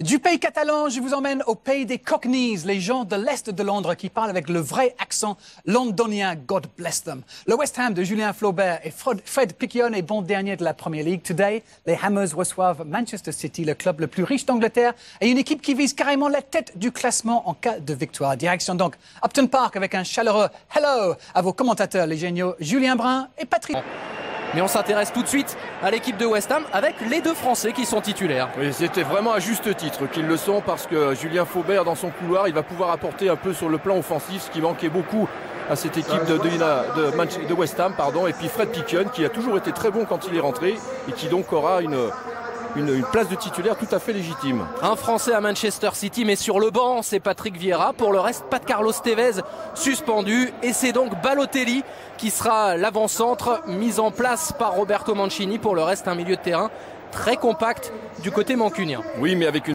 Du pays catalan, je vous emmène au pays des Cockneys, les gens de l'Est de Londres qui parlent avec le vrai accent londonien. God bless them. Le West Ham de Julien Flaubert et Fred Piccione est bon dernier de la Premier League. Today, les Hammers reçoivent Manchester City, le club le plus riche d'Angleterre, et une équipe qui vise carrément la tête du classement en cas de victoire. Direction donc Upton Park avec un chaleureux hello à vos commentateurs, les géniaux Julien Brun et Patrick. Mais on s'intéresse tout de suite à l'équipe de West Ham avec les 2 Français qui sont titulaires. Oui, c'était vraiment à juste titre qu'ils le sont parce que Julien Faubert dans son couloir, il va pouvoir apporter un peu sur le plan offensif ce qui manquait beaucoup à cette équipe de West Ham. Et puis Fred Piccione qui a toujours été très bon quand il est rentré et qui donc aura une place de titulaire tout à fait légitime. Un Français à Manchester City, mais sur le banc, c'est Patrick Vieira. Pour le reste, pas de Carlos Tevez suspendu. Et c'est donc Balotelli qui sera l'avant-centre mis en place par Roberto Mancini. Pour le reste, un milieu de terrain très compact du côté mancunien. Oui, mais avec une